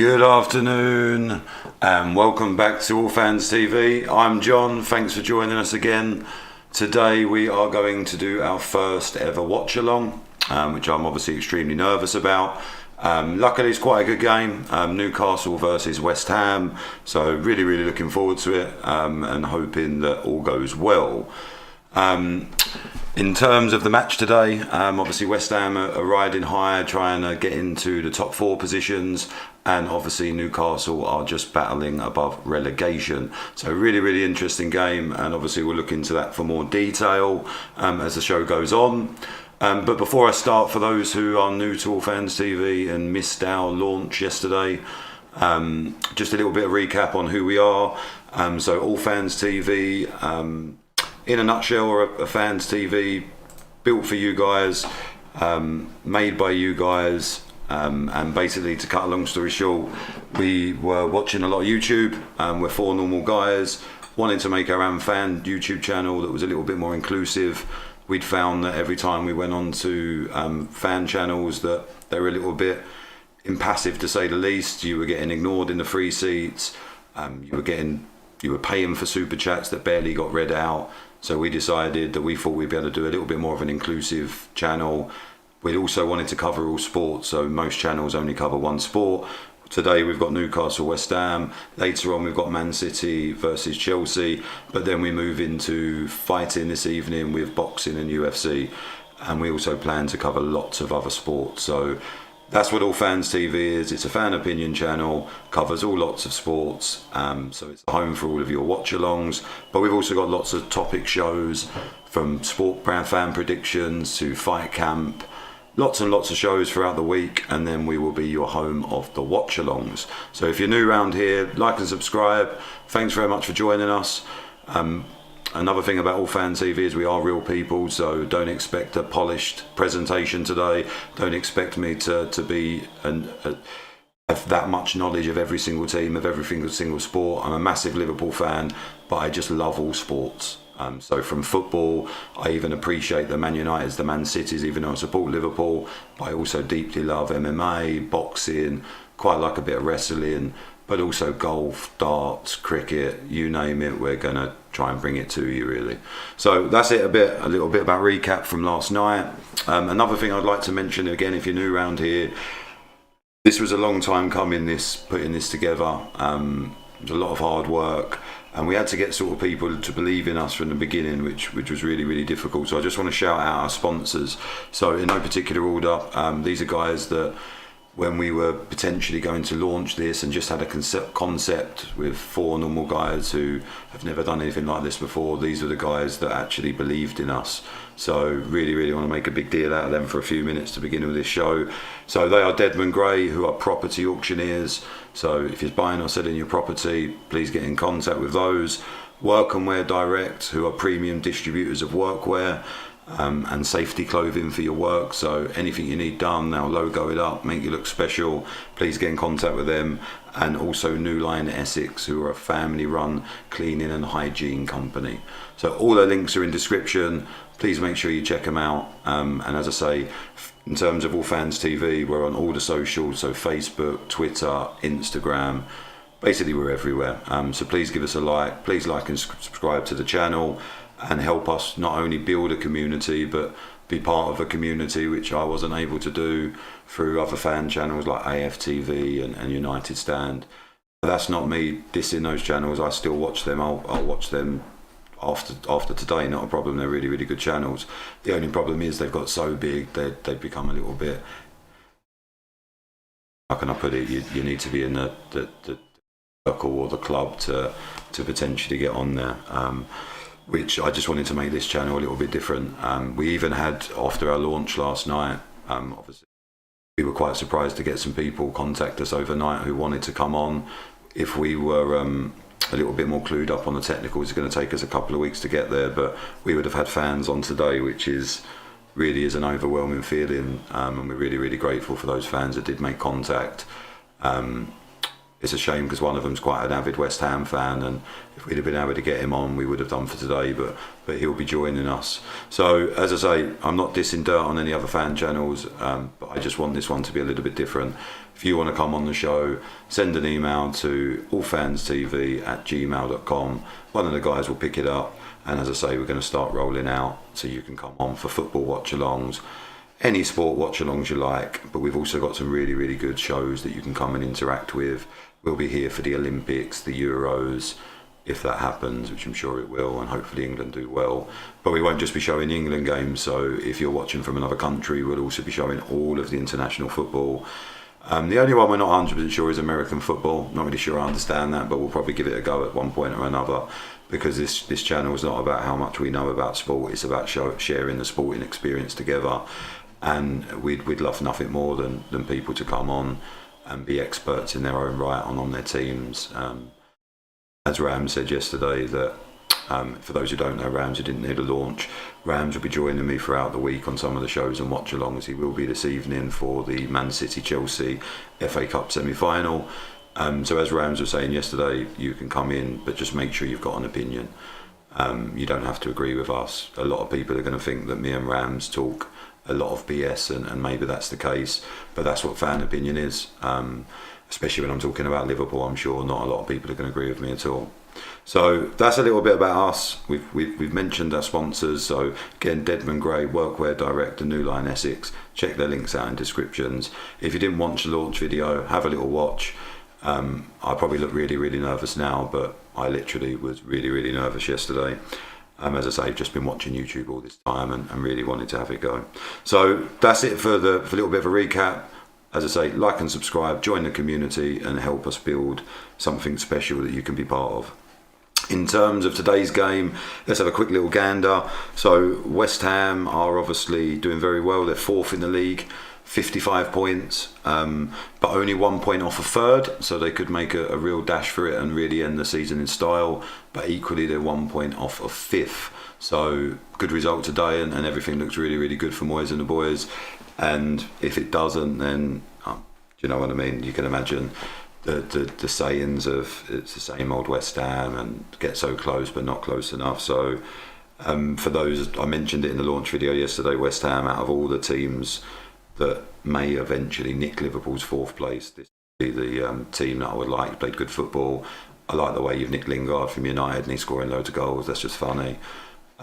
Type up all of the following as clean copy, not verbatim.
Good afternoon and welcome back to All Fans TV. I'm John, thanks for joining us again. Today we are going to do our first ever watch along, which I'm obviously extremely nervous about. Luckily it's quite a good game, Newcastle versus West Ham, so really looking forward to it and hoping that all goes well. In terms of the match today, obviously West Ham are riding high, trying to get into the top 4 positions, and obviously Newcastle are just battling above relegation. So really interesting game, and obviously we'll look into that for more detail as the show goes on. But before I start, for those who are new to All Fans TV and missed our launch yesterday, just a little bit of recap on who we are. So All Fans TV, in a nutshell, we're a fans TV built for you guys, made by you guys, and basically, to cut a long story short, we were watching a lot of YouTube. We're 4 normal guys wanting to make our own fan YouTube channel that was a little bit more inclusive. We'd found that every time we went on to fan channels that they were a little bit impassive, to say the least. You were getting ignored in the free seats. You were paying for super chats that barely got read out. So we decided that we thought we'd be able to do a little bit more of an inclusive channel. We also wanted to cover all sports, so most channels only cover one sport. Today we've got Newcastle, West Ham. Later on we've got Man City versus Chelsea. But then we move into fighting this evening with boxing and UFC. And we also plan to cover lots of other sports. So that's what All Fans TV is. It's a fan opinion channel, covers all lots of sports, so it's a home for all of your watch-alongs. But we've also got lots of topic shows, from sport brand fan predictions to fight camp, lots and lots of shows throughout the week, and then we will be your home of the watch-alongs. So if you're new around here, like and subscribe. Thanks very much for joining us. Another thing about All Fans TV is we are real people, so don't expect a polished presentation today. Don't expect me to be have that much knowledge of every single team, of every single sport. I'm a massive Liverpool fan, but I just love all sports. So from football, I even appreciate the Man Uniteds, the Man Cities, even though I support Liverpool. But I also deeply love MMA, boxing, quite like a bit of wrestling, but also golf, darts, cricket, you name it, we're going to try and bring it to you, really. So that's it, a little bit about recap from last night. Another thing I'd like to mention, again, if you're new around here, this was a long time coming, putting this together. It was a lot of hard work, and we had to get sort of people to believe in us from the beginning, which was really difficult. So I just want to shout out our sponsors. So in no particular order, these are guys that, when we were potentially going to launch this and just had a concept with 4 normal guys who have never done anything like this before, these are the guys that actually believed in us. So really want to make a big deal out of them for a few minutes to begin with this show. So they are Deadman Gray, who are property auctioneers. So if you're buying or selling your property, please get in contact with those. Work and Wear Direct, who are premium distributors of workwear and safety clothing for your work. So anything you need done, they'll logo it up, make you look special. Please get in contact with them. And also New Line Essex, who are a family-run cleaning and hygiene company. So all their links are in description. Please make sure you check them out. And as I say, in terms of All Fans TV, we're on all the socials, so Facebook, Twitter, Instagram. Basically, we're everywhere. So please give us a like. Please like and subscribe to the channel, and help us not only build a community, but be part of a community, which I wasn't able to do through other fan channels like AFTV and United Stand. That's not me dissing those channels. I still watch them. I'll watch them after today, not a problem. They're really good channels. The only problem is they've got so big, they've become a little bit, how can I put it, you need to be in the circle or the club to potentially get on there. Which I just wanted to make this channel a little bit different. We even had, after our launch last night, obviously we were quite surprised to get some people contact us overnight who wanted to come on. If we were a little bit more clued up on the technicals, it's going to take us a couple of weeks to get there, but we would have had fans on today, which really is an overwhelming feeling, and we're really grateful for those fans that did make contact. it's a shame because one of them's quite an avid West Ham fan, and if we'd have been able to get him on, we would have done for today. But he'll be joining us. So as I say, I'm not dissing dirt on any other fan channels, but I just want this one to be a little bit different. If you want to come on the show, send an email to allfanstv@gmail.com. One of the guys will pick it up, and as I say, we're going to start rolling out so you can come on for football watch-alongs, any sport watch-alongs you like. But we've also got some really, really good shows that you can come and interact with. We'll be here for the Olympics, the Euros, if that happens, which I'm sure it will, and hopefully England do well. But we won't just be showing the England games, so if you're watching from another country, we'll also be showing all of the international football. The only one we're not 100% sure is American football. Not really sure I understand that, but we'll probably give it a go at one point or another, because this channel is not about how much we know about sport, it's about sharing the sporting experience together. And we'd love nothing more than people to come on and be experts in their own right on their teams. As Rams said yesterday, that for those who don't know, Rams who didn't hear the launch, Rams will be joining me throughout the week on some of the shows and watch-alongs. He will be this evening for the Man City-Chelsea FA Cup semi-final. So as Rams were saying yesterday, you can come in, but just make sure you've got an opinion. You don't have to agree with us. A lot of people are going to think that me and Rams talk a lot of BS, and maybe that's the case, but that's what fan opinion is. Especially when I'm talking about Liverpool, I'm sure not a lot of people are going to agree with me at all. So that's a little bit about us. We've mentioned our sponsors. So again, Deadman Gray, Workwear Direct, and New Line Essex. Check their links out in descriptions. If you didn't watch the launch video, have a little watch. I probably look really, really nervous now, but I literally was really, really nervous yesterday. As I say, I've just been watching YouTube all this time and really wanted to have it go. So that's it for a little bit of a recap. As I say, like and subscribe, join the community, and help us build something special that you can be part of. In terms of today's game, let's have a quick little gander. So West Ham are obviously doing very well. They're fourth in the league, 55 points, but only 1 point off a third, so they could make a real dash for it and really end the season in style. But equally, they're 1 point off of fifth. So good result today, and everything looks really, really good for Moyes and the boys. And if it doesn't, then do you know what I mean? You can imagine the sayings of it's the same old West Ham and get so close but not close enough. So for those, I mentioned it in the launch video yesterday, West Ham, out of all the teams that may eventually nick Liverpool's fourth place, this would be the team that I would like. Played good football. I like the way you've nicked Lingard from United and he's scoring loads of goals. That's just funny.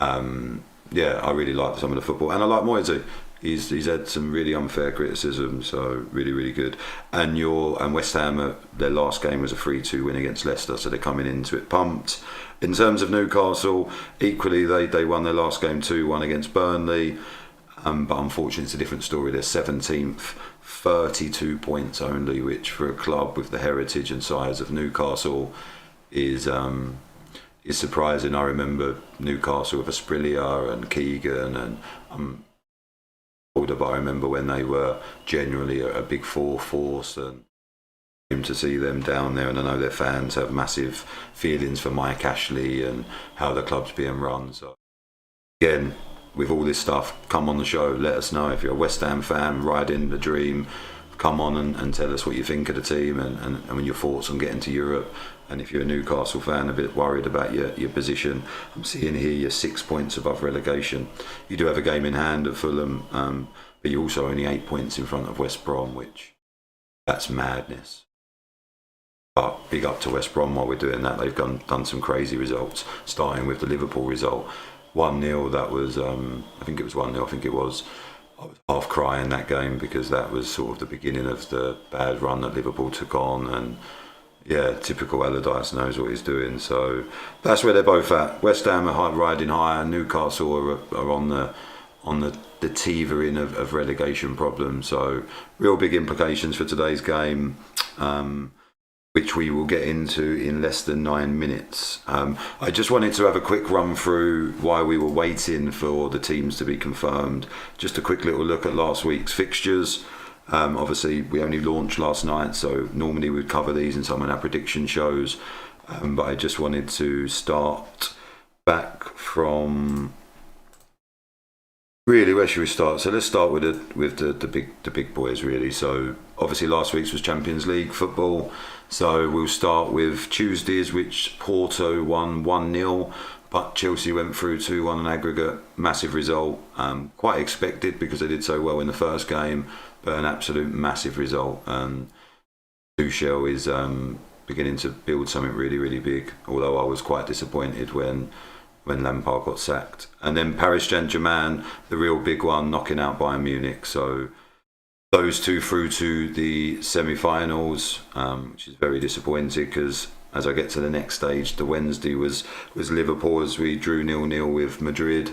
Yeah, I really like some of the football, and I like Moyes. He's had some really unfair criticism, so really, really good. And West Ham, their last game was a 3-2 win against Leicester, so they're coming into it pumped. In terms of Newcastle, equally they won their last game 2-1 against Burnley, but unfortunately it's a different story. They're 17th, 32 points only, which for a club with the heritage and size of Newcastle is surprising. I remember Newcastle with Asprilla and Keegan and but I remember when they were generally a big four force, and to see them down there, and I know their fans have massive feelings for Mike Ashley and how the club's being run. So again, with all this stuff, come on the show, let us know. If you're a West Ham fan riding the dream, come on and tell us what you think of the team and your thoughts on getting to Europe. And if you're a Newcastle fan, a bit worried about your position, I'm seeing here you're 6 points above relegation. You do have a game in hand at Fulham, but you're also only 8 points in front of West Brom, which that's madness. But big up to West Brom while we're doing that. They've done some crazy results, starting with the Liverpool result. 1-0, that was, I think it was 1-0, I think it was. I was half crying that game because that was sort of the beginning of the bad run that Liverpool took on, and yeah, typical Allardyce knows what he's doing. So that's where they're both at. West Ham are riding higher. Newcastle are on the teetering of relegation problems. So real big implications for today's game, which we will get into in less than 9 minutes. I just wanted to have a quick run through why we were waiting for the teams to be confirmed. Just a quick little look at last week's fixtures. Obviously, we only launched last night, so normally we'd cover these in some of our prediction shows. But I just wanted to start back from... Really, where should we start? So let's start with the big boys, really. So obviously last week's was Champions League football. So we'll start with Tuesdays, which Porto won 1-0, but Chelsea went through 2-1 in aggregate. Massive result, quite expected because they did so well in the first game, but an absolute massive result. And Tuchel is beginning to build something really, really big, although I was quite disappointed when Lampard got sacked. And then Paris Saint-Germain, the real big one, knocking out Bayern Munich. So those two through to the semi-finals, which is very disappointing because as I get to the next stage, the Wednesday was Liverpool as we drew 0-0 with Madrid.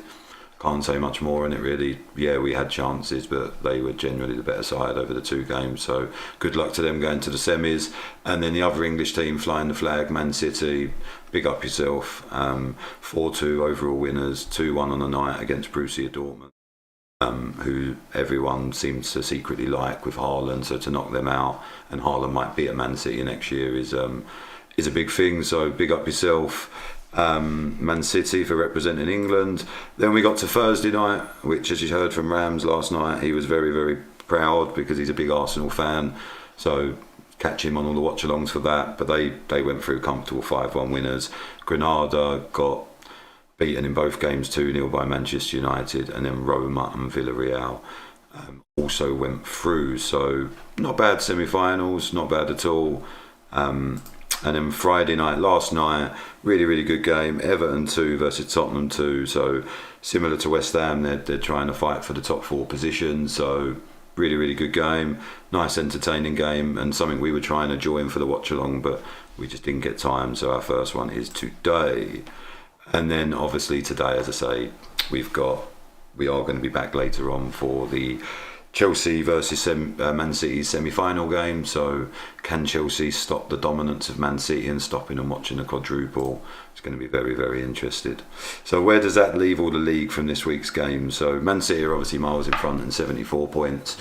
Can't say much more on it really. Yeah, we had chances, but they were generally the better side over the two games. So good luck to them going to the semis. And then the other English team flying the flag, Man City. Big up yourself. 4-2 overall winners, 2-1 on the night against Borussia Dortmund, who everyone seems to secretly like with Haaland. So to knock them out, and Haaland might be at Man City next year, is a big thing. So big up yourself. Man City for representing England. Then we got to Thursday night, which, as you heard from Rams last night, he was very, very proud because he's a big Arsenal fan. So catch him on all the watch-alongs for that. But they went through comfortable 5-1 winners. Granada got beaten in both games 2-0 by Manchester United, and then Roma and Villarreal also went through. So not bad semi-finals, not bad at all. And then Friday night, last night, really, really good game. Everton 2 versus Tottenham 2. So similar to West Ham, they're trying to fight for the top 4 positions. So really, really good game. Nice, entertaining game, and something we were trying to join for the watch along, but we just didn't get time. So our first one is today. And then obviously today, as I say, we are going to be back later on for the Chelsea versus Man City semi-final game. So can Chelsea stop the dominance of Man City and stopping and watching the quadruple? It's going to be very, very interested. So where does that leave all the league from this week's game? So Man City are obviously miles in front and 74 points.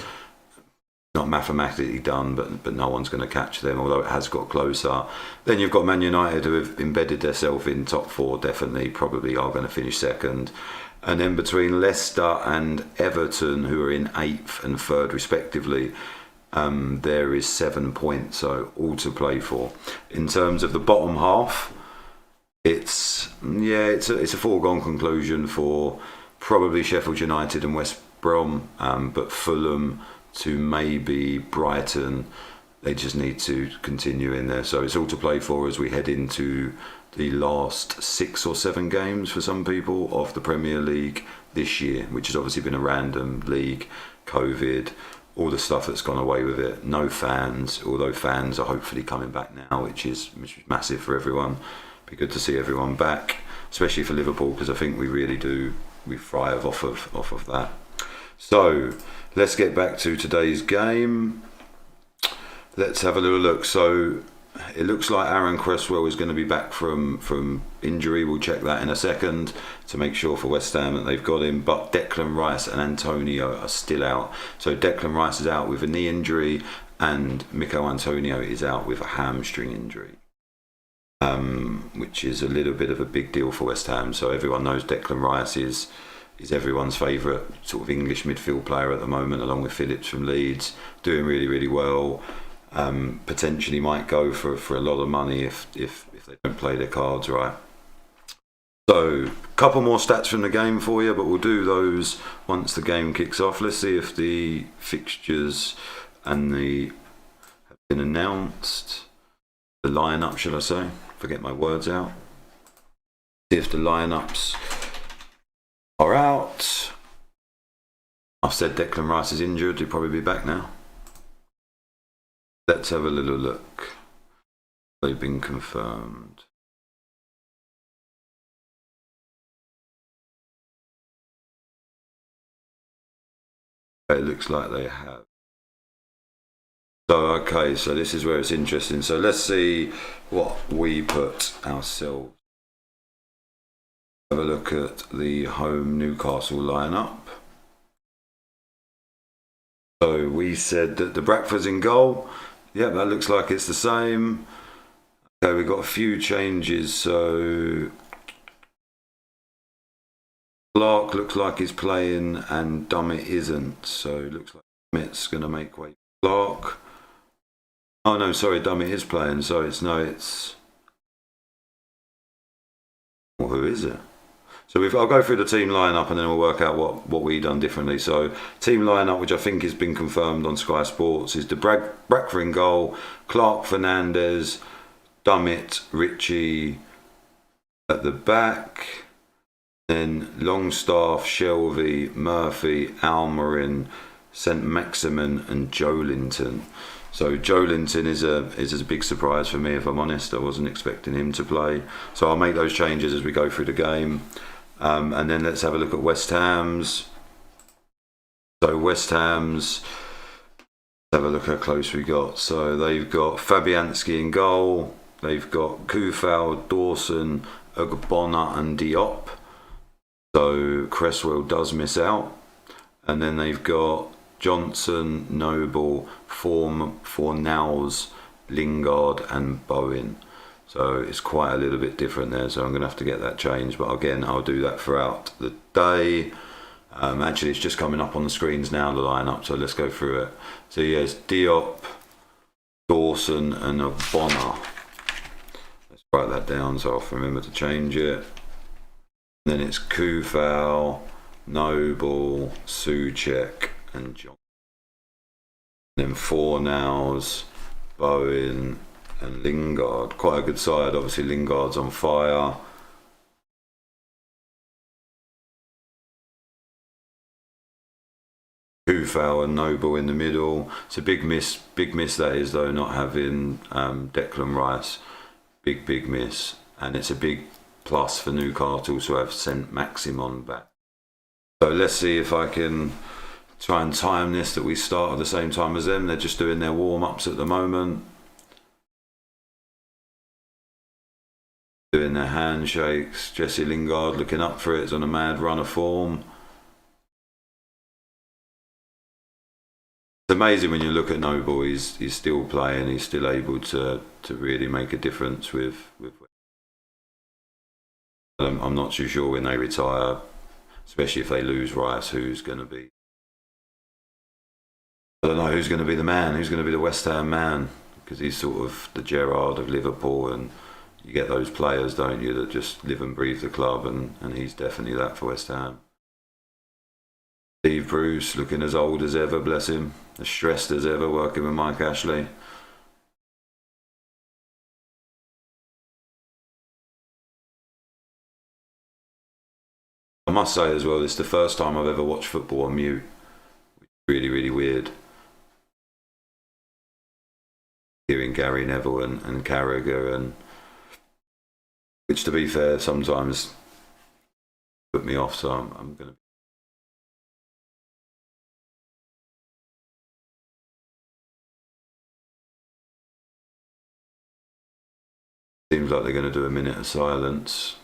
Not mathematically done, but no one's going to catch them, although it has got closer. Then you've got Man United, who have embedded themselves in top 4, definitely, probably are going to finish second. And then between Leicester and Everton, who are in 8th and 3rd respectively, there is 7 points, so all to play for. In terms of the bottom half, it's a foregone conclusion for probably Sheffield United and West Brom, but Fulham to maybe Brighton, they just need to continue in there. So it's all to play for as we head into the last 6 or 7 games for some people of the Premier League this year, which has obviously been a random league, COVID, all the stuff that's gone away with it. No fans, although fans are hopefully coming back now, which is massive for everyone. Be good to see everyone back, especially for Liverpool, because I think we thrive off of that. So let's get back to today's game. Let's have a little look. So it looks like Aaron Cresswell is going to be back from injury. We'll check that in a second to make sure for West Ham that they've got him. But Declan Rice and Antonio are still out. So Declan Rice is out with a knee injury, and Mikel Antonio is out with a hamstring injury, which is a little bit of a big deal for West Ham. So everyone knows Declan Rice is everyone's favourite sort of English midfield player at the moment, along with Phillips from Leeds, doing really, really well. Potentially might go for a lot of money if they don't play their cards right. So a couple more stats from the game for you, but we'll do those once the game kicks off. Let's see if the fixtures have been announced. The lineup, shall I say? Forget my words out. See if the lineups are out. I've said Declan Rice is injured. He'll probably be back now. Let's have a little look. They've been confirmed. It looks like they have. So, okay, so this is where it's interesting. So let's see what we put ourselves. Have a look at the home Newcastle lineup. So we said that the Bradford's in goal. Yeah, that looks like it's the same. Okay, we've got a few changes. So Clark looks like he's playing and Dummett isn't. So it looks like Dummett's going to make way for Clark. Oh no, sorry, Dummy is playing. So it's. Well, who is it? So I'll go through the team lineup and then we'll work out what we done differently. So team lineup, which I think has been confirmed on Sky Sports, is the Brackfer in goal, Clark, Fernandez, Dummett, Ritchie at the back, then Longstaff, Shelby, Murphy, Almarin, St Maximin, and Joelinton. So Joelinton is a big surprise for me, if I'm honest. I wasn't expecting him to play. So I'll make those changes as we go through the game. And then let's have a look at West Ham's. So West Ham's, let's have a look how close we got. So they've got Fabianski in goal. They've got Kufal, Dawson, Ogbonna and Diop. So Cresswell does miss out. And then they've got Johnson, Noble, Fornals, Lingard and Bowen. So it's quite a little bit different there, so I'm going to have to get that changed. But again, I'll do that throughout the day. Actually, it's just coming up on the screens now, the lineup, so let's go through it. So yes, Diop, Dawson and Ogbonna. Let's write that down so I'll remember to change it. Then it's Kufal, Noble, Souček and John. Then Fornals, Bowen and Lingard. Quite a good side, obviously Lingard's on fire. Kufal and Noble in the middle. It's a big miss that is though, not having Declan Rice. Big miss. And it's a big plus for Newcastle to have sent Maximin back. So let's see if I can try and time this, that we start at the same time as them. They're just doing their warm-ups at the moment. Doing their handshakes. Jesse Lingard looking up for it. It's on a mad run of form. It's amazing when you look at Noble, he's still playing, he's still able to really make a difference with I'm not too sure when they retire, especially if they lose Rice, who's going to be. I don't know who's going to be the man, who's going to be the West Ham man, because he's sort of the Gerrard of Liverpool, and you get those players, don't you, that just live and breathe the club, and he's definitely that for West Ham. Steve Bruce looking as old as ever, bless him, as stressed as ever, working with Mike Ashley. I must say as well, this is the first time I've ever watched football on mute. Really weird. Hearing Gary Neville and Carragher, and which to be fair sometimes put me off, so I'm going to. Seems like they're going to do a minute of silence.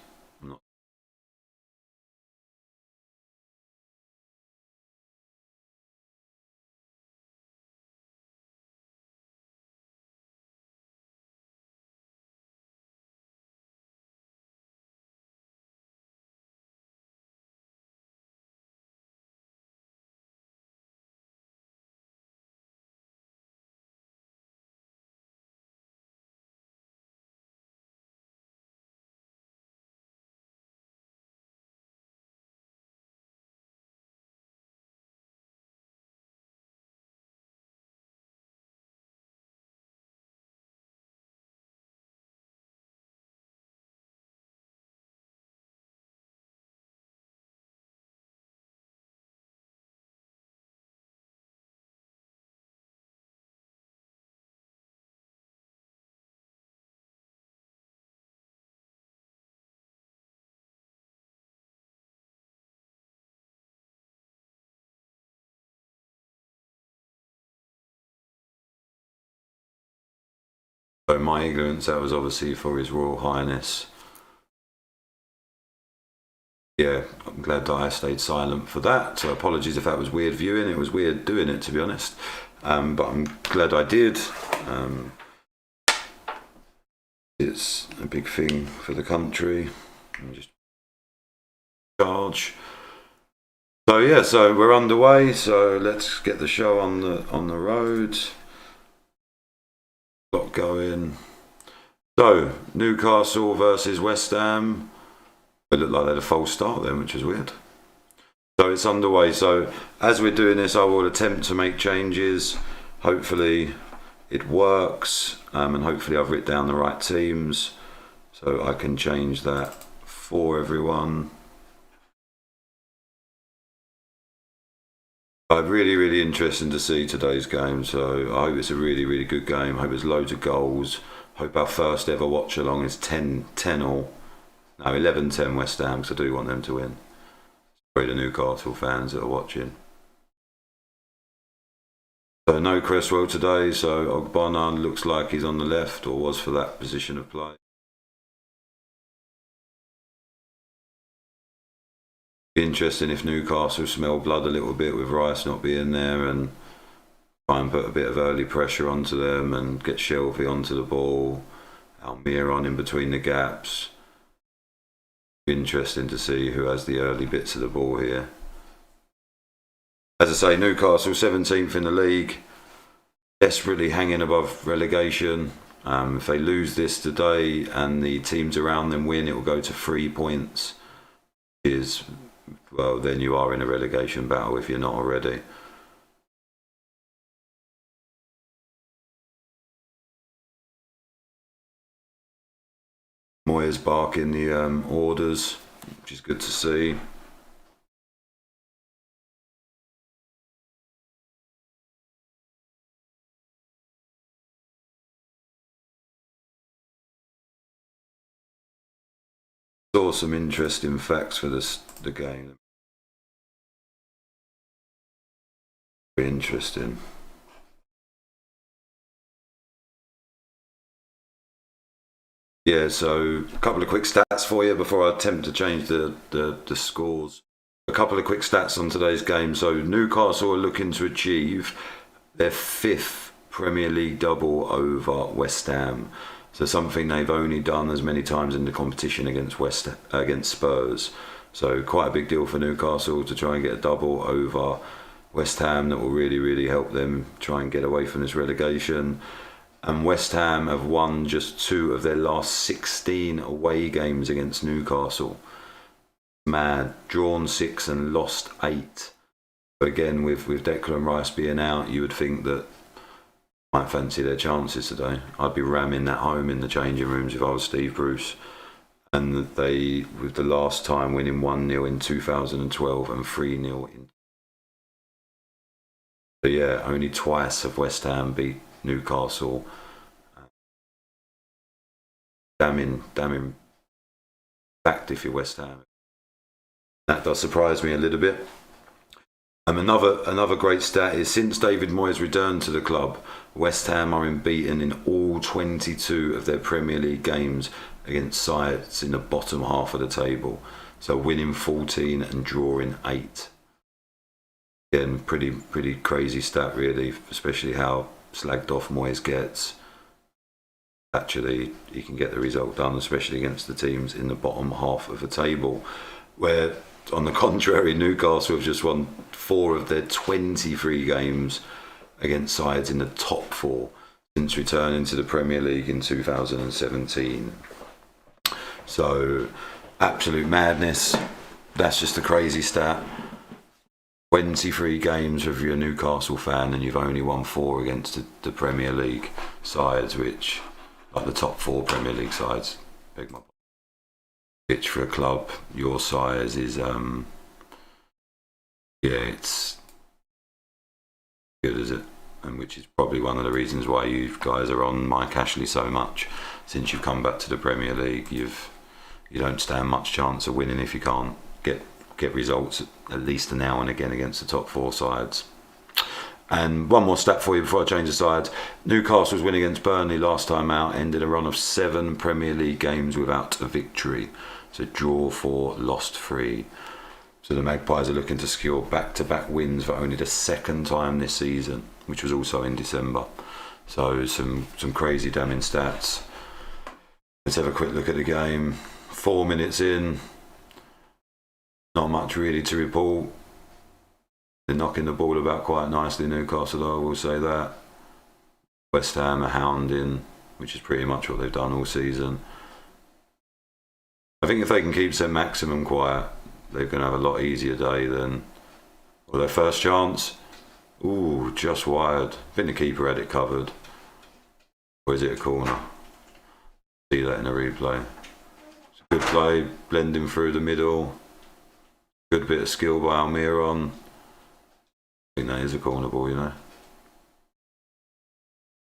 So my ignorance, that was obviously for His Royal Highness. Yeah, I'm glad that I stayed silent for that. So apologies if that was weird viewing. It was weird doing it, to be honest. But I'm glad I did. It's a big thing for the country. I'm just charge. So yeah, so we're underway. So let's get the show on the road. Got going. So Newcastle versus West Ham. It looked like they had a false start then, which was weird. So it's underway. So as we're doing this, I will attempt to make changes. Hopefully it works, and hopefully I've written down the right teams so I can change that for everyone. Really interesting to see today's game. So I hope it's a really good game. I hope there's loads of goals. Hope our first ever watch along is 10 all. No, 11-10 West Ham, because I do want them to win. Sorry, the Newcastle fans that are watching. So no Cresswell today, so Ogbonna looks like he's on the left, or was for that position of play. Be interesting if Newcastle smell blood a little bit with Rice not being there, and try and put a bit of early pressure onto them and get Shelby onto the ball, Almir on in between the gaps. Be interesting to see who has the early bits of the ball here. As I say, Newcastle 17th in the league, desperately hanging above relegation. If they lose this today and the teams around them win, it will go to 3 points. Well, then you are in a relegation battle if you're not already. Moyes barking the orders, which is good to see. Saw some interesting facts for the game. Very interesting. Yeah, so a couple of quick stats for you before I attempt to change the scores. A couple of quick stats on today's game. So Newcastle are looking to achieve their 5th Premier League double over West Ham. So something they've only done as many times in the competition against Spurs. So quite a big deal for Newcastle to try and get a double over West Ham. That will really help them try and get away from this relegation. And West Ham have won just 2 of their last 16 away games against Newcastle. Mad. Drawn 6 and lost 8. But again, with Declan Rice being out, you would think that might fancy their chances today. I'd be ramming that home in the changing rooms if I was Steve Bruce. And they, with the last time winning 1-0 in 2012 and 3-0 in. So yeah, only twice have West Ham beat Newcastle. Damning fact if you're West Ham. That does surprise me a little bit. Another great stat is since David Moyes returned to the club, West Ham are unbeaten in all 22 of their Premier League games against sides in the bottom half of the table. So winning 14 and drawing 8. Again, pretty crazy stat really, especially how slagged off Moyes gets. Actually, he can get the result done, especially against the teams in the bottom half of the table, where on the contrary, Newcastle have just won 4 of their 23 games against sides in the top 4 since returning to the Premier League in 2017. So, absolute madness. That's just a crazy stat. 23 games if you're a Newcastle fan and you've only won 4 against the Premier League sides, which, like the top 4 Premier League sides, big my pitch for a club your size is it's good, is it? And which is probably one of the reasons why you guys are on Mike Ashley so much. Since you've come back to the Premier League, you don't stand much chance of winning if you can't get results at least now and again against the top 4 sides. And one more stat for you before I change the sides. Newcastle's win against Burnley last time out ended a run of 7 Premier League games without a victory. So draw 4, lost 3. So the Magpies are looking to secure back-to-back wins for only the 2nd time this season, which was also in December. So some crazy damning stats. Let's have a quick look at the game. 4 minutes in. Not much really to report. They're knocking the ball about quite nicely, Newcastle, though, I will say that. West Ham are hounding, which is pretty much what they've done all season. I think if they can keep St Maximum quiet, they're going to have a lot easier day than their first chance. Ooh, just wired. I think the keeper had it covered. Or is it a corner? See that in a replay. It's a good play, blending through the middle. Good bit of skill by Almiron. I think that is a corner ball, you know.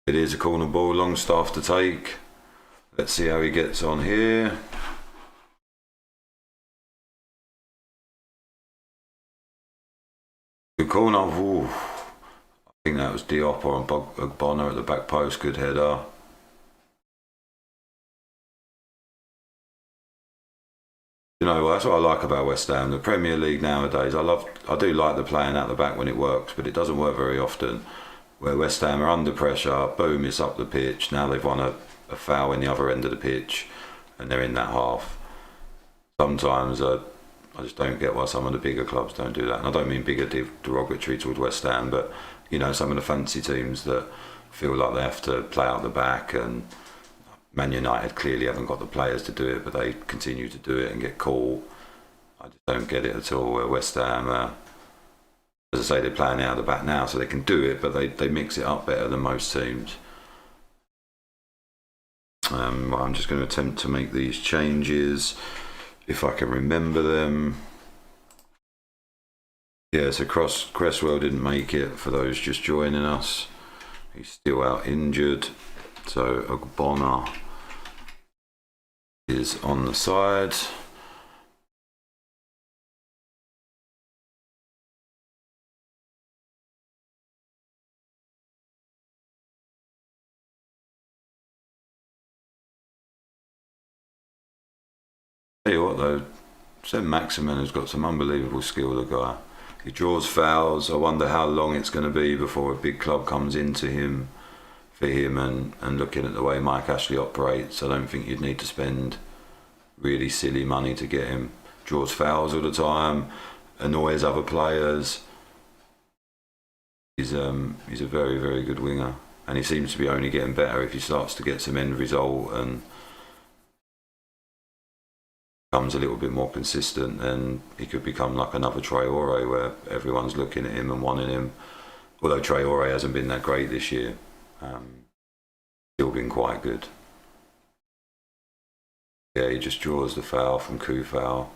It is a corner ball, Longstaff to take. Let's see how he gets on here. Good corner. Ooh. I think that was Diop or Bonner at the back post. Good header. You know, that's what I like about West Ham. The Premier League nowadays, I do like the playing out the back when it works, but it doesn't work very often. Where West Ham are under pressure, boom, it's up the pitch. Now they've won a foul in the other end of the pitch, and they're in that half. Sometimes I just don't get why some of the bigger clubs don't do that. And I don't mean bigger derogatory towards West Ham, but you know, some of the fancy teams that feel like they have to play out the back, and Man United clearly haven't got the players to do it, but they continue to do it and get caught. I just don't get it at all. Where West Ham, as I say, they're playing out the back now, so they can do it, but they mix it up better than most teams. I'm just going to attempt to make these changes if I can remember them. Yeah, so Cresswell didn't make it for those just joining us. He's still out injured. So Ogbonna is on the side. Tell you what though, St Maximin has got some unbelievable skill, the guy. He draws fouls. I wonder how long it's going to be before a big club comes into him for him, and looking at the way Mike Ashley operates, I don't think you'd need to spend really silly money to get him. Draws fouls all the time, annoys other players. He's a very, very good winger, and he seems to be only getting better if he starts to get some end result and becomes a little bit more consistent. Then he could become like another Traore, where everyone's looking at him and wanting him. Although Traore hasn't been that great this year, still been quite good. Yeah, he just draws the foul from Kufal.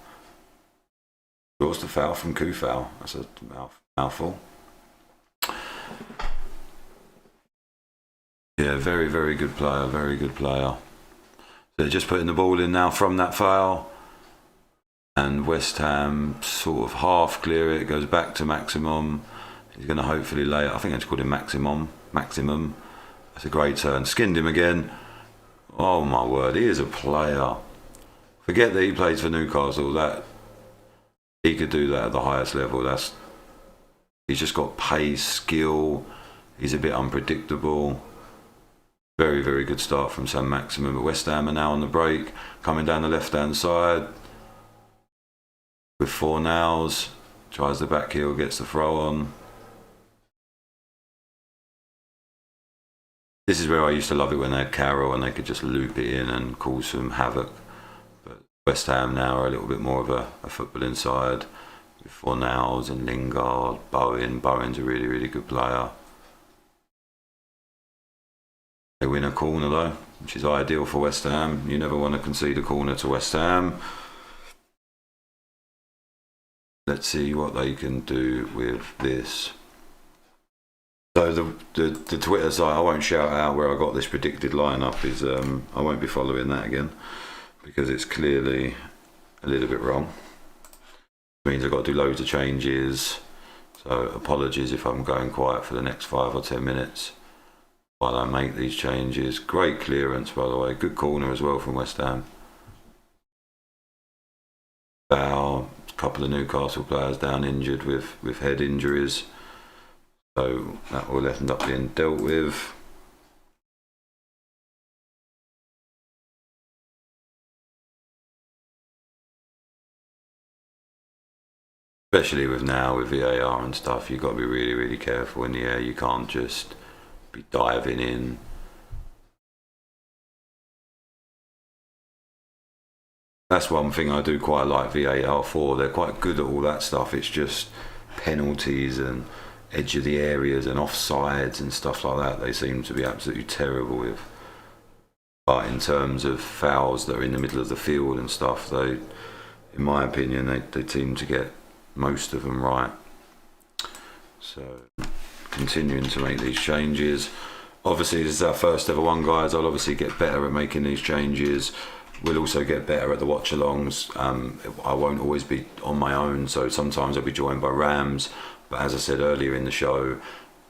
Draws the foul from Kufal. That's a mouthful. Yeah, very, very good player. Very good player. So they're just putting the ball in now from that foul. And West Ham sort of half clear it. Goes back to Maximum. He's going to hopefully lay it. I think I just called him Maximum. That's a great turn. Skinned him again. Oh my word, he is a player. Forget that he plays for Newcastle. That he could do that at the highest level. He's just got pace, skill. He's a bit unpredictable. Very, very good start from St Maximum. But West Ham are now on the break, coming down the left-hand side with Fornals. Tries the back heel, gets the throw on. This is where I used to love it when they had Carroll and they could just loop it in and cause some havoc. But West Ham now are a little bit more of a footballing side with Fornals and Lingard, Bowen. Bowen's a really, really good player. They win a corner though, which is ideal for West Ham. You never want to concede a corner to West Ham. Let's see what they can do with this. So the Twitter site, I won't shout out where I got this predicted lineup, is I won't be following that again because it's clearly a little bit wrong. It means I've got to do loads of changes. So apologies if I'm going quiet for the next 5 or 10 minutes while I make these changes. Great clearance, by the way. Good corner as well from West Ham. Foul. A couple of Newcastle players down injured with head injuries. So that will end up being dealt with. Especially with VAR and stuff, you've got to be really, really careful in the air. You can't just be diving in. That's one thing I do quite like VAR for. They're quite good at all that stuff. It's just penalties and edge of the areas and offsides and stuff like that. They seem to be absolutely terrible with. But in terms of fouls that are in the middle of the field and stuff, they, in my opinion, they seem to get most of them right. So continuing to make these changes. Obviously this is our first ever one, guys. I'll obviously get better at making these changes. We'll also get better at the watch alongs. I won't always be on my own, so sometimes I'll be joined by Rams, but as I said earlier in the show,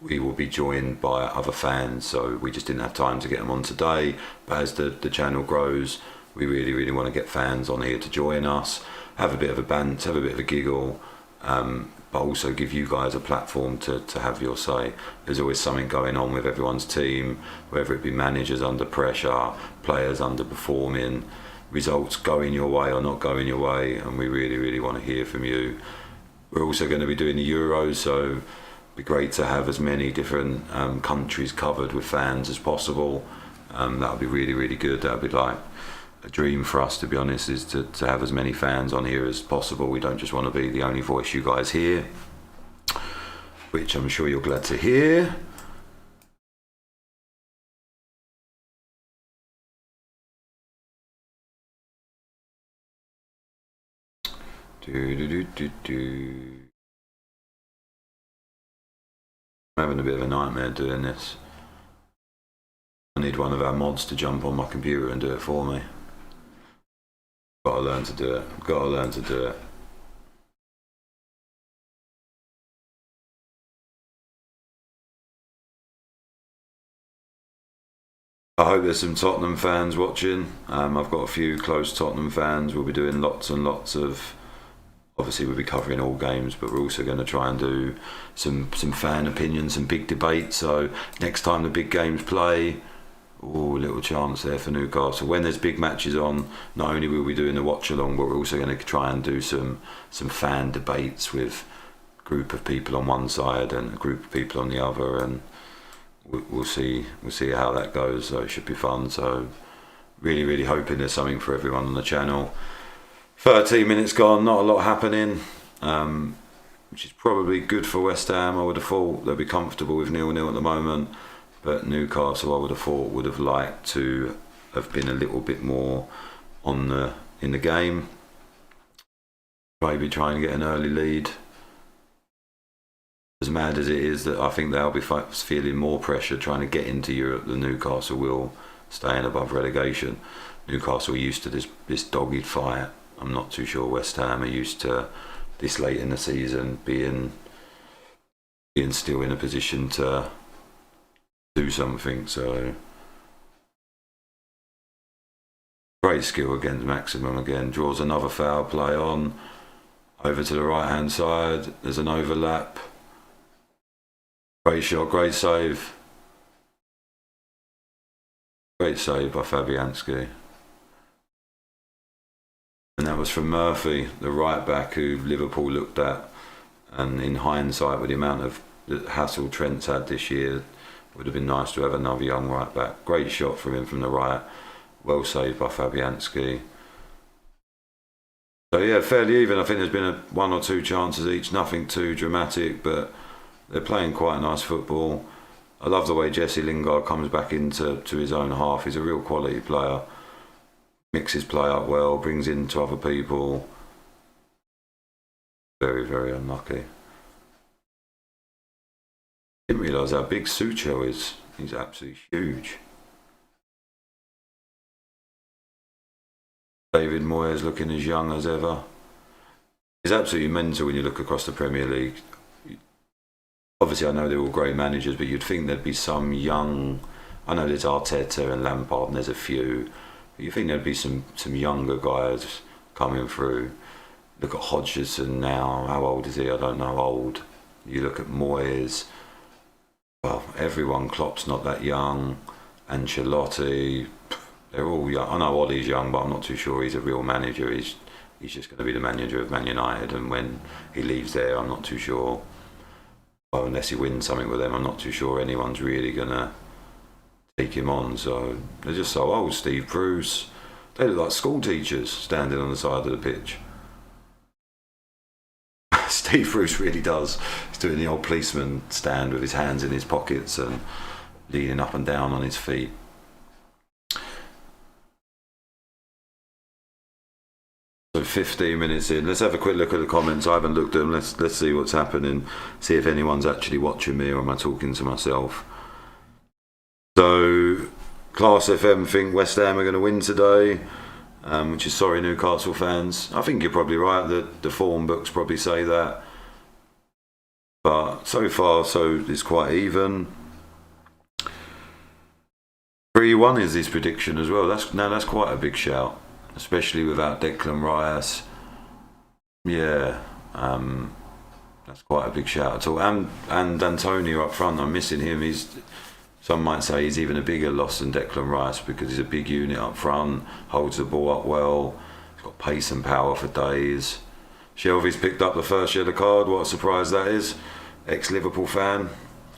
we will be joined by other fans, so we just didn't have time to get them on today. But as the channel grows, we really want to get fans on here to join us, have a bit of a bant, have a bit of a giggle, but also give you guys a platform to have your say. There's always something going on with everyone's team, whether it be managers under pressure, players underperforming, results going your way or not going your way, and we really want to hear from you. We're also going to be doing the Euros, so it'd be great to have as many different countries covered with fans as possible. That would be really good. That would be like a dream for us, to be honest, is to have as many fans on here as possible. We don't just want to be the only voice you guys hear, which I'm sure you're glad to hear. I'm having a bit of a nightmare doing this. I need one of our mods to jump on my computer and do it for me. Gotta learn to do it. Gotta learn to do it. I hope there's some Tottenham fans watching. I've got a few close Tottenham fans. We'll be doing lots and lots of. Obviously, we'll be covering all games, but we're also going to try and do some fan opinions, some big debates. So next time the big games play, little chance there for Newcastle. When there's big matches on, not only will we be doing the watch along, but we're also going to try and do some fan debates with a group of people on one side and a group of people on the other, and we'll see how that goes. So it should be fun. So really hoping there's something for everyone on the channel. 13 minutes gone, not a lot happening, which is probably good for West Ham. I would have thought they'll be comfortable with 0-0 at the moment, but Newcastle, I would have thought, would have liked to have been a little bit more in the game. Maybe try and get an early lead. As mad as it is that I think they'll be feeling more pressure trying to get into Europe than Newcastle will staying above relegation. Newcastle are used to this dogged fight. I'm not too sure West Ham are used to this late in the season being still in a position to do something. So great skill against Maximum again. Draws another foul play on. Over to the right hand side. There's an overlap. Great shot, great save. Great save by Fabianski. And that was from Murphy, the right back who Liverpool looked at, and in hindsight, with the amount of hassle Trent's had this year, it would have been nice to have another young right back. Great shot from him from the right, well saved by Fabianski. So yeah, fairly even. I think there's been one or two chances each, nothing too dramatic, but they're playing quite nice football. I love the way Jesse Lingard comes back into his own half. He's a real quality player. Mixes play up well, brings into other people. Very unlucky. Didn't realise how big Sucho is. He's absolutely huge. David Moyes looking as young as ever. It's absolutely mental when you look across the Premier League. Obviously, I know they're all great managers, but you'd think there'd be some young. I know there's Arteta and Lampard, and there's a few. But you think there'd be some younger guys coming through. Look at Hodgson now. How old is he? I don't know how old. You look at Moyes. Well, everyone. Klopp's not that young. Ancelotti. They're all young. I know Ollie's young, but I'm not too sure he's a real manager. He's just going to be the manager of Man United, and when he leaves there, I'm not too sure Well, unless he wins something with them, I'm not too sure anyone's really going to take him on. So they're just so old. Steve Bruce, they look like school teachers standing on the side of the pitch. Steve Bruce really does. He's doing the old policeman stand with his hands in his pockets and leaning up and down on his feet. So 15 minutes in, let's have a quick look at the comments. I haven't looked at them. Let's see what's happening, see if anyone's actually watching me or am I talking to myself. So Class FM think West Ham are going to win today, which is sorry Newcastle fans. I think you're probably right, the form books probably say that, but so far it's quite even. 3-1 is his prediction as well. That's quite a big shout, especially without Declan Rice. Yeah, that's quite a big shout at all. And Antonio up front, I'm missing him. Some might say he's even a bigger loss than Declan Rice because he's a big unit up front, holds the ball up well, he's got pace and power for days. Shelvey's picked up the first yellow card. What a surprise that is. Ex-Liverpool fan,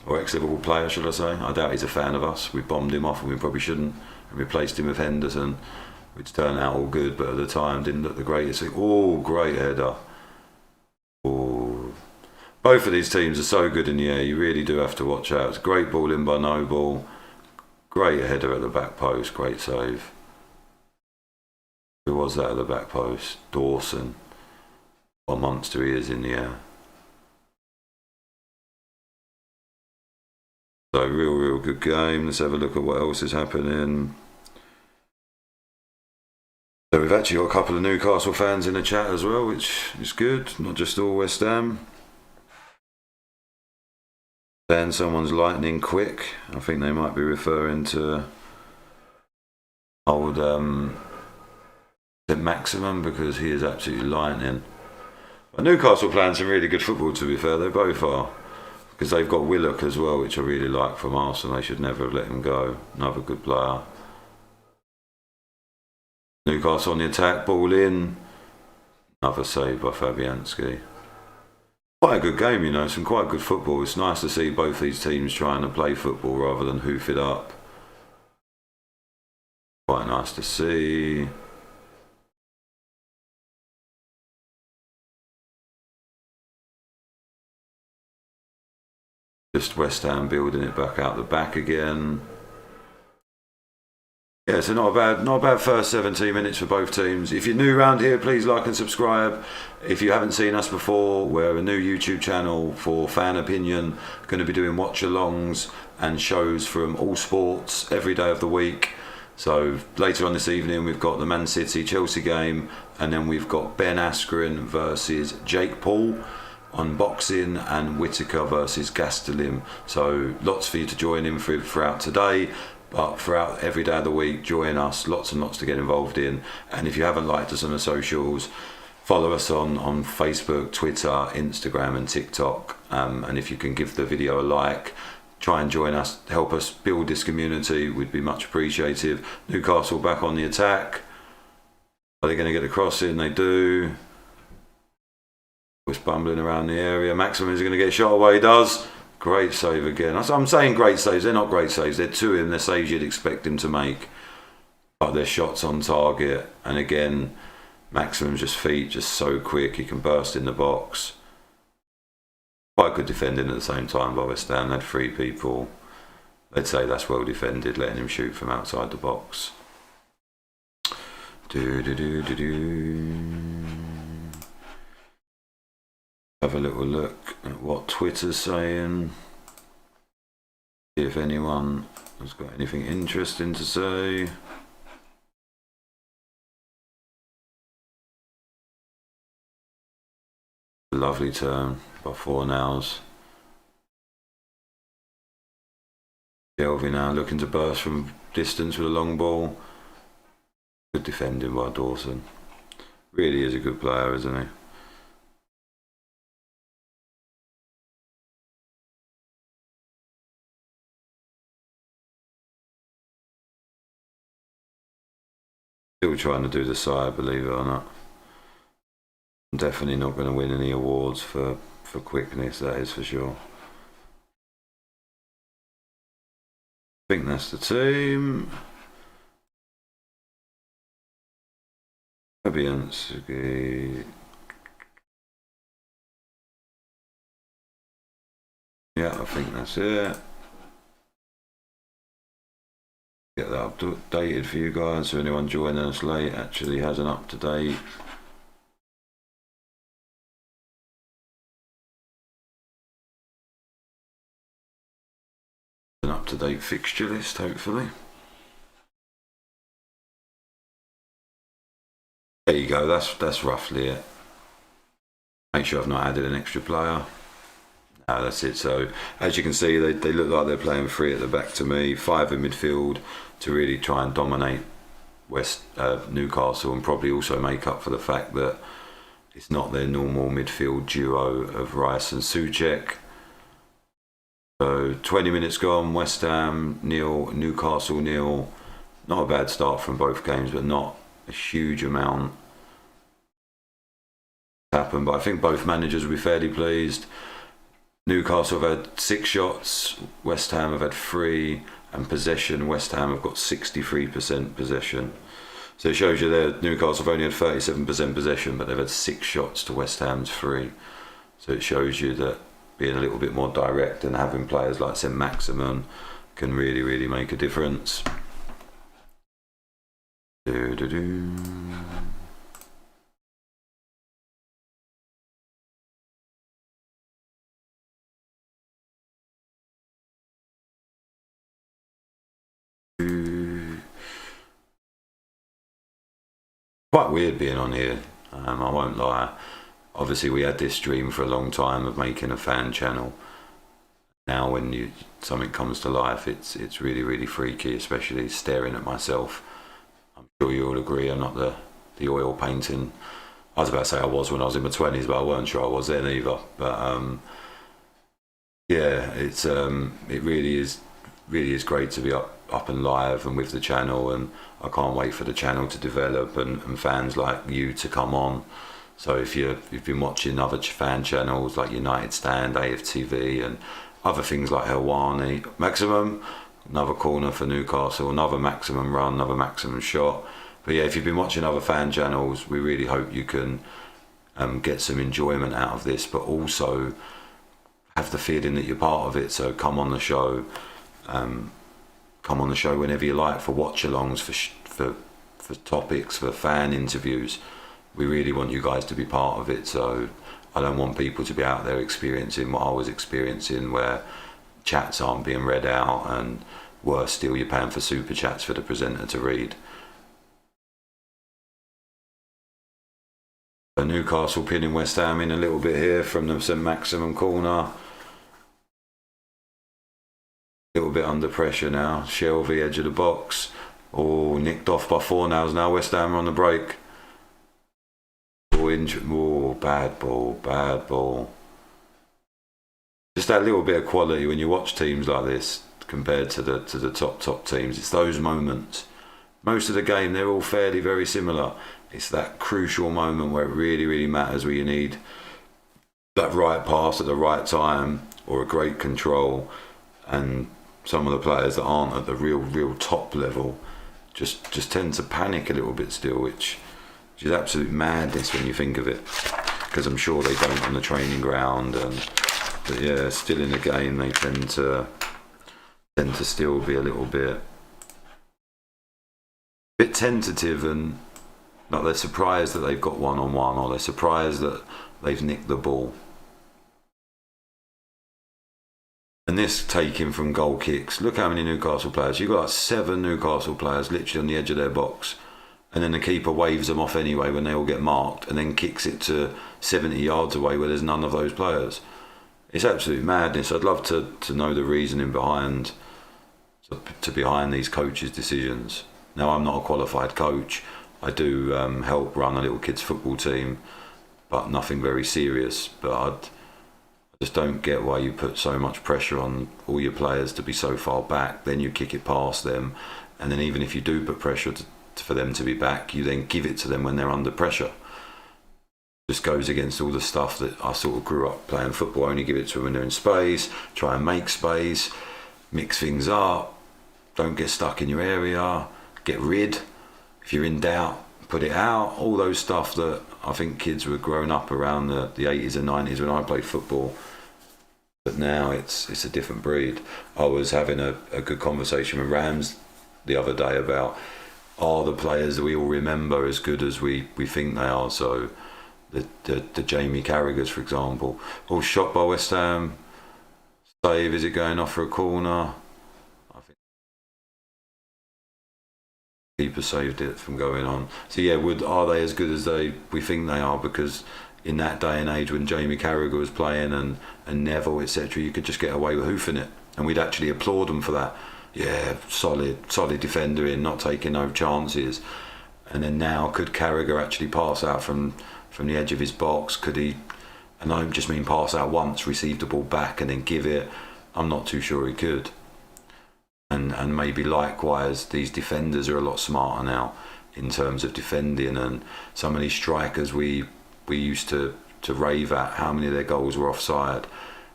or ex-Liverpool player should I say. I doubt he's a fan of us. We bombed him off and we probably shouldn't, and replaced him with Henderson, which turned out all good, but at the time didn't look the greatest. Oh, great header. Oh. Both of these teams are so good in the air, you really do have to watch out. It's a great ball in by Noble. Great header at the back post, great save. Who was that at the back post? Dawson. What a monster he is in the air. So real good game. Let's have a look at what else is happening. So we've actually got a couple of Newcastle fans in the chat as well, which is good, not just all West Ham. Then someone's lightning quick. I think they might be referring to old Maximum, because he is absolutely lightning. But Newcastle playing some really good football, to be fair. They both are, because they've got Willock as well, which I really like from Arsenal. They should never have let him go. Another good player. Newcastle on the attack, ball in. Another save by Fabianski. Quite a good game, you know, some quite good football. It's nice to see both these teams trying to play football rather than hoof it up. Quite nice to see. Just West Ham building it back out the back again. Yeah, so not a bad first 17 minutes for both teams. If you're new around here, please like and subscribe. If you haven't seen us before, we're a new YouTube channel for fan opinion. Going to be doing watch-alongs and shows from all sports every day of the week. So later on this evening, we've got the Man City-Chelsea game, and then we've got Ben Askren versus Jake Paul on boxing, and Whitaker versus Gastelum. So lots for you to join in throughout today. But throughout every day of the week, join us, lots and lots to get involved in. And if you haven't liked us on the socials, follow us on Facebook, Twitter, Instagram and TikTok. And if you can give the video a like, try and join us, help us build this community, we'd be much appreciated. Newcastle back on the attack. Are they going to get the cross in? They do. Was bumbling around the area. Maximum is going to get shot away, he does. Great save again. I'm saying great saves. They're not great saves. They're two in. They're saves you'd expect him to make. But they're shots on target. And again, Maximum's just feet just so quick. He can burst in the box. Quite good defending at the same time by West Ham. They had three people. They'd say that's well defended, letting him shoot from outside the box. Have a little look at what Twitter's saying. See if anyone has got anything interesting to say. Lovely turn by Fornals. Shelvey now looking to burst from distance with a long ball. Good defending by Dawson. Really is a good player, isn't he? Still trying to do the side, believe it or not. I'm definitely not going to win any awards for quickness, that is for sure. I think that's the team. Fabianski. Yeah, I think that's it. Get that updated for you guys, so anyone joining us late actually has an up-to-date. An up-to-date fixture list, hopefully. There you go, that's roughly it. Make sure I've not added an extra player. No, that's it. So as you can see, they look like they're playing 3 at the back to me, 5 in midfield to really try and dominate Newcastle, and probably also make up for the fact that it's not their normal midfield duo of Rice and Souček. So 20 minutes gone, West Ham 0, Newcastle 0. Not a bad start from both games, but not a huge amount happened. But I think both managers will be fairly pleased. Newcastle have had 6 shots, West Ham have had 3, and possession, West Ham have got 63% possession. So it shows you there, Newcastle have only had 37% possession, but they've had 6 shots to West Ham's 3. So it shows you that being a little bit more direct and having players like St. Maximin can really, really make a difference. Quite weird being on here, I won't lie. Obviously we had this dream for a long time of making a fan channel. Now when something comes to life, it's really, really freaky, especially staring at myself. I'm sure you all agree I'm not the oil painting. I was about to say I was when I was in my 20s, but I weren't sure I was then either. But yeah, it really is great to be up and live and with the channel, and I can't wait for the channel to develop and fans like you to come on. So if you've been watching other fan channels like United Stand, AFTV, and other things like Helwani, Maximum, another corner for Newcastle, another Maximum run, another Maximum shot. But yeah, if you've been watching other fan channels, we really hope you can get some enjoyment out of this, but also have the feeling that you're part of it. So come on the show. Come on the show whenever you like for watch-alongs, for topics, for fan interviews. We really want you guys to be part of it. So I don't want people to be out there experiencing what I was experiencing, where chats aren't being read out, and worse still, you're paying for super chats for the presenter to read. So Newcastle pinning West Ham in a little bit here from the St. Maximin corner. A little bit under pressure now. Shelby, edge of the box. Oh, nicked off by Fornals now. West Ham are on the break. Oh, bad ball. Just that little bit of quality when you watch teams like this compared to the top teams. It's those moments. Most of the game, they're all fairly very similar. It's that crucial moment where it really, really matters, where you need that right pass at the right time or a great control. And some of the players that aren't at the real top level just tend to panic a little bit still, which is absolute madness when you think of it, because I'm sure they don't on the training ground, but yeah, still in the game they tend to still be a little bit tentative, and like they're surprised that they've got one-on-one, or they're surprised that they've nicked the ball. And this taking from goal kicks, look how many Newcastle players. You've got like 7 Newcastle players literally on the edge of their box, and then the keeper waves them off anyway when they all get marked, and then kicks it to 70 yards away where there's none of those players. It's absolute madness. I'd love to know the reasoning behind these coaches' decisions. Now, I'm not a qualified coach. I do help run a little kids football team, but nothing very serious. But I just don't get why you put so much pressure on all your players to be so far back, then you kick it past them, and then even if you do put pressure for them to be back, you then give it to them when they're under pressure. Just goes against all the stuff that I sort of grew up playing football. Only give it to them when they're in space, try and make space, mix things up. don't get stuck in your area, get rid. If you're in doubt, put it out. All those stuff that I think kids were growing up around the 80s and 90s when I played football. But now it's a different breed. I was having a good conversation with Rams the other day about, are the players that we all remember as good as we think they are? So the Jamie Carragher's, for example, all shot by West Ham. Save, is it going off for a corner? I think keeper saved it from going on. So yeah, are they as good as we think they are? Because in that day and age when Jamie Carragher was playing and Neville, etc., you could just get away with hoofing it, and we'd actually applaud them for that. Yeah, solid defender in, not taking no chances. And then now, could Carragher actually pass out from the edge of his box? Could he? And I don't just mean pass out once, receive the ball back and then give it. I'm not too sure he could. And maybe likewise, these defenders are a lot smarter now in terms of defending, and some of these strikers we used to rave at, how many of their goals were offside,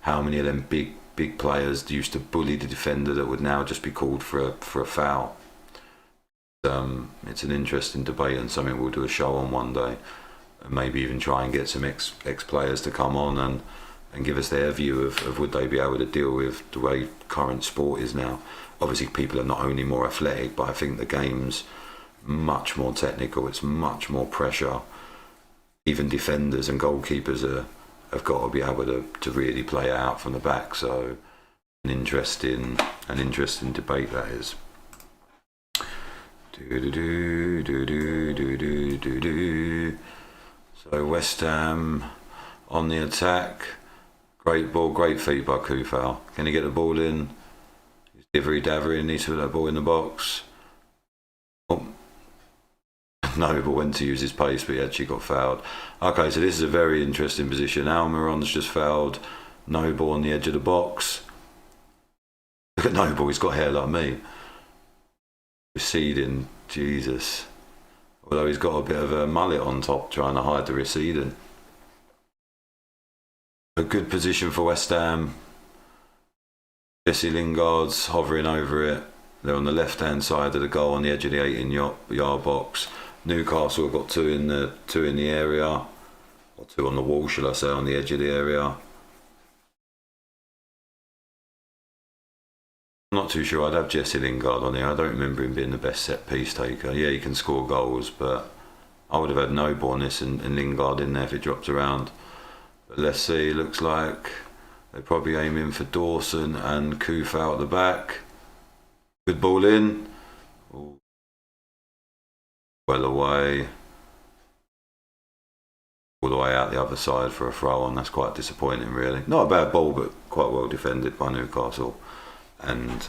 how many of them big players used to bully the defender that would now just be called for a foul. It's an interesting debate and something we'll do a show on one day, and maybe even try and get some ex players to come on and give us their view of would they be able to deal with the way current sport is now. Obviously people are not only more athletic, but I think the game's much more technical, it's much more pressure. Even defenders and goalkeepers have got to be able to really play out from the back. So an interesting debate that is. So West Ham on the attack. Great ball, great feet by Kufal. Can he get the ball in? He's divery-davery, needs to put that ball in the box. Oh. Noble went to use his pace, but he actually got fouled. Okay, so this is a very interesting position. Almiron's just fouled Noble on the edge of the box. Look at Noble, he's got hair like me. Receding, Jesus. Although he's got a bit of a mullet on top, trying to hide the receding. A good position for West Ham. Jesse Lingard's hovering over it. They're on the left-hand side of the goal on the edge of the 18-yard box. Newcastle have got two in the area, or two on the wall, shall I say, on the edge of the area. I'm not too sure. I'd have Jesse Lingard on here. I don't remember him being the best set piece taker. Yeah, he can score goals, but I would have had Noble on this and Lingard in there if it drops around. But let's see. Looks like they're probably aiming for Dawson and Kufal at the back. Good ball in. Ooh. Well away. All the way out the other side for a throw on. That's quite disappointing, really. Not a bad ball, but quite well defended by Newcastle. And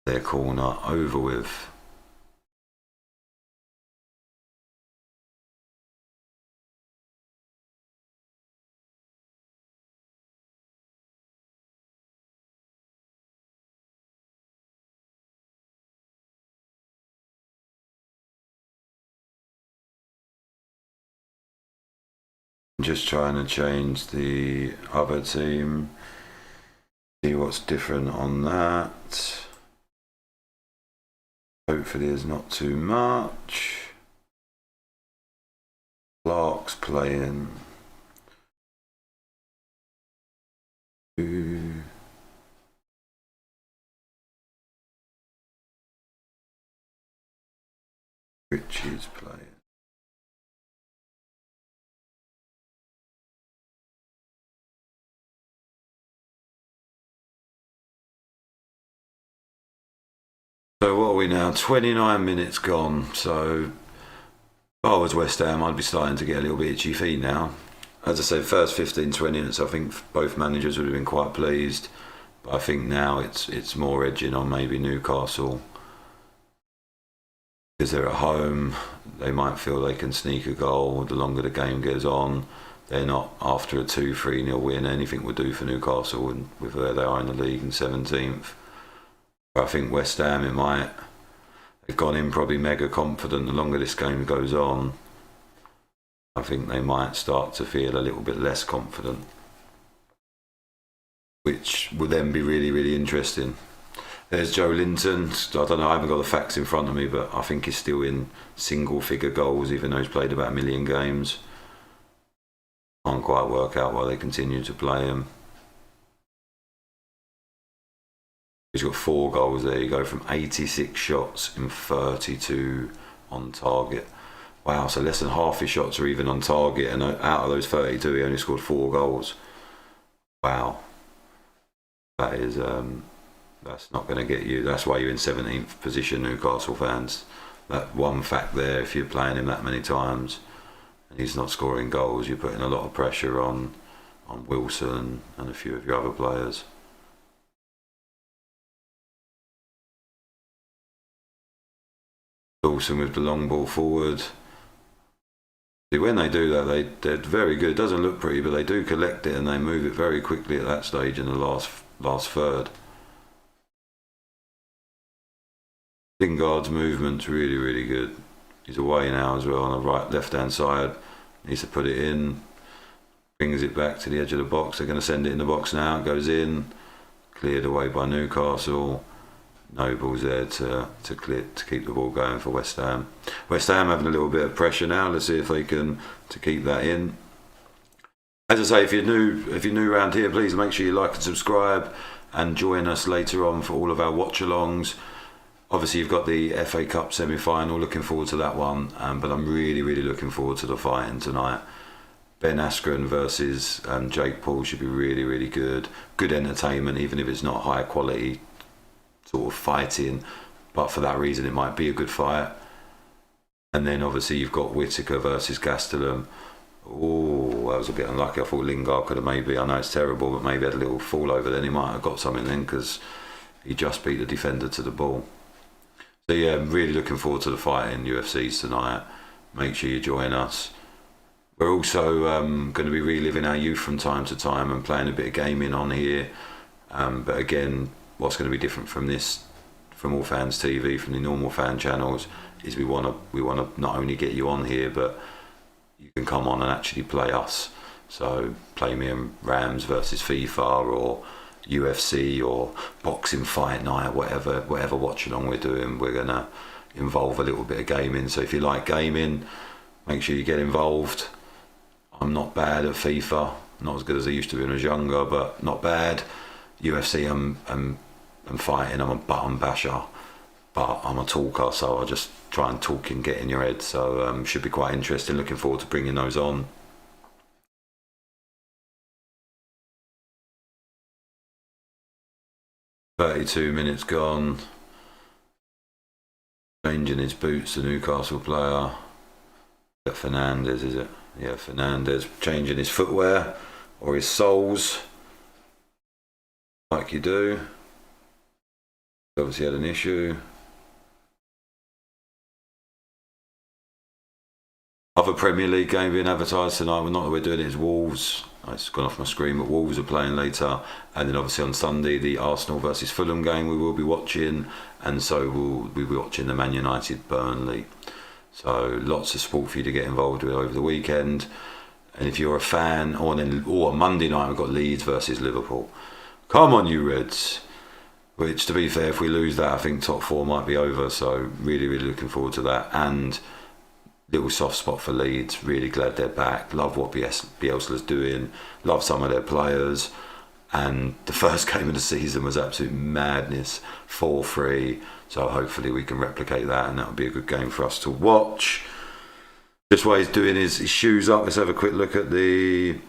their corner over with. Just trying to change the other team. See what's different on that. Hopefully there's not too much. Clark's playing. Richie's playing. So what are we now? 29 minutes gone. So if I was West Ham, I'd be starting to get a little bit itchy feet now. As I said, first 15-20 minutes, I think both managers would have been quite pleased. But I think now it's more edging on maybe Newcastle. Because they're at home, they might feel they can sneak a goal the longer the game goes on. They're not, after a 2-3-0 win, anything will do for Newcastle and with where they are in the league in 17th. I think West Ham, they've gone in probably mega confident. The longer this game goes on, I think they might start to feel a little bit less confident, which will then be really, really interesting. There's Joe Linton. I don't know, I haven't got the facts in front of me, but I think he's still in single figure goals, even though he's played about 1,000,000 games. Can't quite work out why they continue to play him. He's got 4 goals there. You go from 86 shots in 32 on target. Wow, so less than half his shots are even on target, and out of those 32, he only scored 4 goals. Wow, that is that's not going to get you. That's why you're in 17th position, Newcastle fans. That one fact there, if you're playing him that many times and he's not scoring goals, you're putting a lot of pressure on Wilson and a few of your other players. Wilson with the long ball forward. See, when they do that, they're very good. It doesn't look pretty, but they do collect it and they move it very quickly at that stage in the last third. Lingard's movement's really, really good. He's away now as well on the left-hand side. Needs to put it in. Brings it back to the edge of the box. They're going to send it in the box now. It goes in. Cleared away by Newcastle. Noble's there to keep the ball going for West Ham. West Ham having a little bit of pressure now. Let's see if they can to keep that in. As I say, if you're new around here, please make sure you like and subscribe, and join us later on for all of our watch-alongs. Obviously, you've got the FA Cup semi-final. Looking forward to that one, but I'm really, really looking forward to the fighting tonight. Ben Askren versus Jake Paul should be really, really good. Good entertainment, even if it's not high quality sort of fighting, but for that reason it might be a good fight. And then obviously you've got Whittaker versus Gastelum. Oh, that was a bit unlucky. I thought Lingard could have maybe, I know it's terrible, but maybe had a little fall over then. He might have got something then because he just beat the defender to the ball. So yeah, I'm really looking forward to the fight in UFCs tonight. Make sure you join us. We're also going to be reliving our youth from time to time and playing a bit of gaming on here. But again, what's going to be different from this, from All Fans TV, from the normal fan channels, is we want to not only get you on here, but you can come on and actually play us. So play me and Rams versus FIFA, or UFC, or boxing fight night, whatever watch along we're doing. We're going to involve a little bit of gaming. So if you like gaming, make sure you get involved. I'm not bad at FIFA, not as good as I used to be when I was younger, but not bad. UFC, I'm fighting, I'm a button basher, but I'm a talker, so I just try and talk and get in your head. So should be quite interesting. Looking forward to bringing those on. "32 minutes gone." Changing his boots, the Newcastle player. Is that Fernandez, is it? Yeah, Fernandez changing his footwear or his soles, like you do. Obviously had an issue. Other Premier League game being advertised tonight. Well, not that we're doing it, it's Wolves. It's gone off my screen, but Wolves are playing later. And then obviously on Sunday, the Arsenal versus Fulham game we will be watching. And so we'll be watching the Man United Burnley. So lots of sport for you to get involved with over the weekend. And if you're a fan, or Monday night we've got Leeds versus Liverpool. Come on, you Reds. Which, to be fair, if we lose that, I think top 4 might be over. So really, really looking forward to that. And little soft spot for Leeds. Really glad they're back. Love what Bielsa's doing. Love some of their players. And the first game of the season was absolute madness. 4-3. So hopefully we can replicate that, and that'll be a good game for us to watch. Just while he's doing his shoes up, let's have a quick look at the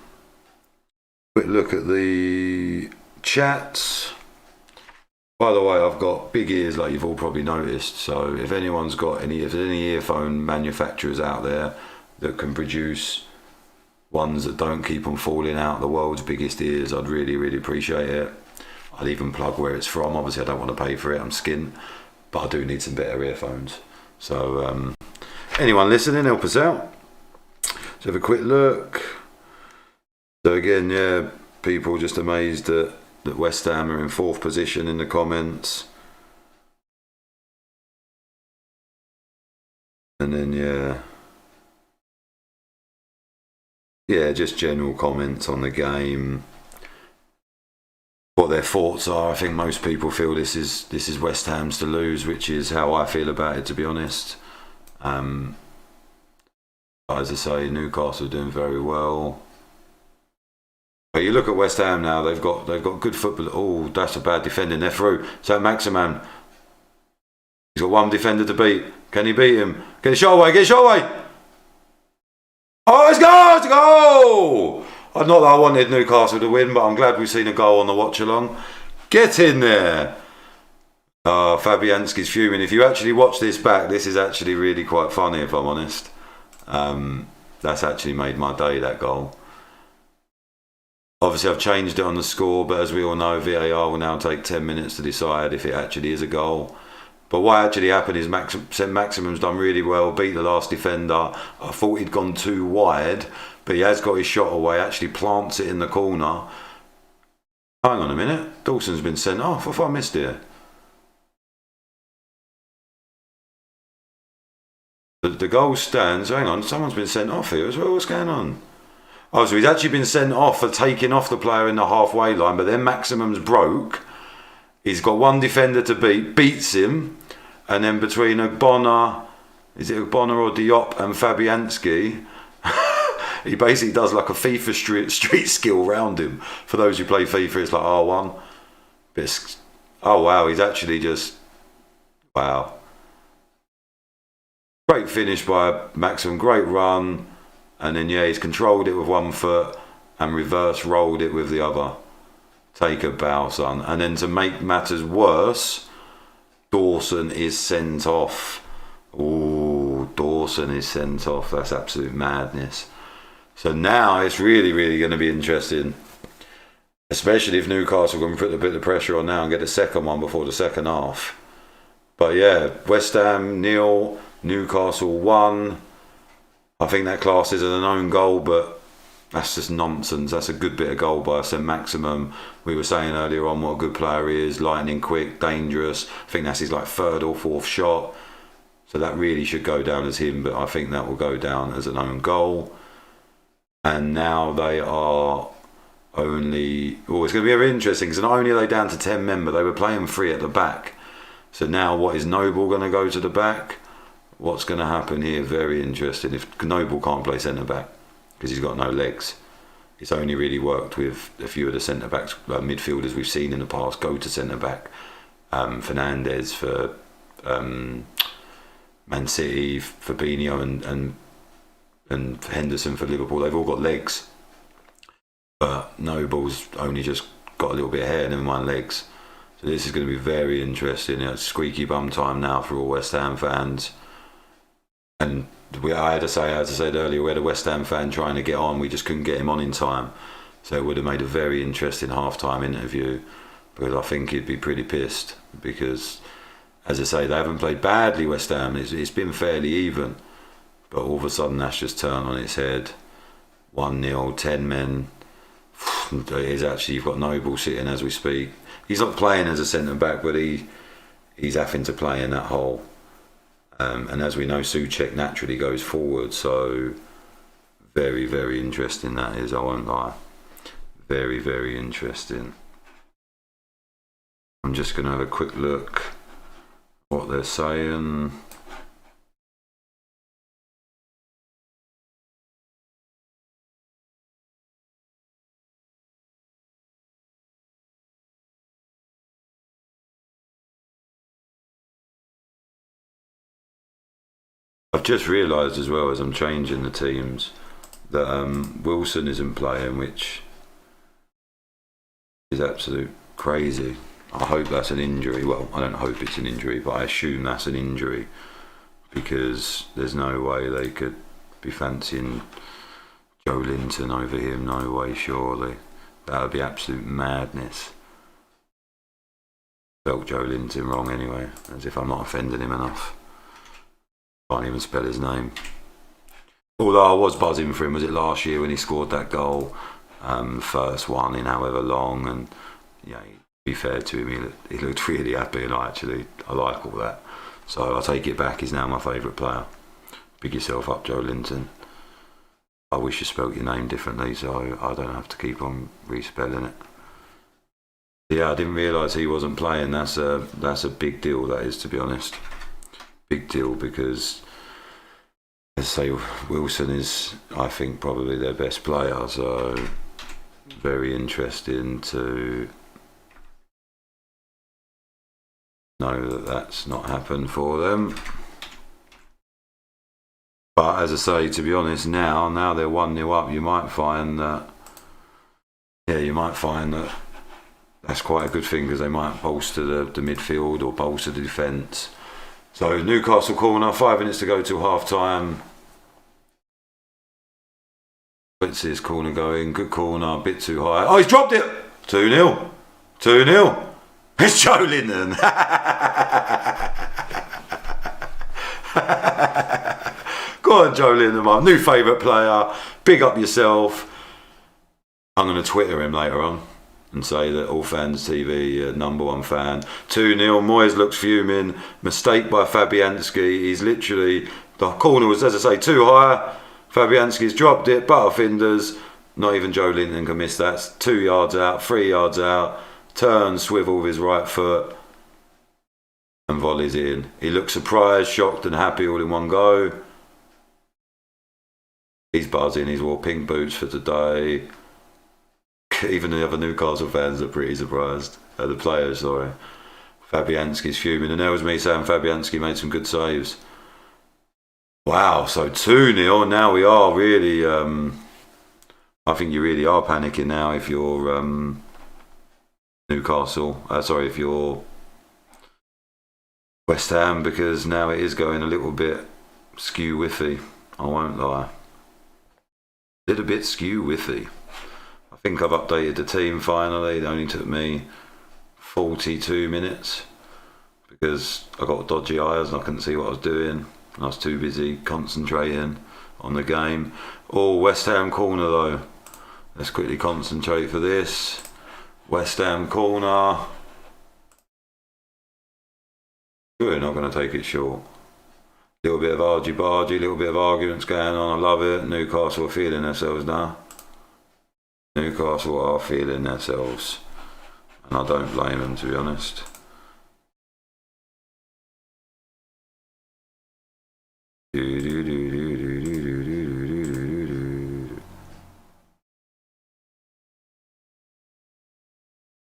chat. By the way, I've got big ears, like you've all probably noticed. So if anyone's got if there's any earphone manufacturers out there that can produce ones that don't keep on falling out, the world's biggest ears, I'd really, really appreciate it. I'll even plug where it's from. Obviously, I don't want to pay for it. I'm skint, but I do need some better earphones. So anyone listening, help us out. Let's have a quick look. So again, yeah, people just amazed that West Ham are in 4th position in the comments. And then yeah, just general comments on the game. what their thoughts are. I think most people feel this is West Ham's to lose, which is how I feel about it, to be honest. As I say, Newcastle are doing very well. But you look at West Ham now; they've got good football. Oh, that's a bad defending. They're through. So Maximan, he's got one defender to beat. Can he beat him? Get a shot away. Get a shot away. Oh, it's a goal! Not that I wanted Newcastle to win, but I'm glad we've seen a goal on the watch along. Get in there. Fabianski's fuming. If you actually watch this back, this is actually really quite funny, if I'm honest. That's actually made my day, that goal. Obviously, I've changed it on the score, but as we all know, VAR will now take 10 minutes to decide if it actually is a goal. But what actually happened is Maximum's done really well, beat the last defender. I thought he'd gone too wide, but he has got his shot away, actually plants it in the corner. Hang on a minute, Dawson's been sent off. What have I missed here? The goal stands. Hang on, someone's been sent off here as well. What's going on? Oh, so he's actually been sent off for taking off the player in the halfway line, but then Maximum's broke. He's got one defender to beat, beats him, and then between Ogbonna, is it Ogbonna or Diop, and Fabianski, he basically does like a FIFA street skill round him. For those who play FIFA, it's like R1. Oh wow, he's actually just, wow. Great finish by Maximum, great run, and then yeah, he's controlled it with one foot and reverse rolled it with the other. Take a bow, son. And then to make matters worse, Dawson is sent off. Oh, Dawson is sent off. That's absolute madness. So now it's really, really going to be interesting, especially if Newcastle can put a bit of pressure on now and get the second one before the second half. But yeah, West Ham 0, Newcastle 1. I think that class is an own goal, but that's just nonsense. That's a good bit of goal by St Maximum. We were saying earlier on what a good player he is, lightning quick, dangerous. I think that's his like third or fourth shot. So that really should go down as him, but I think that will go down as an own goal. And now they are only... Oh, it's going to be very interesting because not only are they down to 10 men, but they were playing 3 at the back. So now what, is Noble going to go to the back? What's going to happen here? Very interesting. If Noble can't play centre-back because he's got no legs. It's only really worked with a few of the centre-backs, midfielders we've seen in the past go to centre-back. Fernandez for Man City, Fabinho and Henderson for Liverpool. They've all got legs. But Noble's only just got a little bit of hair, never mind legs. So this is going to be very interesting. It's squeaky bum time now for all West Ham fans. And I had to say, as I said earlier, we had a West Ham fan trying to get on. We just couldn't get him on in time. So it would have made a very interesting half-time interview. But I think he'd be pretty pissed because, as I say, they haven't played badly, West Ham. It's been fairly even. But all of a sudden, that's just turned on its head. 1-0, 10 men. It is actually, you've got Noble sitting as we speak. He's not playing as a centre-back, but he's having to play in that hole. And as we know, Souček naturally goes forward, so very, very interesting that is, I won't lie. Very, very interesting. I'm just going to have a quick look at what they're saying. I've just realised as well as I'm changing the teams that Wilson isn't playing, which is absolute crazy. I hope that's an injury. Well, I don't hope it's an injury, but I assume that's an injury because there's no way they could be fancying Joe Linton over him. No way, surely. That would be absolute madness. Felt Joe Linton wrong anyway, as if I'm not offending him enough. Can't even spell his name. Although I was buzzing for him, was it last year when he scored that goal, first one in however long, and yeah, to be fair to him, he looked really happy, and I like all that. So I take it back. He's now my favourite player. Big yourself up, Joe Linton. I wish you spelt your name differently, so I don't have to keep on respelling it. Yeah, I didn't realise he wasn't playing. That's a big deal, that is, to be honest. Big deal, because, let's say, Wilson is, I think, probably their best player. So very interesting to know that that's not happened for them. But as I say, to be honest, now they're 1-0 up, you might find that, that's quite a good thing, because they might bolster the midfield or bolster the defence. So Newcastle corner, 5 minutes to go till half time. What's his corner going? Good corner, a bit too high. Oh, he's dropped it! 2-0. 2-0. It's Joe Linton. Go on, Joe Linton, my new favourite player. Big up yourself. I'm going to Twitter him later on and say that allfanstv, #1 fan. 2-0. Moyes looks fuming. Mistake by Fabianski. He's literally, the corner was, as I say, too high. Fabianski's dropped it. Butterfingers. Not even Joe Linton can miss that. It's 2 yards out, 3 yards out. Turn, swivel with his right foot, and volleys in. He looks surprised, shocked, and happy all in one go. He's buzzing. He's wore pink boots for today. Even the other Newcastle fans are pretty surprised. The players, sorry. Fabianski's fuming, and there was me saying Fabianski made some good saves. Wow, so 2-0. Now we are really, I think you really are panicking now if you're Newcastle. If you're West Ham, because now it is going a little bit skew-whiffy. I won't lie. A little bit skew-whiffy. I think I've updated the team finally. It only took me 42 minutes because I got dodgy eyes and I couldn't see what I was doing. I was too busy concentrating on the game. Oh, West Ham corner though. Let's quickly concentrate for this. West Ham corner. We're not going to take it short. Little bit of argy-bargy, little bit of arguments going on. I love it. Newcastle are feeling themselves now. Newcastle are feeling themselves. And I don't blame them, to be honest.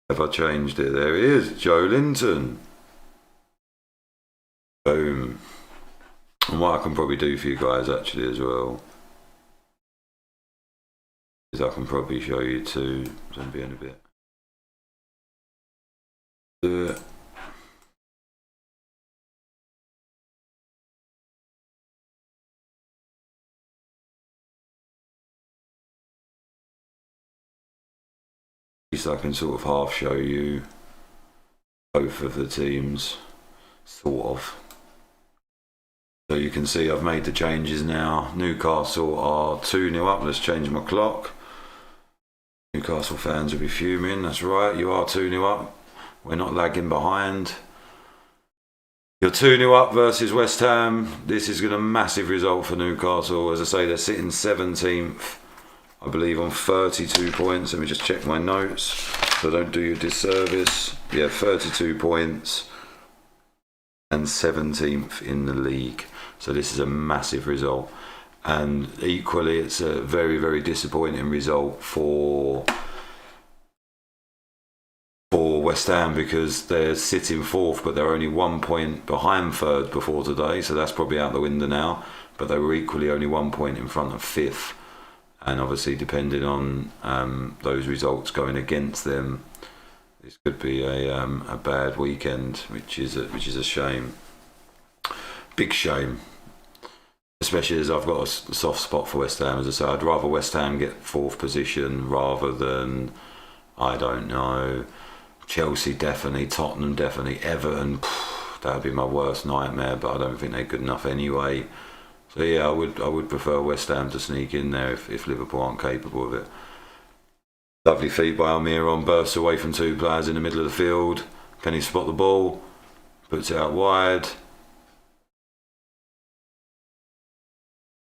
Have I changed it? There he is, Joe Linton. Boom. And what I can probably do for you guys actually as well is I can probably show you too. Don't be in a bit. Do it. At least I can sort of half show you both of the teams, sort of. So you can see I've made the changes now. Newcastle are 2-0 up. Let's change my clock. Newcastle fans will be fuming. That's right, you are 2-0 up. We're not lagging behind. You're 2-0 up versus West Ham. This is going to be a massive result for Newcastle. As I say, they're sitting 17th, I believe, on 32 points. Let me just check my notes so I don't do you a disservice. Yeah, 32 points and 17th in the league. So this is a massive result. And equally, it's a very, very disappointing result for West Ham, because they're sitting 4th, but they're only 1 point behind 3rd before today. So that's probably out the window now. But they were equally only 1 point in front of 5th. And obviously, depending on those results going against them, this could be a bad weekend, which is a shame. Big shame. Especially as I've got a soft spot for West Ham. As I say, I'd rather West Ham get 4th position rather than, I don't know, Chelsea definitely, Tottenham definitely, Everton. That would be my worst nightmare, but I don't think they're good enough anyway. So yeah, I would prefer West Ham to sneak in there if Liverpool aren't capable of it. Lovely feat by Almiron, bursts away from 2 players in the middle of the field. Can he spot the ball? Puts it out wide.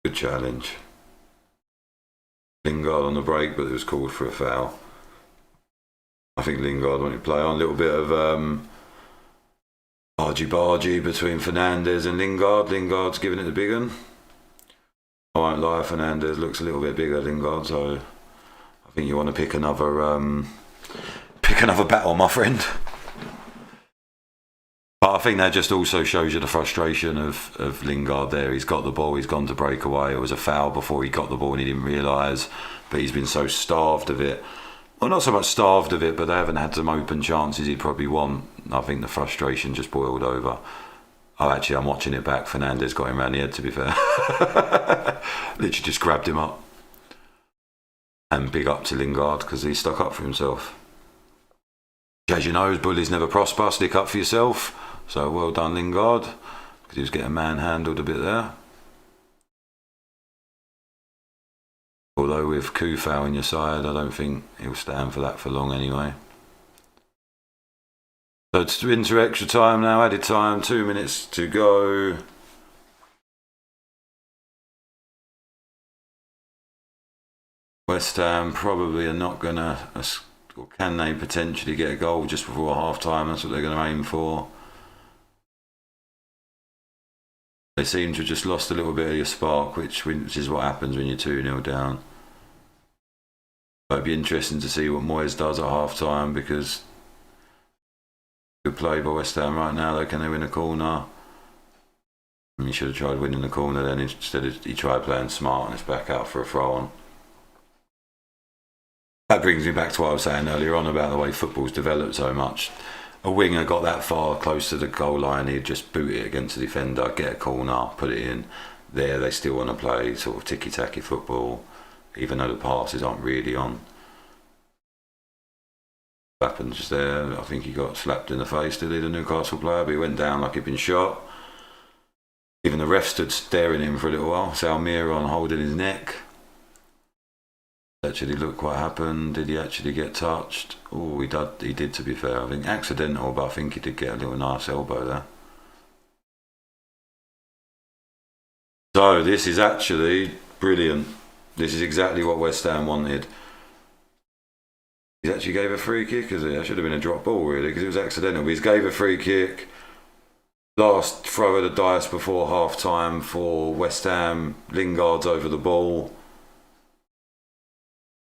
Good challenge. Lingard on the break, but it was called for a foul. I think Lingard wanted to play on. A little bit of argy-bargy between Fernandes and Lingard. Lingard's giving it the big one. I won't lie, Fernandes looks a little bit bigger than Lingard, so I think you want to pick another battle, my friend. But I think that just also shows you the frustration of Lingard there. He's got the ball, he's gone to break away. It was a foul before he got the ball and he didn't realise, but he's been so starved of it. Well, not so much starved of it, but they haven't had some open chances he'd probably want. I think the frustration just boiled over. Oh, actually, I'm watching it back. Fernandes got him round the head, to be fair. Literally just grabbed him up. And big up to Lingard, because he stuck up for himself. As you know, bullies never prosper. Stick up for yourself. So well done, Lingard, because he was getting manhandled a bit there. Although with Kufau on your side, I don't think he'll stand for that for long anyway. So it's into extra time now, added time, 2 minutes to go. West Ham probably are not going to, or can they potentially get a goal just before half time? That's what they're going to aim for. They seem to have just lost a little bit of your spark, which is what happens when you're 2-0 down. But it'd be interesting to see what Moyes does at half time, because good play by West Ham right now, though. Can they win a corner? He should have tried winning the corner then. Instead he tried playing smart and it's back out for a throw on. That brings me back to what I was saying earlier on about the way football's developed so much. A winger got that far close to the goal line, he'd just boot it against the defender, get a corner, put it in. There they still want to play sort of ticky-tacky football, even though the passes aren't really on. Happens just there. I think he got slapped in the face, did he, the Newcastle player? But he went down like he'd been shot. Even the ref stood staring at him for a little while. Salmiron holding his neck. Actually, look what happened. Did he actually get touched? Oh, he did, to be fair. I think accidental, but I think he did get a little nice elbow there. So this is actually brilliant. This is exactly what West Ham wanted. He actually gave a free kick, is it? That should have been a drop ball, really, because it was accidental. But he's gave a free kick. Last throw of the dice before half time for West Ham. Lingard's over the ball.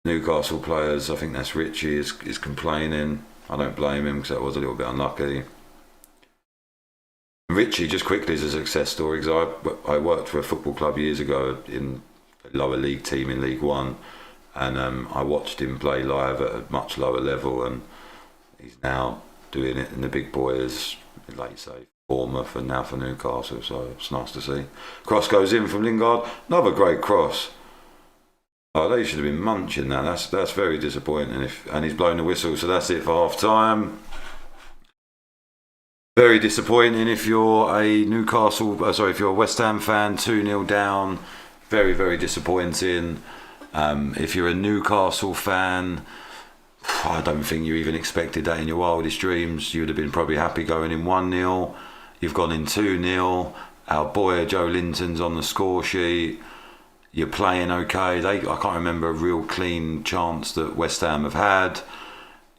Newcastle players, I think that's Richie, is complaining. I don't blame him, because that was a little bit unlucky. Richie, just quickly, is a success story, because I worked for a football club years ago in a lower league team in League One, and I watched him play live at a much lower level, and he's now doing it in the big boys, like you say, Bournemouth and now for Newcastle, so it's nice to see. Cross goes in from Lingard, another great cross. Oh, they should have been munching that. That's very disappointing. And he's blown the whistle, so that's it for half time. Very disappointing if you're a if you're a West Ham fan, 2-0 down. Very, very disappointing. If you're a Newcastle fan, I don't think you even expected that in your wildest dreams. You'd have been probably happy going in 1-0. You've gone in 2-0. Our boy Joe Linton's on the score sheet. You're playing okay. I can't remember a real clean chance that West Ham have had.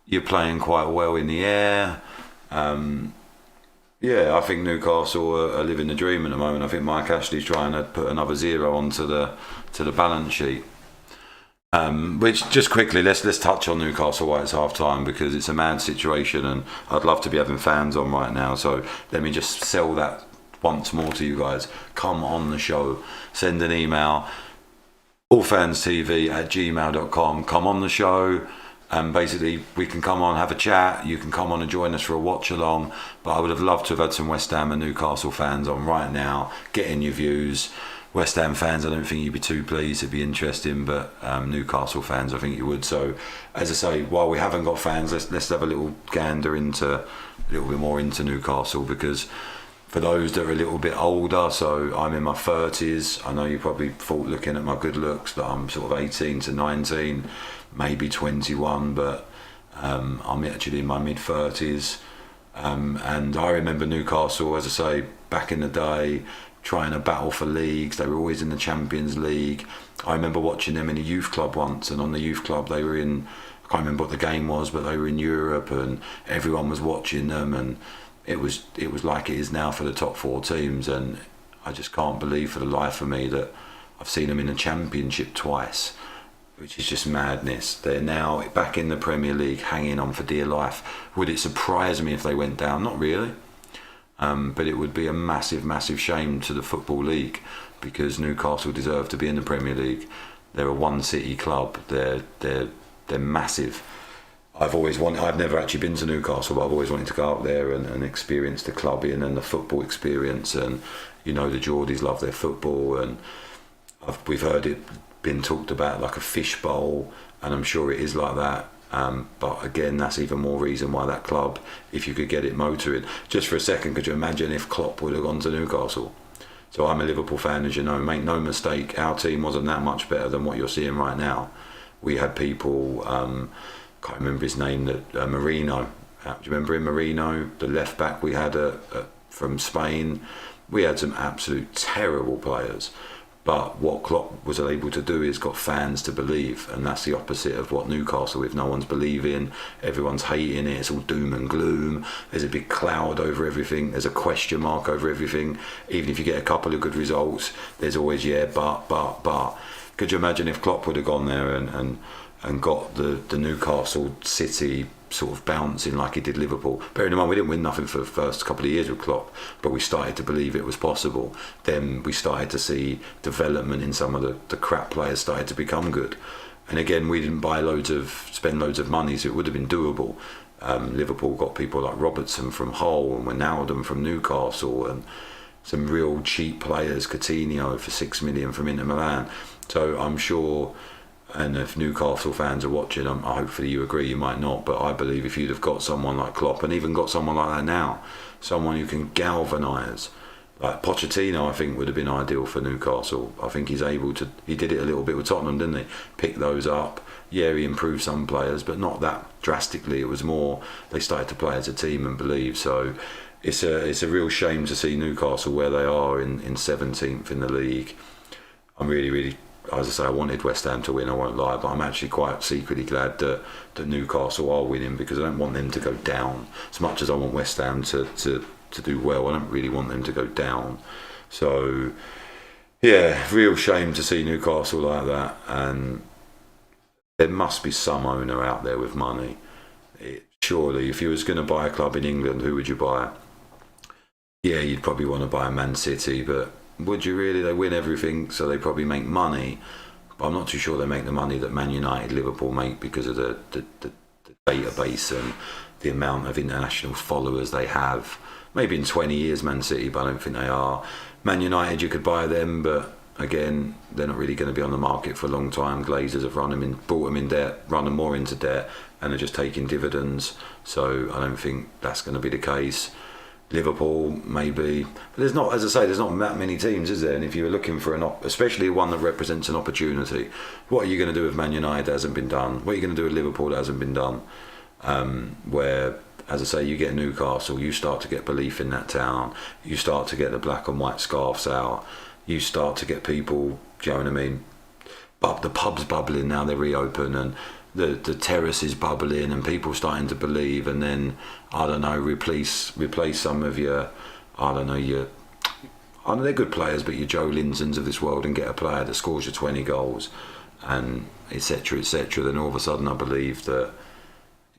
You're playing quite well in the air. Yeah, I think Newcastle are living the dream at the moment. I think Mike Ashley's trying to put another zero onto the balance sheet. Which, just quickly, let's touch on Newcastle while it's half time, because it's a mad situation and I'd love to be having fans on right now. So let me just sell that once more to you guys. Come on the show, send an email, allfanstv@gmail.com. come on the show, and basically we can come on, have a chat. You can come on and join us for a watch along, but I would have loved to have had some West Ham and Newcastle fans on right now, getting your views. West Ham fans, I don't think you'd be too pleased. It'd be interesting, but Newcastle fans, I think you would. So, as I say, while we haven't got fans, let's have a little gander into a little bit more into Newcastle, because for those that are a little bit older, so I'm in my 30s. I know you probably thought, looking at my good looks, that I'm sort of 18 to 19, maybe 21, but I'm actually in my mid 30s. And I remember Newcastle, as I say, back in the day, trying to battle for leagues. They were always in the Champions League. I remember watching them in a youth club once, and on the youth club they were in, I can't remember what the game was, but they were in Europe and everyone was watching them, and it was like it is now for the top 4 teams. And I just can't believe for the life of me that I've seen them in the Championship twice, which is just madness. They're now back in the Premier League, hanging on for dear life. Would it surprise me if they went down? Not really. But it would be a massive, massive shame to the Football League, because Newcastle deserve to be in the Premier League. They're a one city club. They're massive. I've never actually been to Newcastle, but I've always wanted to go up there and experience the clubbing and the football experience. And the Geordies love their football, and we've heard it been talked about like a fish bowl, and I'm sure it is like that. But again, that's even more reason why that club, if you could get it motoring. Just for a second, could you imagine if Klopp would have gone to Newcastle? So I'm a Liverpool fan, as you know. Make no mistake, our team wasn't that much better than what you're seeing right now. We had people, can't remember his name, Marino. Do you remember him, Marino? The left back we had from Spain. We had some absolute terrible players. But what Klopp was able to do is got fans to believe, and that's the opposite of what Newcastle, if no one's believing, everyone's hating it, it's all doom and gloom, there's a big cloud over everything, there's a question mark over everything. Even if you get a couple of good results, there's always but. Could you imagine if Klopp would have gone there and got the Newcastle City sort of bouncing like he did Liverpool? Bearing in mind, we didn't win nothing for the first couple of years with Klopp, but we started to believe it was possible. Then we started to see development in some of the crap players started to become good. And again, we didn't spend loads of money, so it would have been doable. Liverpool got people like Robertson from Hull and Wijnaldum from Newcastle, and some real cheap players, Coutinho for 6 million from Inter Milan. So I'm sure, and if Newcastle fans are watching, hopefully you agree, you might not, but I believe if you'd have got someone like Klopp, and even got someone like that now, someone who can galvanise, like Pochettino, I think would have been ideal for Newcastle. I think he's able to, he did it a little bit with Tottenham, didn't he? Pick those up. Yeah, he improved some players, but not that drastically. It was more, they started to play as a team and believe. So it's a real shame to see Newcastle where they are in 17th in the league. I'm really, as I say, I wanted West Ham to win, I won't lie, but I'm actually quite secretly glad that Newcastle are winning, because I don't want them to go down. As much as I want West Ham to do well, I don't really want them to go down. So yeah, real shame to see Newcastle like that. And there must be some owner out there with money. Surely, if you was going to buy a club in England, who would you buy? Yeah, you'd probably want to buy a Man City, but would you really? They win everything, so they probably make money. But I'm not too sure they make the money that Man United, Liverpool make, because of the database and the amount of international followers they have. Maybe in 20 years, Man City, but I don't think they are. Man United, you could buy them, but again, they're not really going to be on the market for a long time. Glazers have brought them in debt, run them more into debt, and are just taking dividends. So I don't think that's going to be the case. Liverpool, maybe. But there's not, as I say, there's not that many teams, is there? And if you were looking for especially one that represents an opportunity, what are you going to do with Man United that hasn't been done? What are you going to do with Liverpool that hasn't been done? Where, as I say, you get Newcastle, you start to get belief in that town, you start to get the black and white scarves out, you start to get people, do you know what I mean? But the pub's bubbling now, they're reopened, and the terrace is bubbling, and people starting to believe. And then, I don't know, replace some of your, I don't know, they're good players, but your Joe Linsons of this world, and get a player that scores you 20 goals, and etc. Then all of a sudden, I believe that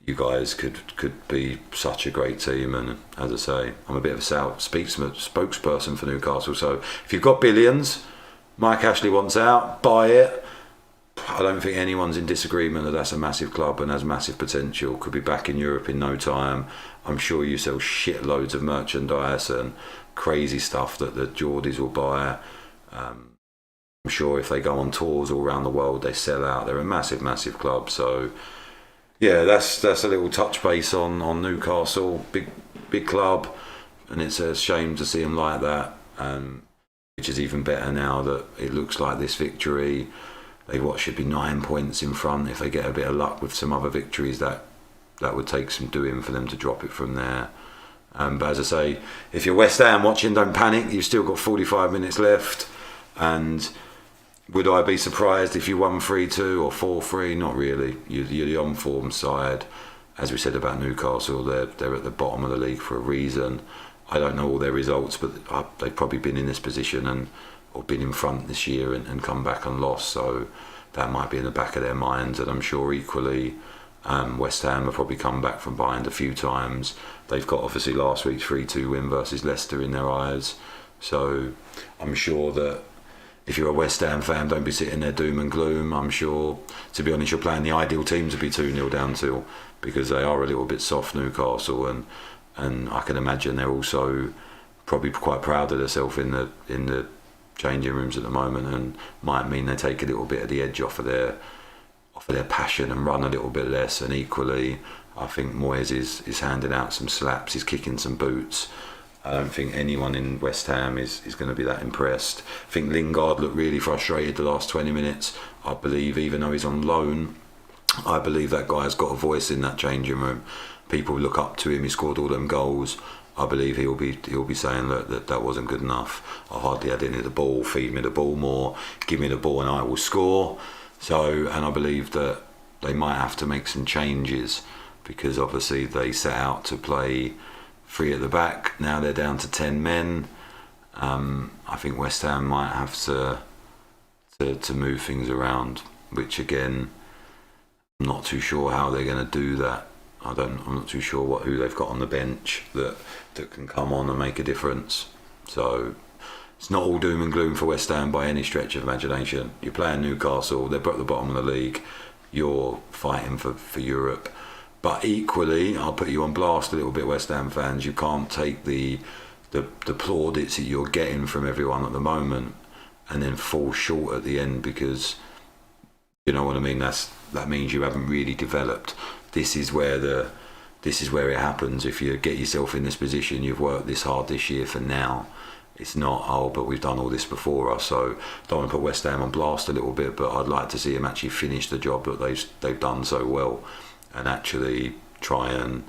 you guys could be such a great team. And as I say, I'm a bit of a spokesperson for Newcastle. So if you've got billions, Mike Ashley wants out, buy it. I don't think anyone's in disagreement that that's a massive club and has massive potential. Could be back in Europe in no time. I'm sure you sell shitloads of merchandise and crazy stuff that the Geordies will buy. I'm sure if they go on tours all around the world, they sell out. They're a massive, massive club. So yeah, that's a little touch base on Newcastle. Big club, and it's a shame to see them like that. Which is even better now that it looks like this victory. They should be 9 points in front. If they get a bit of luck with some other victories, that would take some doing for them to drop it from there. But as I say, if you're West Ham watching, don't panic. You've still got 45 minutes left, and Would I be surprised if you won 3-2 or 4-3? Not really. You're the on-form side. As we said about Newcastle, they're at the bottom of the league for a reason. I don't know all their results, but they've probably been in this position or been in front this year and come back and lost. So that might be in the back of their minds. And I'm sure equally West Ham have probably come back from behind a few times. They've got obviously last week's 3-2 win versus Leicester in their eyes. So I'm sure that if you're a West Ham fan, don't be sitting there doom and gloom. I'm sure, to be honest, you're playing the ideal team to be 2-0 down to, because they are a little bit soft, Newcastle, and I can imagine they're also probably quite proud of themselves in the changing rooms at the moment, and might mean they take a little bit of the edge off of their passion and run a little bit less. And equally, I think Moyes is handing out some slaps, he's kicking some boots. I don't think anyone in West Ham is going to be that impressed. I think Lingard looked really frustrated the last 20 minutes. I believe, even though he's on loan, I believe that guy's got a voice in that changing room. People look up to him. He scored all them goals. I believe he'll be saying that wasn't good enough. I hardly had any of the ball. Feed me the ball more. Give me the ball and I will score. So, and I believe that they might have to make some changes, because obviously they set out to play 3 at the back. Now they're down to 10 men. I think West Ham might have to move things around, which again, I'm not too sure how they're going to do that. I'm not too sure who they've got on the bench that can come on and make a difference. So it's not all doom and gloom for West Ham by any stretch of imagination. You're playing Newcastle, they're at the bottom of the league. You're fighting for Europe. But equally, I'll put you on blast a little bit, West Ham fans. You can't take the plaudits that you're getting from everyone at the moment and then fall short at the end, because you know what I mean. That means you haven't really developed. This is where it happens. If you get yourself in this position, you've worked this hard this year for now. It's not, but we've done all this before us. So don't want to put West Ham on blast a little bit, but I'd like to see them actually finish the job that they've done so well, and actually try and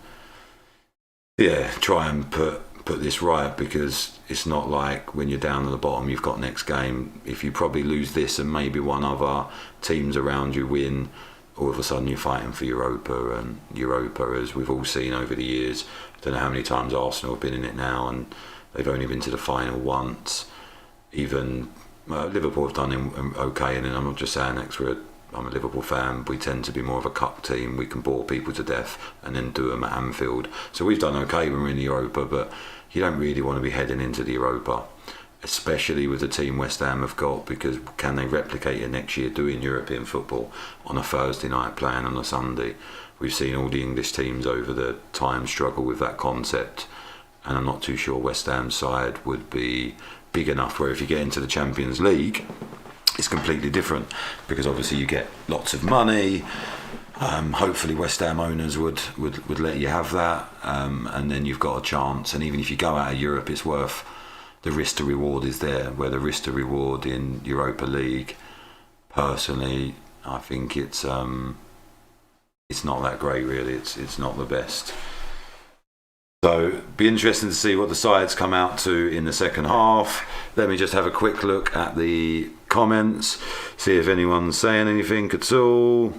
put this right, because it's not like when you're down at the bottom you've got next game. If you probably lose this and maybe one other teams around you win, all of a sudden you're fighting for Europa, and Europa, as we've all seen over the years, I don't know how many times Arsenal have been in it now, and they've only been to the final once. Even Liverpool have done okay, and I'm not just saying that because I'm a Liverpool fan. We tend to be more of a cup team. We can bore people to death and then do them at Anfield. So we've done okay when we're in the Europa, but you don't really want to be heading into the Europa, especially with the team West Ham have got, because can they replicate it next year doing European football on a Thursday night, playing on a Sunday? We've seen all the English teams over the time struggle with that concept, and I'm not too sure West Ham's side would be big enough where if you get into the Champions League, it's completely different, because obviously you get lots of money. Hopefully West Ham owners would let you have that, and then you've got a chance. And even if you go out of Europe, it's worth, the risk to reward is there, where the risk to reward in Europa League, personally, I think it's not that great really. It's not the best. So be interesting to see what the sides come out to in the second half. Let me just have a quick look at the comments, see if anyone's saying anything at all.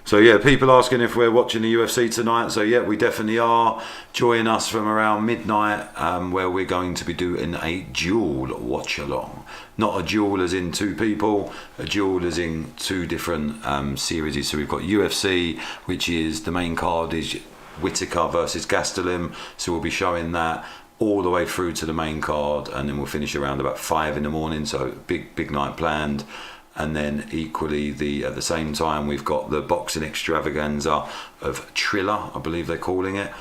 So yeah, people asking if we're watching the UFC tonight. So yeah, we definitely are. Join us from around midnight, where we're going to be doing a dual watch along. Not a duel as in two people, a duel as in two different series. So we've got UFC, which is the main card is Whittaker versus Gastelum. So we'll be showing that all the way through to the main card, and then we'll finish around about 5 in the morning. So big night planned. And then equally, at the same time, we've got the boxing extravaganza of Triller, I believe they're calling it,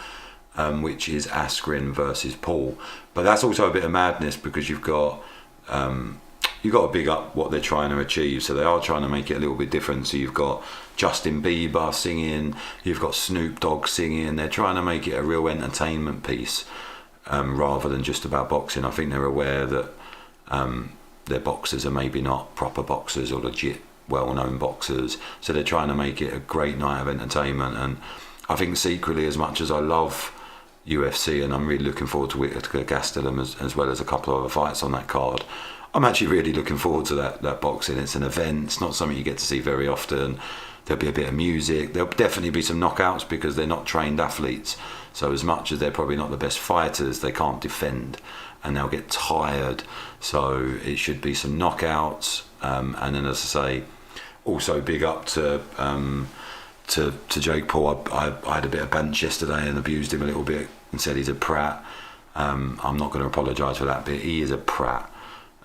which is Askren versus Paul. But that's also a bit of madness, because you've got to big up what they're trying to achieve. So they are trying to make it a little bit different. So you've got Justin Bieber singing, you've got Snoop Dogg singing. They're trying to make it a real entertainment piece, rather than just about boxing. I think they're aware that their boxers are maybe not proper boxers or legit well-known boxers, so they're trying to make it a great night of entertainment. And I think secretly, as much as I love UFC, and I'm really looking forward to Whittaker Gastelum as well as a couple of other fights on that card. I'm actually really looking forward to that boxing. It's an event. It's not something you get to see very often. There'll be a bit of music. There'll definitely be some knockouts because they're not trained athletes. So as much as they're probably not the best fighters, they can't defend and they'll get tired. So it should be some knockouts. And then, as I say, also big up to Jake Paul. I had a bit of banter yesterday and abused him a little bit and said he's a prat. I'm not going to apologise for that bit. He is a prat.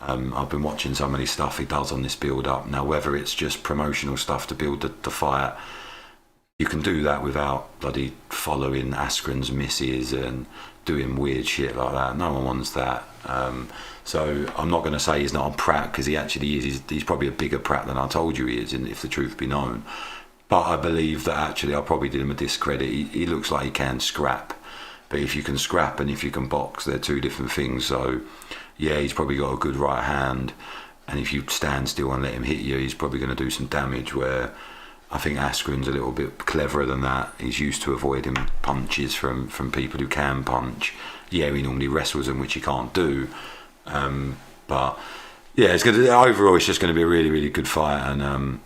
I've been watching some of the stuff he does on this build-up. Now, whether it's just promotional stuff to build the fight, you can do that without bloody following Askren's misses and doing weird shit like that. No one wants that. So I'm not going to say he's not a prat, because he actually is. He's probably a bigger prat than I told you he is, if the truth be known. But I believe that actually I probably did him a discredit. He looks like he can scrap. But if you can scrap and if you can box, they're two different things. So yeah, he's probably got a good right hand, and if you stand still and let him hit you, he's probably going to do some damage, where I think Askren's a little bit cleverer than that. He's used to avoiding punches from people who can punch. Yeah, he normally wrestles them, which he can't do. But yeah, overall it's just going to be a really, really good fight, and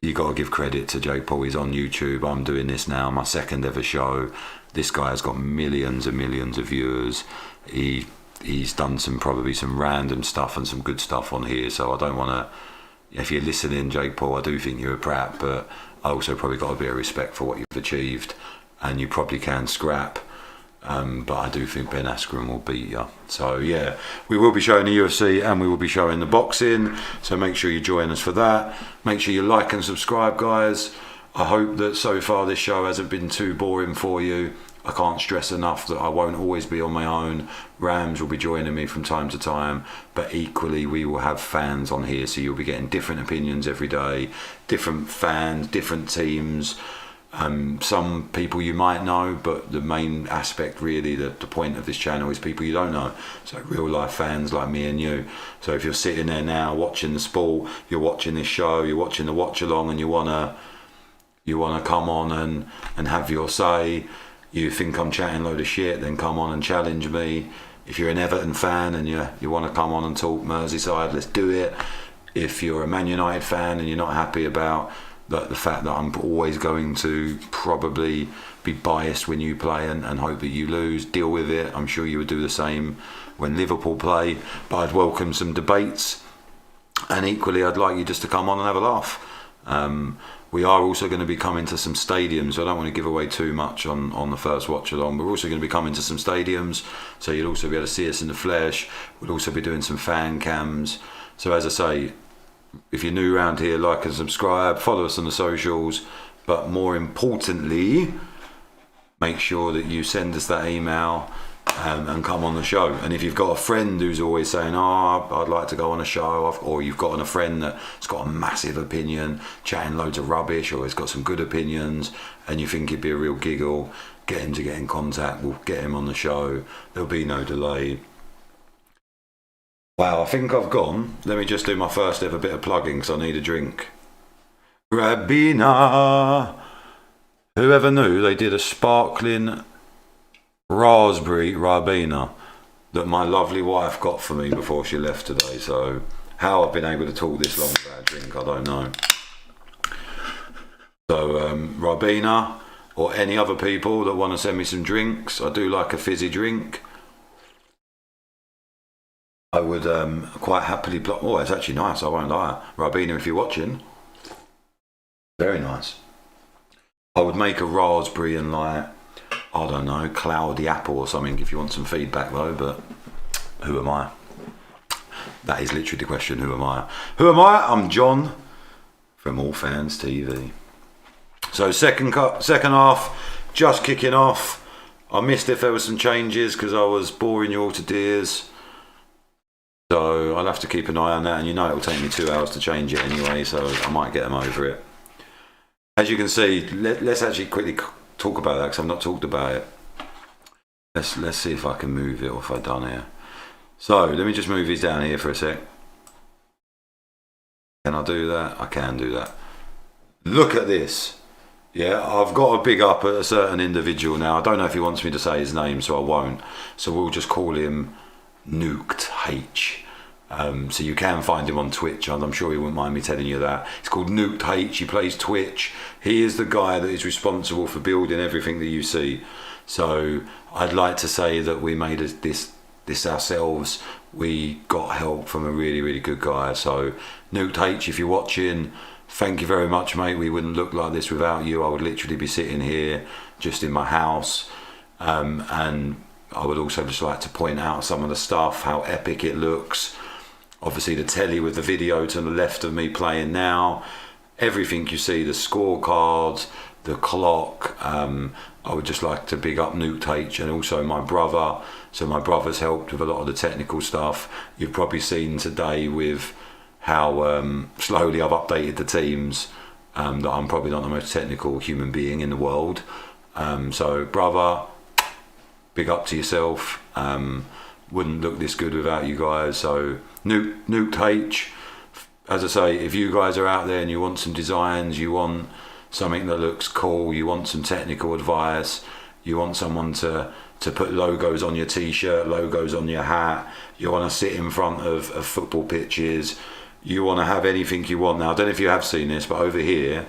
you got to give credit to Jake Paul. He's on YouTube. I'm doing this now, my second ever show. This guy has got millions and millions of viewers. He's done probably some random stuff and some good stuff on here, so I don't want to, if you're listening, Jake Paul, I do think you're a prat, but I also probably got a bit of respect for what you've achieved, and you probably can scrap, but I do think Ben Askren will beat you. So yeah, we will be showing the UFC and we will be showing the boxing, so make sure you join us for that. Make sure you like and subscribe, guys. I hope that so far this show hasn't been too boring for you. I can't stress enough that I won't always be on my own. Rams will be joining me from time to time, but equally we will have fans on here, so you'll be getting different opinions every day, different fans, different teams, some people you might know, but the main aspect really, the point of this channel is people you don't know, so real life fans like me and you. So if you're sitting there now watching the sport, you're watching this show, you're watching the watch along, and you wanna come on and have your say, you think I'm chatting a load of shit, then come on and challenge me. If you're an Everton fan and you want to come on and talk Merseyside, let's do it. If you're a Man United fan and you're not happy about the fact that I'm always going to probably be biased when you play and hope that you lose, deal with it. I'm sure you would do the same when Liverpool play, but I'd welcome some debates, and equally I'd like you just to come on and have a laugh. We are also going to be coming to some stadiums, so I don't want to give away too much on the first watch along. We're also going to be coming to some stadiums, so you'll also be able to see us in the flesh. We'll also be doing some fan cams. So as I say, if you're new around here, like and subscribe, follow us on the socials, but more importantly, make sure that you send us that email and come on the show. And if you've got a friend who's always saying, oh, I'd like to go on a show, or you've got a friend that's got a massive opinion, chatting loads of rubbish, or has got some good opinions, and you think it'd be a real giggle, get him to get in contact. We'll get him on the show. There'll be no delay. Wow, I think I've gone. Let me just do my first ever bit of plugging, because I need a drink. Rabina. Whoever knew they did a sparkling raspberry Rabina that my lovely wife got for me before she left today. So how I've been able to talk this long about a drink, I don't know. So Rabina, or any other people that want to send me some drinks, I do like a fizzy drink. I would quite happily oh, it's actually nice, I won't lie. Rabina, if you're watching, very nice. I would make a raspberry and like, I don't know, cloudy apple or something if you want some feedback though, but who am I? That is literally the question, who am I? Who am I? I'm John from allfanstv. So second half, just kicking off. I missed if there were some changes because I was boring you all to tears. So I'll have to keep an eye on that, and you know it'll take me 2 hours to change it anyway, so I might get them over it. As you can see, let's actually quickly talk about that because I've not talked about it. Let's see if I can move it, or if I've done here. So let me just move these down here for a sec. Can I do that? I can do that. Look at this. Yeah, I've got a big up at a certain individual now. I don't know if he wants me to say his name, so I won't. So we'll just call him Nuked H. So you can find him on Twitch, and I'm sure he wouldn't mind me telling you that. It's called Nuked H. He plays Twitch. He is the guy that is responsible for building everything that you see. So I'd like to say that we made this ourselves. We got help from a really, really good guy. So Nuked H, if you're watching, thank you very much, mate. We wouldn't look like this without you. I would literally be sitting here just in my house. And I would also just like to point out some of the stuff, how epic it looks. Obviously the telly with the video to the left of me playing now. Everything you see, the scorecards, the clock. I would just like to big up Nuked H and also my brother. So my brother's helped with a lot of the technical stuff. You've probably seen today with how slowly I've updated the teams, that I'm probably not the most technical human being in the world. So brother, big up to yourself. Wouldn't look this good without you guys. So Nuked H, as I say, if you guys are out there and you want some designs, you want something that looks cool, you want some technical advice, you want someone to put logos on your t-shirt, logos on your hat, you want to sit in front of football pitches, you want to have anything you want. Now I don't know if you have seen this, but over here,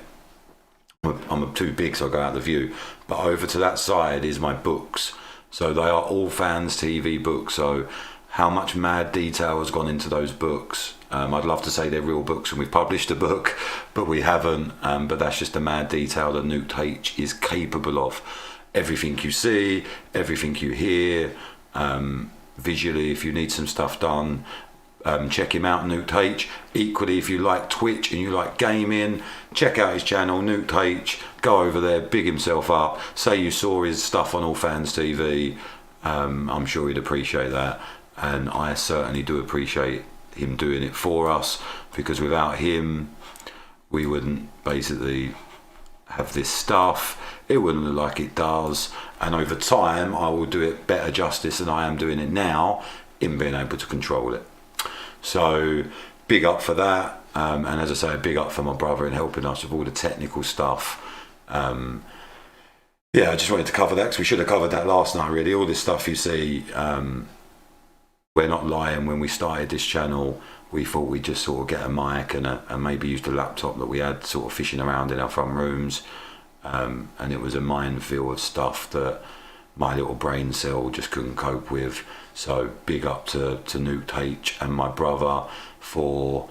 I'm too big so I go out the view, but over to that side is my books. So they are All Fans TV books. So how much mad detail has gone into those books. I'd love to say they're real books and we've published a book, but we haven't. But that's just the mad detail that Nuked H is capable of. Everything you see, everything you hear, visually, if you need some stuff done, check him out, Nuked H. Equally, if you like Twitch and you like gaming, check out his channel, Nuked H. Go over there, big himself up. Say you saw his stuff on All Fans TV. I'm sure he'd appreciate that. And I certainly do appreciate him doing it for us, because without him, we wouldn't basically have this stuff. It wouldn't look like it does. And over time, I will do it better justice than I am doing it now in being able to control it. So big up for that, and as I say, big up for my brother in helping us with all the technical stuff. Yeah, I just wanted to cover that because we should have covered that last night really. All this stuff you see, we're not lying. When we started this channel, we thought we'd just sort of get a mic and maybe use the laptop that we had sort of fishing around in our front rooms, and it was a minefield of stuff that my little brain cell just couldn't cope with. So big up to Nuked H and my brother for,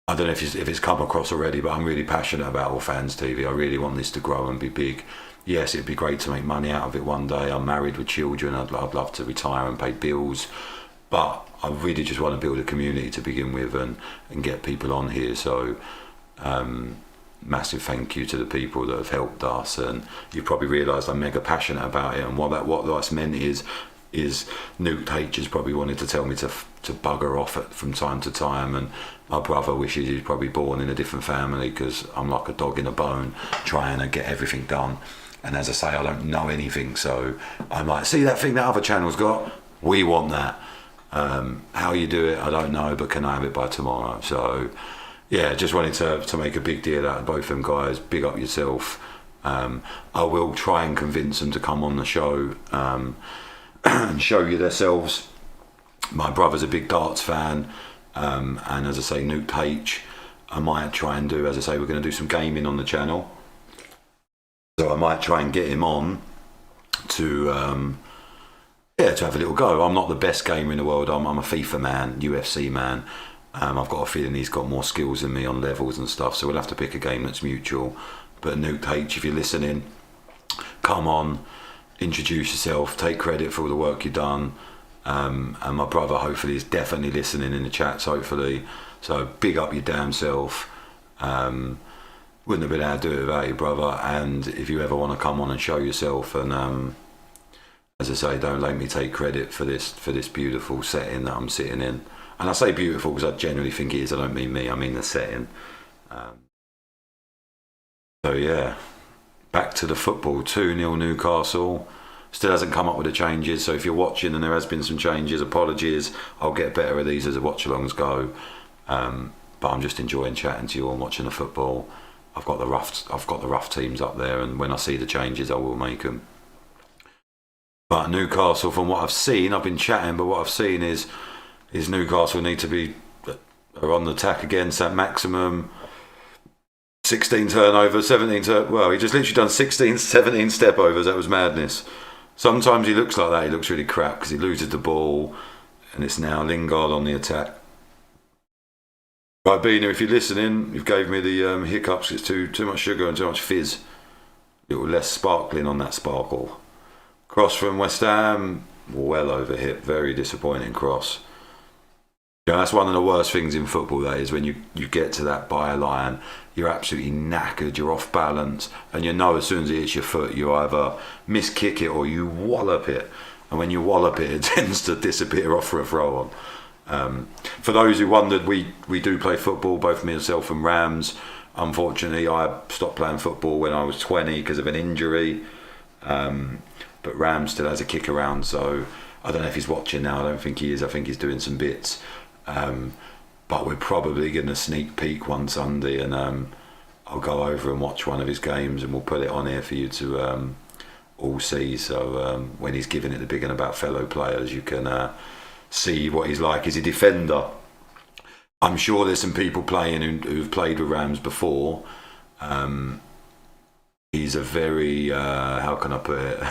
I don't know if it's come across already, but I'm really passionate about All Fans TV. I really want this to grow and be big. Yes, it'd be great to make money out of it one day. I'm married with children. I'd love to retire and pay bills, but I really just want to build a community to begin with and get people on here. So massive thank you to the people that have helped us, and you've probably realised I'm mega passionate about it. And what that's meant is Nuked H has probably wanted to tell me to bugger off from time to time, and my brother wishes he's probably born in a different family because I'm like a dog in a bone trying to get everything done. And as I say, I don't know anything, so I'm like, see that thing that other channel's got? We want that. How you do it, I don't know, but can I have it by tomorrow? So yeah, just wanted to make a big deal out of both them guys. Big up yourself. I will try and convince them to come on the show and show you themselves. My brother's a big darts fan, and as I say, Nuked H, I might try and do, as I say, we're going to do some gaming on the channel. So I might try and get him on to have a little go. I'm not the best gamer in the world. I'm a FIFA man, UFC man. I've got a feeling he's got more skills than me on levels and stuff, so we'll have to pick a game that's mutual. But Nuked H, if you're listening, come on, introduce yourself, take credit for all the work you've done. And my brother hopefully is definitely listening in the chats, hopefully. So big up your damn self. Wouldn't have been able to do it without you, brother. And if you ever want to come on and show yourself, and as I say, don't let me take credit for this beautiful setting that I'm sitting in. And I say beautiful because I genuinely think it is. I don't mean me, I mean the setting. So yeah, back to the football. 2-0 Newcastle. Still hasn't come up with the changes, so if you're watching and there has been some changes, apologies. I'll get better at these as the watch-alongs go. But I'm just enjoying chatting to you and watching the football. I've got the rough teams up there, and when I see the changes, I will make them. But Newcastle, from what I've seen, I've been chatting, but what I've seen is Newcastle need to be are on the attack again. St Maximum, 16 turnovers, 17 well, he just literally done 16, 17 step overs. That was madness. Sometimes he looks like that. He looks really crap because he loses the ball, and it's now Lingard on the attack. Right, Bina, if you're listening, you've gave me the hiccups. It's too much sugar and too much fizz. A little less sparkling on that sparkle. Cross from West Ham, well over hit. Very disappointing cross. Yeah, that's one of the worst things in football, that is, when you get to that byline, you're absolutely knackered, you're off balance, and you know as soon as it hits your foot, you either miskick it or you wallop it. And when you wallop it, it tends to disappear off for a throw on. For those who wondered, we do play football, both myself and Rams. Unfortunately, I stopped playing football when I was 20 because of an injury. But Ram still has a kick around, so I don't know if he's watching now. I don't think he is. I think he's doing some bits. But we're probably going to sneak peek one Sunday, and I'll go over and watch one of his games, and we'll put it on here for you to all see. So when he's giving it the big and about fellow players, you can see what he's like as a defender. I'm sure there's some people playing who've played with Rams before. He's a very how can I put it?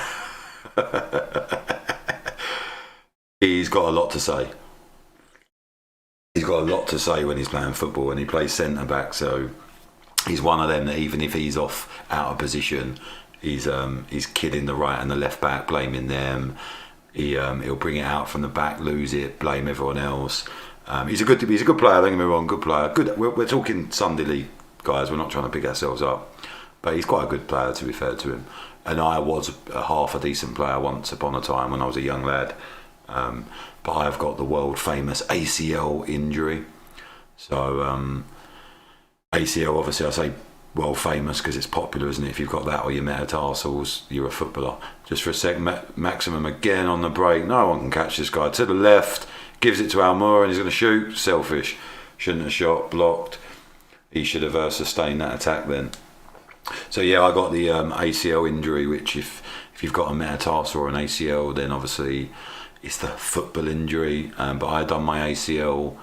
He's got a lot to say. He's got a lot to say when he's playing football, and he plays centre back. So he's one of them that even if he's off out of position, he's kidding the right and the left back, blaming them. He'll bring it out from the back, lose it, blame everyone else. He's a good player. Don't get me wrong, good player. Good. We're talking Sunday League guys. We're not trying to pick ourselves up, but he's quite a good player, to be fair to him. And I was half a decent player once upon a time when I was a young lad. But I've got the world famous ACL injury. So ACL, obviously I say world famous because it's popular, isn't it? If you've got that or your metatarsals, you're a footballer. Just for a sec, Maximum again on the break. No one can catch this guy. To the left, gives it to Almour and he's going to shoot. Selfish. Shouldn't have shot, blocked. He should have sustained that attack then. So yeah, I got the ACL injury, which if you've got a metatarsal or an ACL, then obviously it's the football injury. But I had done my ACL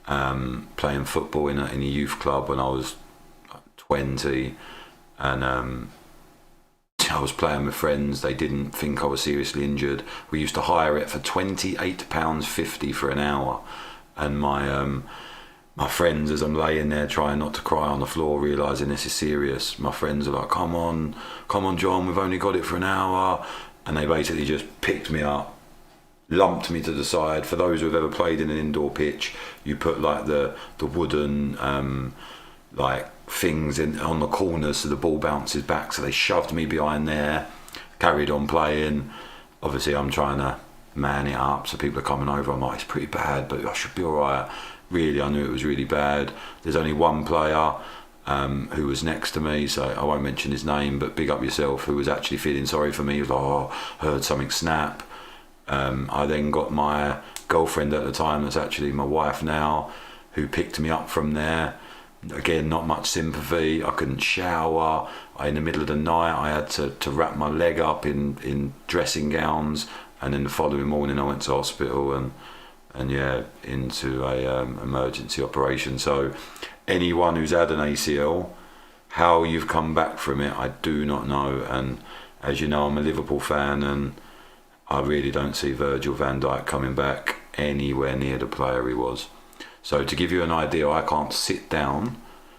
playing football in a youth club when I was 20, and I was playing with friends. They didn't think I was seriously injured. We used to hire it for £28.50 for an hour, and my friends, as I'm laying there trying not to cry on the floor, realising this is serious, my friends are like, come on John, we've only got it for an hour. And they basically just picked me up, lumped me to the side. For those who have ever played in an indoor pitch, you put like the wooden like things on the corners so the ball bounces back. So they shoved me behind there, carried on playing. Obviously I'm trying to man it up, so people are coming over. I'm like, it's pretty bad, but I should be alright. Really, I knew it was really bad. There's only one player who was next to me, so I won't mention his name, but big up yourself, who was actually feeling sorry for me. He was like, oh, heard something snap. I then got my girlfriend at the time, that's actually my wife now, who picked me up from there. Again, not much sympathy. I couldn't shower. In the middle of the night, I had to wrap my leg up in dressing gowns, and then the following morning I went to hospital and yeah, into a emergency operation. So anyone who's had an ACL, how you've come back from it, I do not know. And as you know, I'm a Liverpool fan, and I really don't see Virgil van Dijk coming back anywhere near the player he was. So to give you an idea, I can't sit down.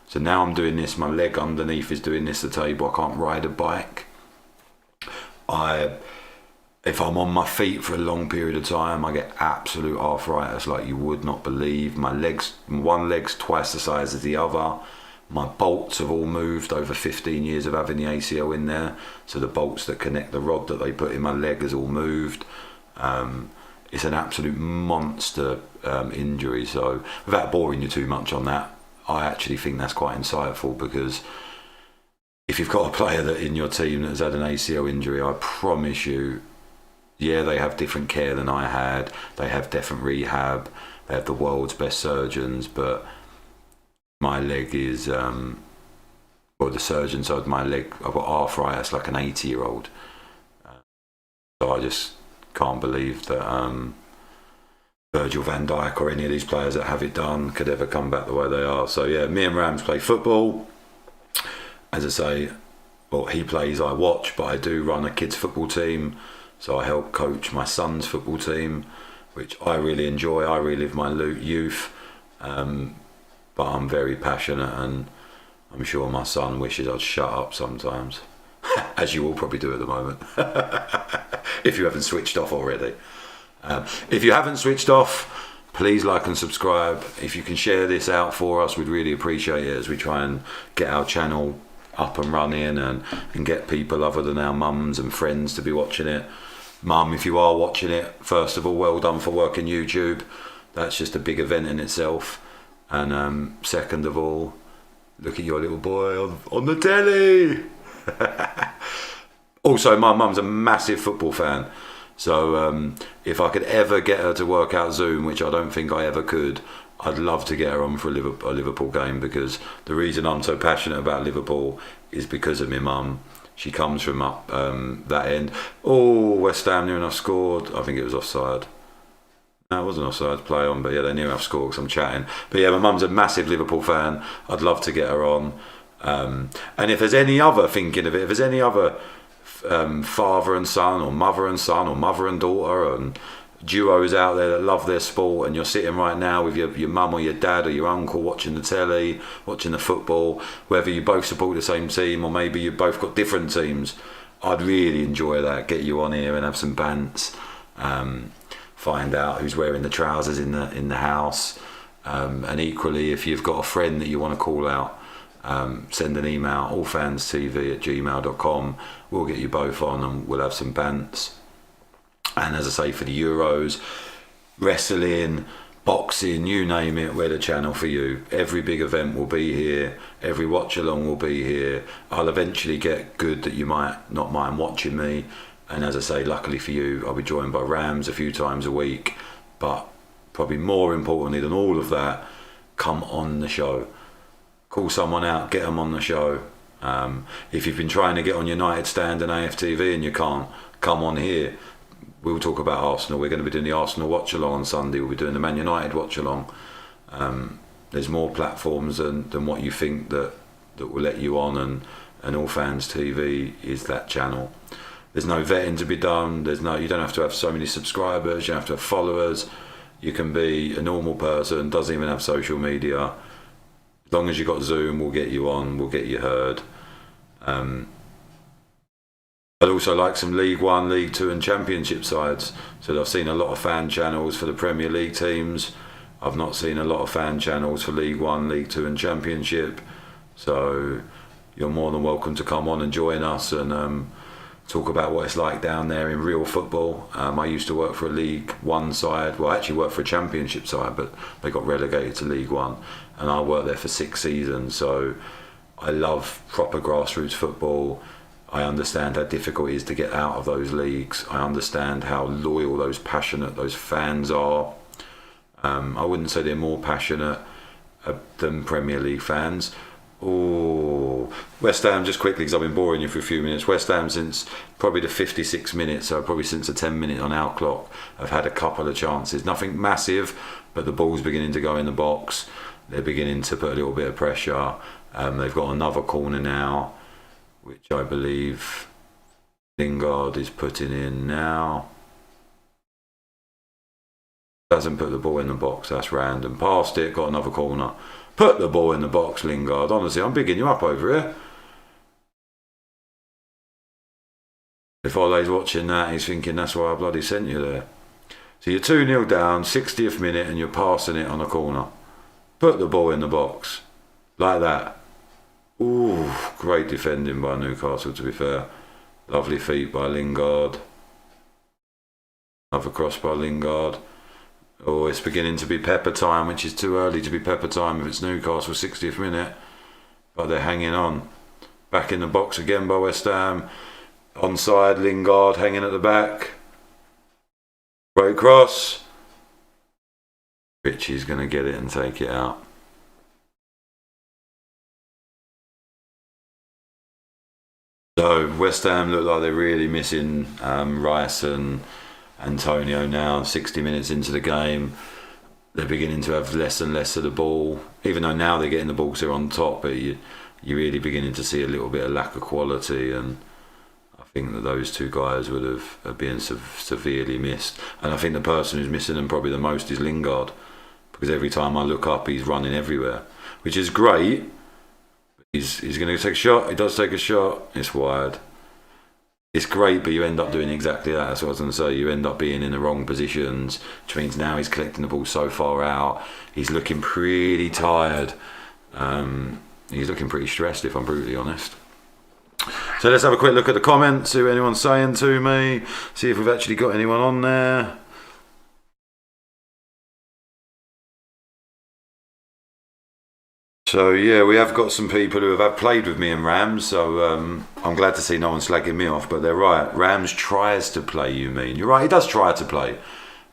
So now I'm doing this, my leg underneath is doing this, the table. I can't ride a bike. If I'm on my feet for a long period of time, I get absolute arthritis like you would not believe. One leg's twice the size of the other. My bolts have all moved over 15 years of having the ACL in there. So the bolts that connect the rod that they put in my leg has all moved. It's an absolute monster injury. So without boring you too much on that, I actually think that's quite insightful, because if you've got a player that in your team that has had an ACL injury, I promise you, yeah, they have different care than I had. They have different rehab. They have the world's best surgeons, but my leg is or the surgeon told my leg, I've got arthritis like an 80-year-old. So I just can't believe that Virgil van Dijk or any of these players that have it done could ever come back the way they are. So yeah, me and Rams play football. As I say, well, he plays, I watch, but I do run a kids football team. So I help coach my son's football team, which I really enjoy. I relive my youth, but I'm very passionate, and I'm sure my son wishes I'd shut up sometimes, as you all probably do at the moment, if you haven't switched off already. If you haven't switched off, please like and subscribe. If you can share this out for us, we'd really appreciate it as we try and get our channel up and running and get people other than our mums and friends to be watching it. Mum, if you are watching it, first of all, well done for working YouTube. That's just a big event in itself. And second of all, look at your little boy on the telly. Also, my mum's a massive football fan. So if I could ever get her to work out Zoom, which I don't think I ever could, I'd love to get her on for a Liverpool game, because the reason I'm so passionate about Liverpool is because of my mum. She comes from up that end. Oh, West Ham near enough scored. I think it was offside. No, it wasn't offside, play on, but yeah, they near enough scored because I'm chatting. But yeah, my mum's a massive Liverpool fan. I'd love to get her on. And if there's any other, thinking of it, if there's any other father and son, or mother and daughter, and duos out there that love their sport, and you're sitting right now with your mum or your dad or your uncle watching the telly, watching the football, whether you both support the same team or maybe you both got different teams, I'd really enjoy that. Get you on here and have some bants, find out who's wearing the trousers in the house, and equally, if you've got a friend that you want to call out, send an email, allfanstv@gmail.com. We'll get you both on and we'll have some bants. And as I say, for the Euros, wrestling, boxing, you name it, we're the channel for you. Every big event will be here. Every watch along will be here. I'll eventually get good that you might not mind watching me. And as I say, luckily for you, I'll be joined by Rams a few times a week. But probably more importantly than all of that, come on the show. Call someone out, get them on the show. If you've been trying to get on United Stand and AFTV and you can't, come on here. We'll talk about Arsenal. We're going to be doing the Arsenal watch along on Sunday. We'll be doing the Man United watch along. There's more platforms than what you think that will let you on, and All Fans TV is that channel. There's no vetting to be done. You don't have to have so many subscribers. You don't have to have followers. You can be a normal person, doesn't even have social media. As long as you've got Zoom, we'll get you on, we'll get you heard. I'd also like some League One, League Two and Championship sides. So I've seen a lot of fan channels for the Premier League teams. I've not seen a lot of fan channels for League One, League Two and Championship. So you're more than welcome to come on and join us and talk about what it's like down there in real football. I used to work for a League One side. Well, I actually worked for a Championship side, but they got relegated to League One. And I worked there for 6 seasons. So I love proper grassroots football. I understand how difficult it is to get out of those leagues. I understand how loyal, those passionate, those fans are. I wouldn't say they're more passionate than Premier League fans. Oh, West Ham, just quickly, because I've been boring you for a few minutes. West Ham, since probably the 56 minutes, so probably since the 10-minute on our clock, have had a couple of chances. Nothing massive, but the ball's beginning to go in the box. They're beginning to put a little bit of pressure. They've got another corner now, which I believe Lingard is putting in now. Doesn't put the ball in the box, that's random. Passed it, got another corner. Put the ball in the box, Lingard. Honestly, I'm bigging you up over here. If Ole's watching that, he's thinking that's why I bloody sent you there. So you're 2-0 down, 60th minute, and you're passing it on a corner. Put the ball in the box. Like that. Ooh, great defending by Newcastle, to be fair. Lovely feet by Lingard. Another cross by Lingard. Oh, it's beginning to be pepper time, which is too early to be pepper time if it's Newcastle 60th minute. But they're hanging on. Back in the box again by West Ham. Onside, Lingard hanging at the back. Great cross. Richie's going to get it and take it out. So West Ham look like they're really missing Rice and Antonio now. 60 minutes into the game, they're beginning to have less and less of the ball. Even though now they're getting the ball because they're on top, but you're really beginning to see a little bit of lack of quality. And I think that those two guys would have been severely missed. And I think the person who's missing them probably the most is Lingard, because every time I look up, he's running everywhere, which is great. He's going to take a shot. He does take a shot. It's wide. It's great, but you end up doing exactly that. That's what I was going to say. You end up being in the wrong positions, which means now he's collecting the ball so far out. He's looking pretty tired. He's looking pretty stressed, if I'm brutally honest. So let's have a quick look at the comments, see what anyone's saying to me, see if we've actually got anyone on there. So yeah, we have got some people who have played with me in Rams, so I'm glad to see no one's slagging me off, but they're right. Rams tries to play, you mean. You're right, he does try to play.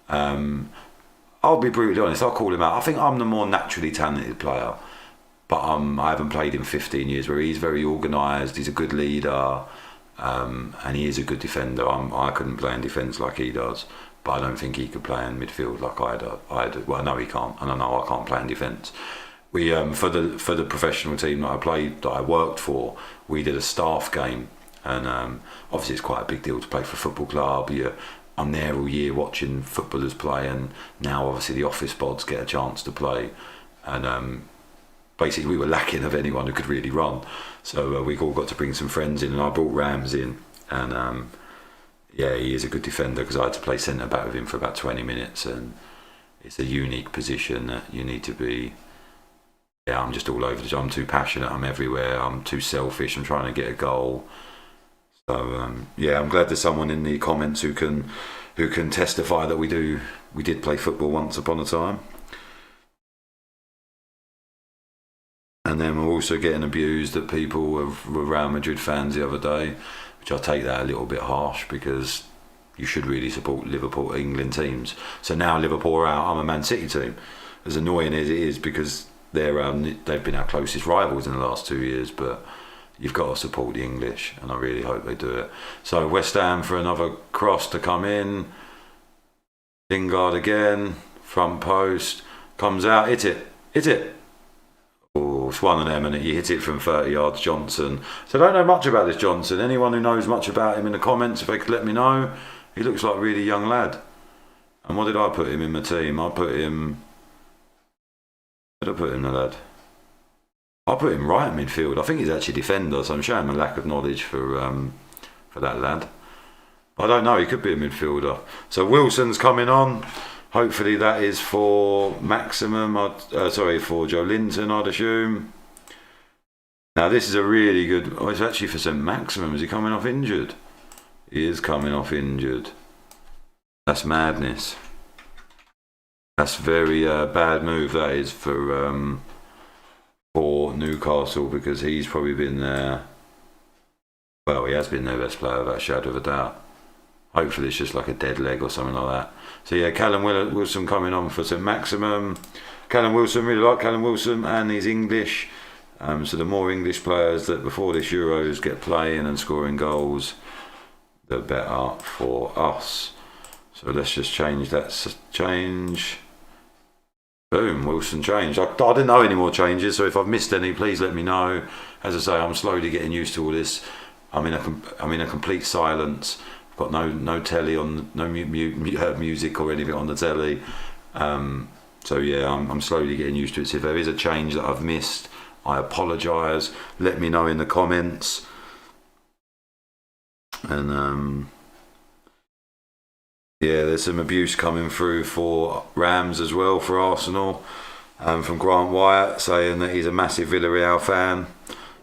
I'll be brutally honest, I'll call him out. I think I'm the more naturally talented player, but I haven't played in 15 years, where he's very organised, he's a good leader, and he is a good defender. I couldn't play in defence like he does, but I don't think he could play in midfield like I do. Well, no, he can't, and I know I can't play in defence. We for the professional team that I worked for, we did a staff game, and obviously it's quite a big deal to play for a football club. I'm there all year watching footballers play, and now obviously the office bods get a chance to play, and basically we were lacking of anyone who could really run, so we all got to bring some friends in, and I brought Rams in, and yeah, he is a good defender, because I had to play centre back with him for about 20 minutes, and it's a unique position that you need to be. Yeah, I'm just all over the job. I'm too passionate. I'm everywhere. I'm too selfish. I'm trying to get a goal. So yeah, I'm glad there's someone in the comments who can testify that we did play football once upon a time. And then we're also getting abused that people were Real Madrid fans the other day, which I take that a little bit harsh, because you should really support Liverpool, England teams. So now Liverpool are out, I'm a Man City team. As annoying as it is, because they've been our closest rivals in the last 2 years, but you've got to support the English, and I really hope they do it. So West Ham for another cross to come in. Lingard again, front post, comes out, hit it. Oh, it's one of them, and you hit it from 30 yards, Johnson. So I don't know much about this Johnson. Anyone who knows much about him in the comments, if they could let me know. He looks like a really young lad. And what did I put him in my team? I put him the lad. I put him right midfield. I think he's actually a defender, so I'm showing a lack of knowledge for that lad. I don't know, he could be a midfielder. So Wilson's coming on. Hopefully that is for Maximum, for Joe Linton, I'd assume. Now this is a really good, it's actually for St Maximum. Is he coming off injured? He is coming off injured. That's madness. That's very bad move, that is, for Newcastle, because he's probably been there. Well, he has been their best player, without a shadow of a doubt. Hopefully it's just like a dead leg or something like that. So yeah, Callum Wilson coming on for St Maximum. Callum Wilson, really like Callum Wilson, and he's English. So the more English players that before this Euros get playing and scoring goals, the better for us. So let's just change that. Change. Boom, Wilson changed. I didn't know any more changes, so if I've missed any, please let me know. As I say, I'm slowly getting used to all this. I'm in a complete silence. I've got no telly on, no music or anything on the telly. So yeah, I'm slowly getting used to it. So if there is a change that I've missed, I apologise. Let me know in the comments. And yeah, there's some abuse coming through for Rams as well, for Arsenal, from Grant Wyatt, saying that he's a massive Villarreal fan.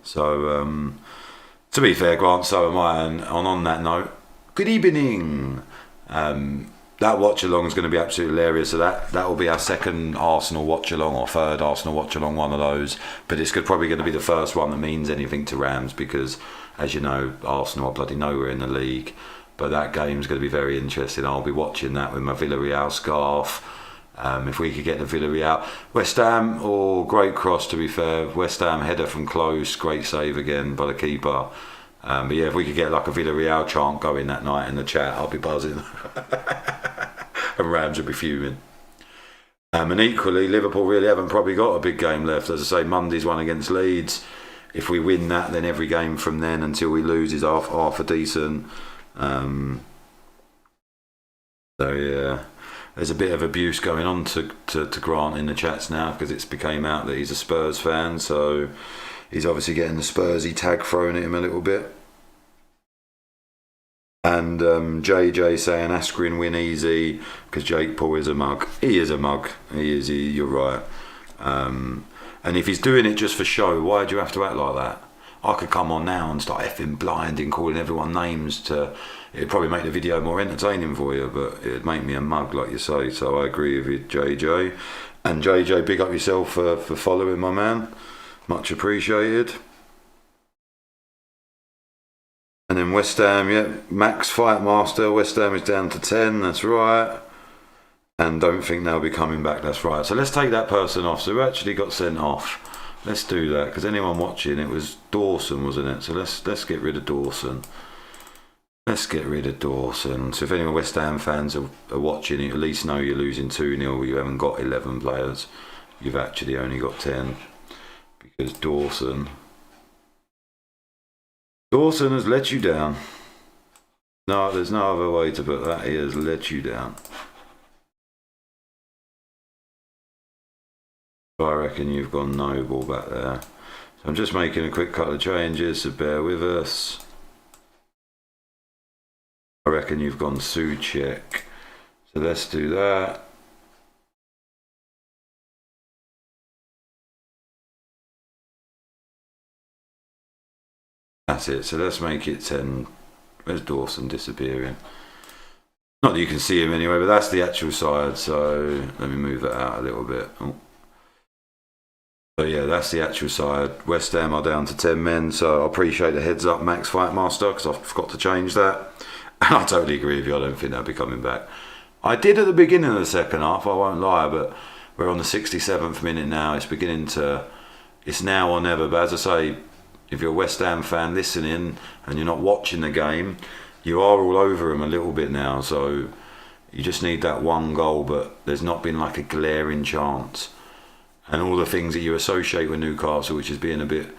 So to be fair, Grant, so am I. And on that note, good evening. That watch along is going to be absolutely hilarious. So that will be our second Arsenal watch along, or third Arsenal watch along, one of those. But it's probably going to be the first one that means anything to Rams, because, as you know, Arsenal are bloody nowhere in the league. But that game's going to be very interesting. I'll be watching that with my Villarreal scarf. If we could get the Villarreal. West Ham, great cross, to be fair. West Ham header from close, great save again by the keeper. But yeah, if we could get like a Villarreal chant going that night in the chat, I'll be buzzing. And Rams would be fuming. And equally, Liverpool really haven't probably got a big game left. As I say, Monday's one against Leeds. If we win that, then every game from then until we lose is half a decent. So yeah, there's a bit of abuse going on to Grant in the chats now, because it's became out that he's a Spurs fan. So he's obviously getting the Spursy tag thrown at him a little bit. And JJ saying Askren win easy because Jake Paul is a mug. He is a mug. You're right. And if he's doing it just for show, why do you have to act like that? I could come on now and start effing blinding, calling everyone names. It'd probably make the video more entertaining for you, but it'd make me a mug, like you say. So I agree with you, JJ. And JJ, big up yourself for following my man. Much appreciated. And then West Ham, yeah, Max Fight Master, West Ham is down to 10, that's right. And don't think they'll be coming back, that's right. So let's take that person off. So who actually got sent off? Let's do that, because anyone watching, it was Dawson, wasn't it? So let's get rid of Dawson. Let's get rid of Dawson. So if any West Ham fans are watching, you at least know you're losing 2-0. You haven't got 11 players. You've actually only got 10. Because Dawson has let you down. No, there's no other way to put that. He has let you down. I reckon you've gone noble back there. So I'm just making a quick couple of changes, so bear with us. I reckon you've gone Suchek. So let's do that. That's it. So let's make it 10. Where's Dawson disappearing? Not that you can see him anyway, but that's the actual side. So let me move that out a little bit. Oh. So yeah, that's the actual side. West Ham are down to 10 men. So I appreciate the heads up, Max Fight Master, because I forgot to change that. And I totally agree with you. I don't think they'll be coming back. I did at the beginning of the second half, I won't lie, but we're on the 67th minute now. It's now or never. But as I say, if you're a West Ham fan listening and you're not watching the game, you are all over them a little bit now. So you just need that one goal, but there's not been like a glaring chance. And all the things that you associate with Newcastle, which is being a bit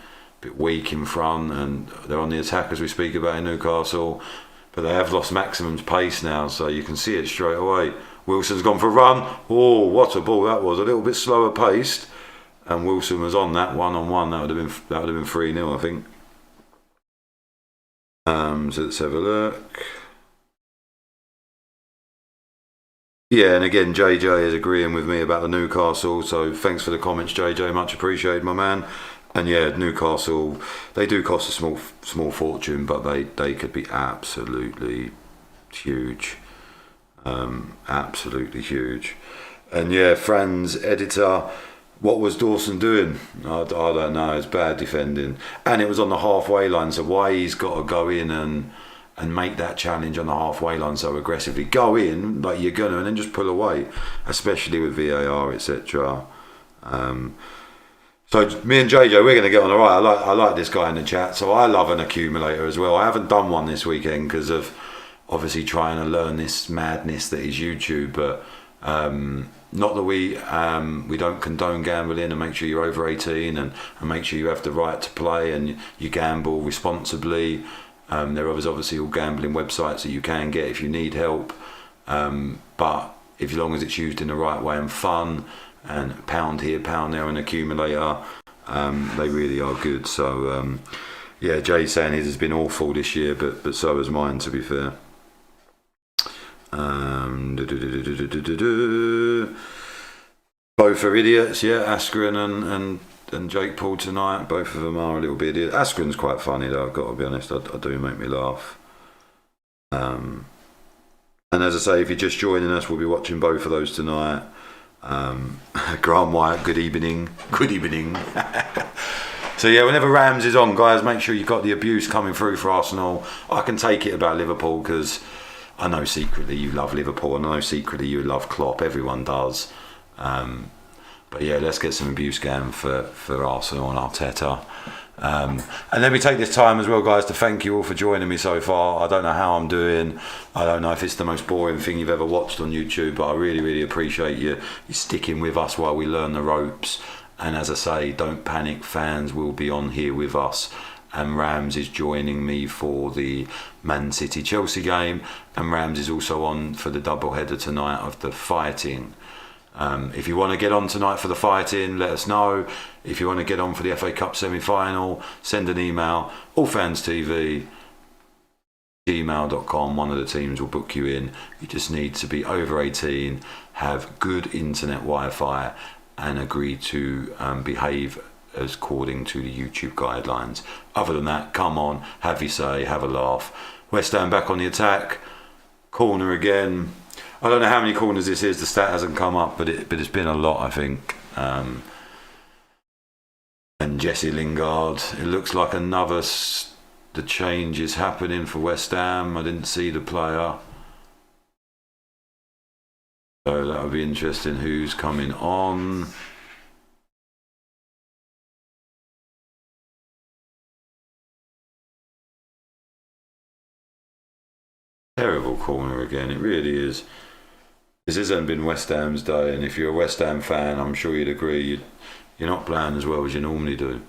weak in front, and they're on the attack as we speak about in Newcastle, but they have lost Maximum's pace now, so you can see it straight away. Wilson's gone for a run. Oh, what a ball that was! A little bit slower paced. And Wilson was on that one-on-one. That would have been 3-0, I think. So let's have a look. Yeah, and again, JJ is agreeing with me about the Newcastle. So thanks for the comments, JJ. Much appreciated, my man. And yeah, Newcastle, they do cost a small fortune, but they could be absolutely huge. Absolutely huge. And yeah, Fran's editor. What was Dawson doing? I don't know. It's bad defending. And it was on the halfway line, so why he's got to go in and make that challenge on the halfway line so aggressively. Go in, like you're going to, and then just pull away, especially with VAR, etc. So me and JJ, we're going to get on all right. I like this guy in the chat, so I love an accumulator as well. I haven't done one this weekend because of obviously trying to learn this madness that is YouTube, but not that we don't condone gambling, and make sure you're over 18 and make sure you have the right to play and you gamble responsibly. There are obviously all gambling websites that you can get if you need help, but as long as it's used in the right way and fun, and pound here, pound there, an accumulator, they really are good. So yeah, Jay's saying his has been awful this year, but so has mine, to be fair. Both are idiots, yeah. Askren and Jake Paul tonight, both of them are a little bit idiot. Askren's quite funny though, I've got to be honest. I do make me laugh. And as I say, if you're just joining us, we'll be watching both of those tonight. Graham White, good evening. Good evening. So yeah, whenever Rams is on, guys, make sure you've got the abuse coming through for Arsenal. I can take it about Liverpool because I know secretly you love Liverpool, and I know secretly you love Klopp. Everyone does. But yeah, let's get some abuse game for Arsenal and Arteta. And let me take this time as well, guys, to thank you all for joining me so far. I don't know how I'm doing. I don't know if it's the most boring thing you've ever watched on YouTube, but I really, really appreciate you sticking with us while we learn the ropes. And as I say, don't panic, fans will be on here with us. And Rams is joining me for the Man City Chelsea game, and Rams is also on for the doubleheader tonight of the fighting. If you want to get on tonight for the fighting, let us know. If you want to get on for the FA Cup semi-final, send an email, allfanstv gmail.com. One of the teams will book you in. You just need to be over 18, have good internet Wi-Fi, and agree to behave according to the YouTube guidelines. Other than that, come on, have your say, have a laugh. West Ham back on the attack. Corner again. I don't know how many corners this is. The stat hasn't come up, but it's been a lot, I think. And Jesse Lingard. It looks like the change is happening for West Ham. I didn't see the player. So that'll be interesting who's coming on. Terrible corner again, it really is. This hasn't been West Ham's day, and if you're a West Ham fan, I'm sure you'd agree you're not playing as well as you normally do.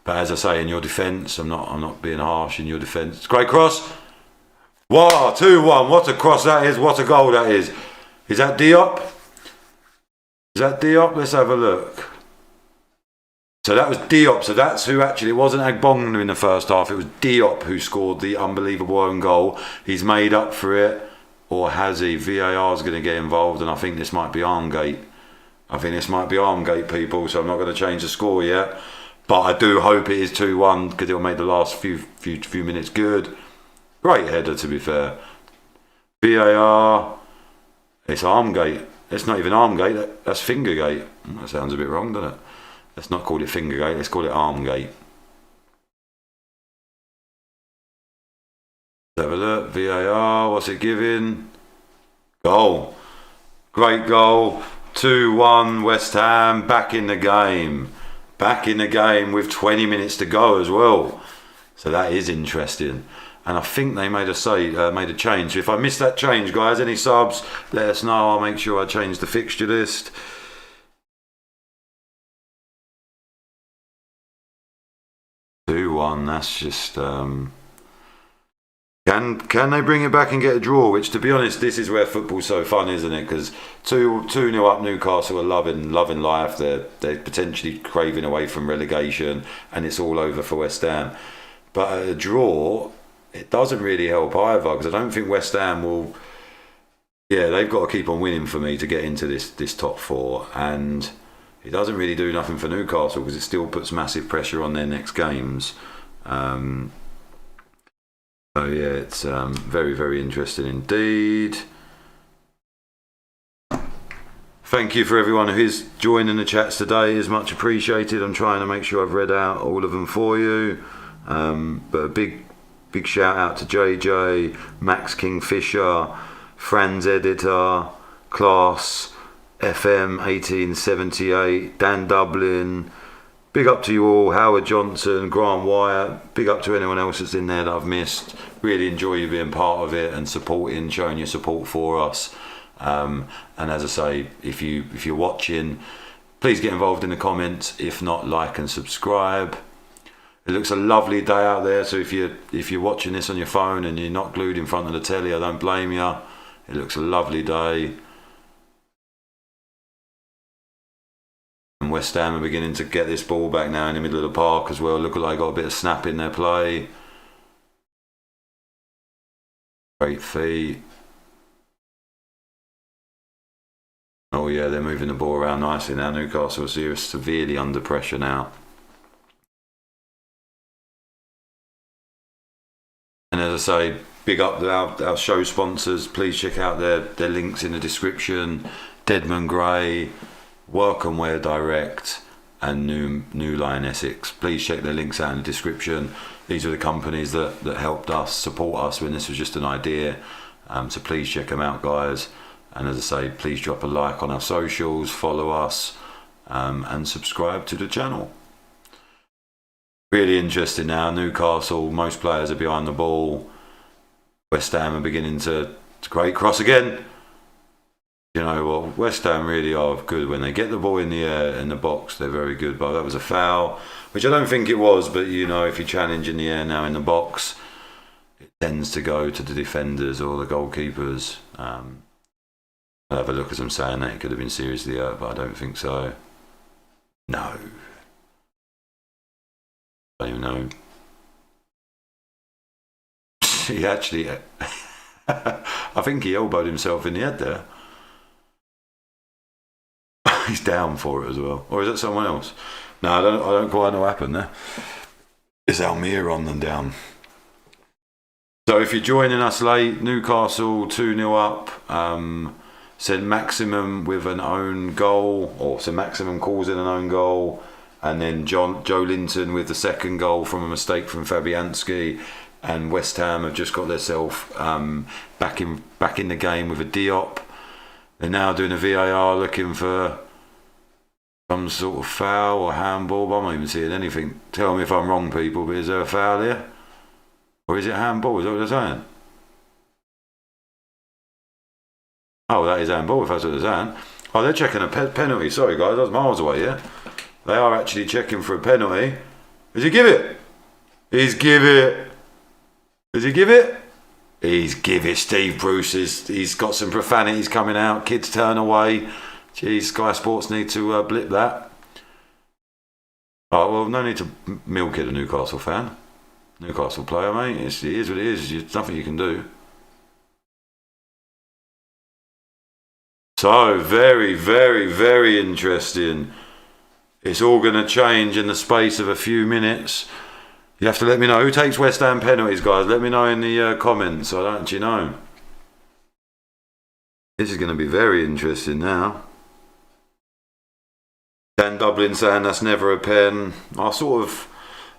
But as I say, in your defence, I'm not being harsh in your defence. Great cross. Wow, 2-1. What a cross that is! What a goal that is! Is that Diop? Is that Diop? Let's have a look. So that was Diop. So that's who actually, it wasn't Agbonga in the first half. It was Diop who scored the unbelievable own goal. He's made up for it, or has he? VAR is going to get involved, and I think this might be Armgate. People. So I'm not going to change the score yet, but I do hope it is 2-1 because it'll make the last few minutes good. Great header, to be fair. VAR. It's Armgate. It's not even Armgate. That's Fingergate. That sounds a bit wrong, doesn't it? Let's not call it Fingergate, let's call it Armgate. Let's have a look. VAR, what's it giving? Goal. Great goal. 2-1 West Ham, back in the game. Back in the game with 20 minutes to go as well. So that is interesting. And I think they made a change. So if I missed that change, guys, any subs, let us know. I'll make sure I change the fixture list. 2-1, that's just can they bring it back and get a draw? Which, to be honest, this is where football's so fun, isn't it? Because 2-0 up, Newcastle are loving life. They're potentially craving away from relegation, and it's all over for West Ham. But a draw, it doesn't really help either, because I don't think West Ham will. Yeah, they've got to keep on winning for me to get into this top four, and it doesn't really do nothing for Newcastle because it still puts massive pressure on their next games. So yeah, it's very, very interesting indeed. Thank you for everyone who is joining the chats today. Is much appreciated. I'm trying to make sure I've read out all of them for you. But a big shout out to JJ, Max Kingfisher, Franz Editor, Class, FM 1878, Dan Dublin. Big up to you all, Howard Johnson, Grant Wyatt. Big up to anyone else that's in there that I've missed. Really enjoy you being part of it and showing your support for us. And as I say, if you're watching, please get involved in the comments. If not, like and subscribe. It looks a lovely day out there, so if you're watching this on your phone and you're not glued in front of the telly, I don't blame you. It looks a lovely day. And West Ham are beginning to get this ball back now in the middle of the park as well. Look like they got a bit of snap in their play. Great feet. Oh yeah, they're moving the ball around nicely now. Newcastle are severely under pressure now. And as I say, big up our show sponsors. Please check out their links in the description. Deadman Gray, Welcome Wear Direct, and New Line Essex. Please check their links out in the description. These are the companies that helped us, support us when this was just an idea. So please check them out, guys. And as I say, please drop a like on our socials, follow us, and subscribe to the channel. Really interesting now. Newcastle, most players are behind the ball. West Ham are beginning to great cross again. You know what? West Ham really are good when they get the ball in the air in the box. They're very good. But that was a foul, which I don't think it was. But you know, if you challenge in the air now in the box, it tends to go to the defenders or the goalkeepers. I'll have a look as I'm saying that. It could have been seriously hurt, but I don't think so. No. I don't even know. He actually, I think he elbowed himself in the head there. He's down for it as well, or is it someone else? No, I don't quite know what happened there. Is Almiron then down? So if you're joining us late, Newcastle 2-0 up. Said Maximum with an own goal, or so Maximum calls in an own goal, and then Joe Linton with the second goal from a mistake from Fabianski. And West Ham have just got themselves back in the game with a Diop. They're now doing a VAR looking for some sort of foul or handball, but I'm not even seeing anything. Tell me if I'm wrong, people, but is there a foul here? Or is it handball? Is that what they're saying? Oh, that is handball if that's what they're saying. Oh, they're checking a penalty. Sorry, guys, that's miles away, yeah? They are actually checking for a penalty. Does he give it? He's give it. Does he give it? He's give it. Steve Bruce he's got some profanities coming out. Kids turn away. Geez, Sky Sports need to blip that. Oh, well, no need to milk it, a Newcastle fan. Newcastle player, mate. It is what it is. There's nothing you can do. So, very, very, very interesting. It's all going to change in the space of a few minutes. You have to let me know who takes West Ham penalties, guys. Let me know in the comments. I don't actually know. This is going to be very interesting now. Dan Dublin saying that's never a pen. I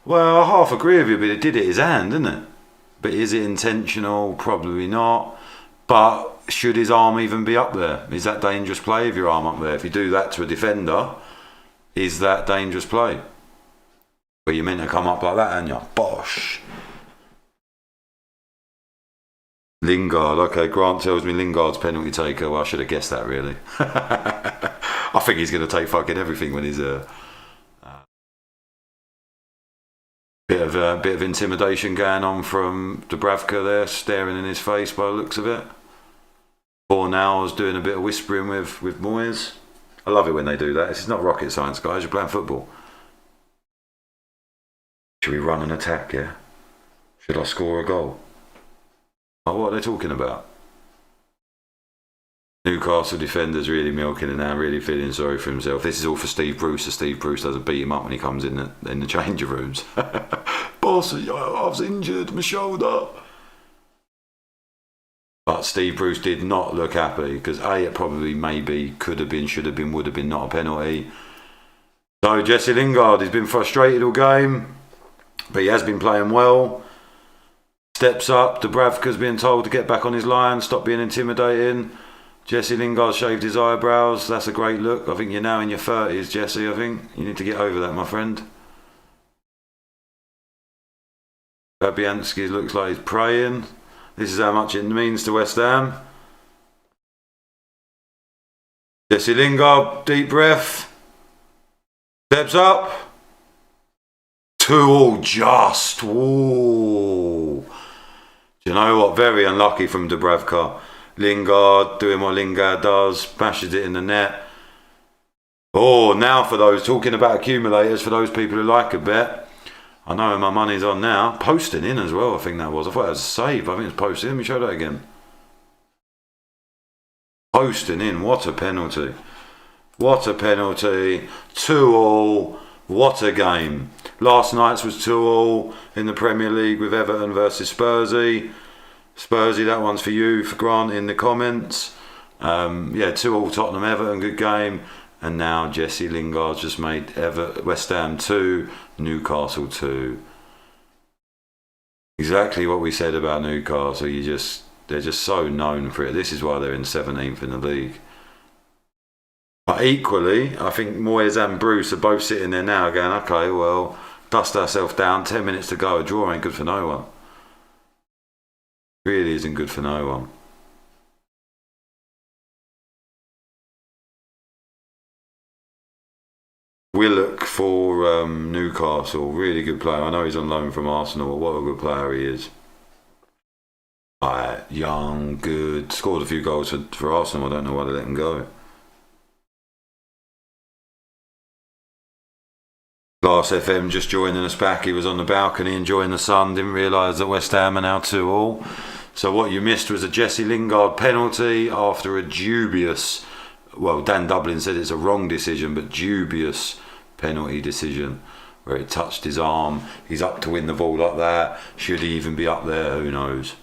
half agree with you, but it did hit his hand, didn't it? But is it intentional? Probably not. But should his arm even be up there? Is that dangerous play if your arm up there? If you do that to a defender, is that dangerous play? Where you're meant to come up like that and you're bosh. Lingard, okay, Grant tells me Lingard's penalty taker. Well, I should have guessed that really. I think he's going to take fucking everything when he's a bit of intimidation going on from Dubravka there, staring in his face by the looks of it. Bornau's doing a bit of whispering with Moyes. I love it when they do that. It's not rocket science, guys. You're playing football. Should we run an attack, yeah? Should I score a goal? Oh, what are they talking about? Newcastle defenders really milking it now, really feeling sorry for himself. This is all for Steve Bruce, so Steve Bruce doesn't beat him up when he comes in the changing rooms. Boss, I was injured, my shoulder. But Steve Bruce did not look happy because it probably maybe could have been, should have been, would have been not a penalty. So Jesse Lingard, he's been frustrated all game, but he has been playing well. Steps up. Dubravka's being told to get back on his line, stop being intimidating. Jesse Lingard shaved his eyebrows. That's a great look. I think you're now in your 30s, Jesse. I think you need to get over that, my friend. Fabianski looks like he's praying. This is how much it means to West Ham. Jesse Lingard, deep breath. Steps up. 2-2 just. Ooh. Do you know what? Very unlucky from Dubravka. Lingard doing what Lingard does. Bashes it in the net. Oh, now for those talking about accumulators, for those people who like a bet. I know where my money's on now. Posting in as well, I think that was. I thought it was a save. I think it's posting in. Let me show that again. Posting in. What a penalty. What a penalty. 2-2. What a game. Last night's was 2-2 in the Premier League with Everton versus Spursy. Spursy, that one's for you, for Grant in the comments. 2-2 Tottenham Everton, good game. And now Jesse Lingard just made West Ham 2, Newcastle 2. Exactly what we said about Newcastle. They're just so known for it. This is why they're in 17th in the league. But equally, I think Moyes and Bruce are both sitting there now going, okay, well, dust ourselves down, 10 minutes to go, a draw ain't good for no one. Really isn't good for no one. Willock for Newcastle, really good player. I know he's on loan from Arsenal, but what a good player he is. Young, good, scored a few goals for Arsenal. I don't know why they let him go. Glass FM just joining us back. He was on the balcony enjoying the sun, didn't realise that West Ham are now 2-2. So what you missed was a Jesse Lingard penalty after a dubious, well, Dan Dublin said it's a wrong decision, but dubious penalty decision where it touched his arm. He's up to win the ball like that. Should he even be up there? Who knows?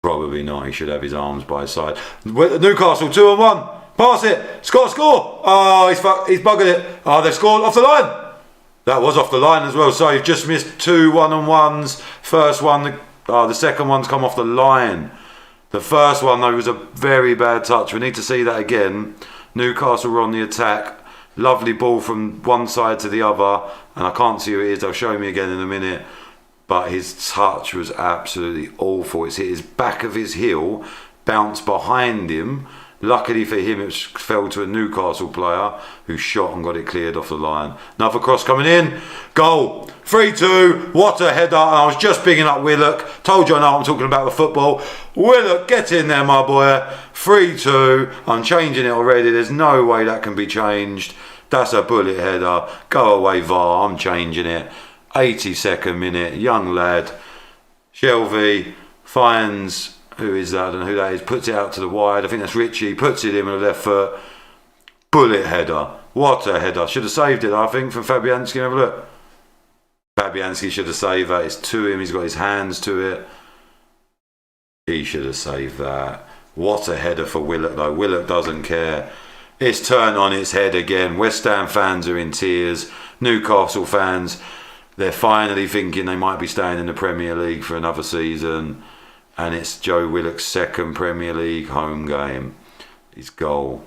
Probably not. He should have his arms by his side. Newcastle 2-1. Pass it. Score. Oh, he's buggered it. Oh, they've scored off the line. That was off the line as well. So you've just missed 2 1-on-1s. First one, the second one's come off the line. The first one, though, was a very bad touch. We need to see that again. Newcastle were on the attack. Lovely ball from one side to the other. And I can't see who it is. They'll show me again in a minute. But his touch was absolutely awful. It's hit his back of his heel, bounced behind him. Luckily for him, it fell to a Newcastle player who shot and got it cleared off the line. Another cross coming in. Goal. 3-2. What a header. And I was just bigging up Willock. Told you I know I'm talking about the football. Willock, get in there, my boy. 3-2. I'm changing it already. There's no way that can be changed. That's a bullet header. Go away, VAR. I'm changing it. 82nd minute. Young lad. Shelby finds... Who is that? I don't know who that is. Puts it out to the wide. I think that's Richie. Puts it in with the left foot. Bullet header. What a header. Should have saved it, I think, from Fabianski. Have a look. Fabianski should have saved that. It's to him. He's got his hands to it. He should have saved that. What a header for Willock, though. Willock doesn't care. It's turned on its head again. West Ham fans are in tears. Newcastle fans, they're finally thinking they might be staying in the Premier League for another season. And it's Joe Willock's second Premier League home game. His goal.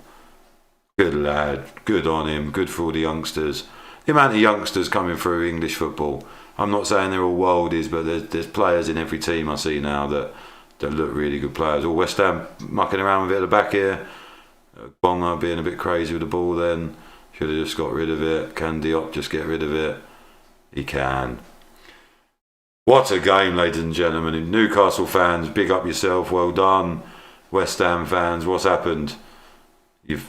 Good lad. Good on him. Good for all the youngsters. The amount of youngsters coming through English football. I'm not saying they're all worldies, but there's players in every team I see now that look really good players. All West Ham mucking around with it at the back here. Bonga being a bit crazy with the ball then. Should have just got rid of it. Can Diop just get rid of it? He can. What a game, ladies and gentlemen. Newcastle fans, big up yourself. Well done. West Ham fans, what's happened? It's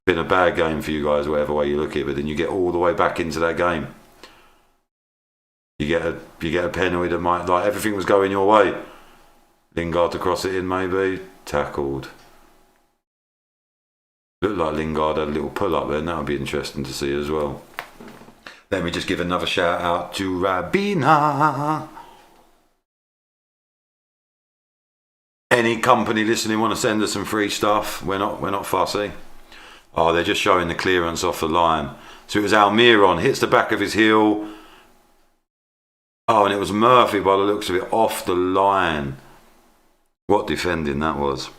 been a bad game for you guys, whatever way you look at it, but then you get all the way back into that game. You get a penalty that might, like, everything was going your way. Lingard to cross it in, maybe. Tackled. Looked like Lingard had a little pull up there, and that would be interesting to see as well. Let me just give another shout out to Rabina. Any company listening want to send us some free stuff? We're not fussy. Oh, they're just showing the clearance off the line. So it was Almiron, hits the back of his heel. Oh, and it was Murphy by the looks of it, off the line. What defending that was.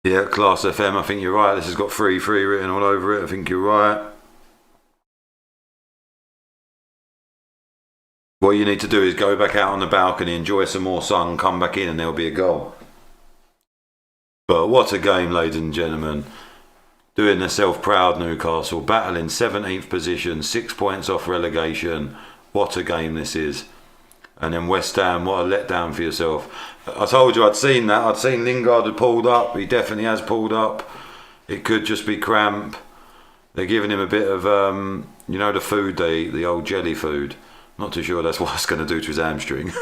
Yeah, Class FM, I think you're right. This has got 3-3 written all over it. I think you're right. What you need to do is go back out on the balcony, enjoy some more sun, come back in and there'll be a goal. But what a game, ladies and gentlemen. Doing themselves proud, Newcastle. Battling 17th position, 6 points off relegation. What a game this is. And then West Ham, what a letdown for yourself. I told you I'd seen that. I'd seen Lingard had pulled up. He definitely has pulled up. It could just be cramp. They're giving him a bit of, the food they eat, the old jelly food. Not too sure that's what it's going to do to his hamstring.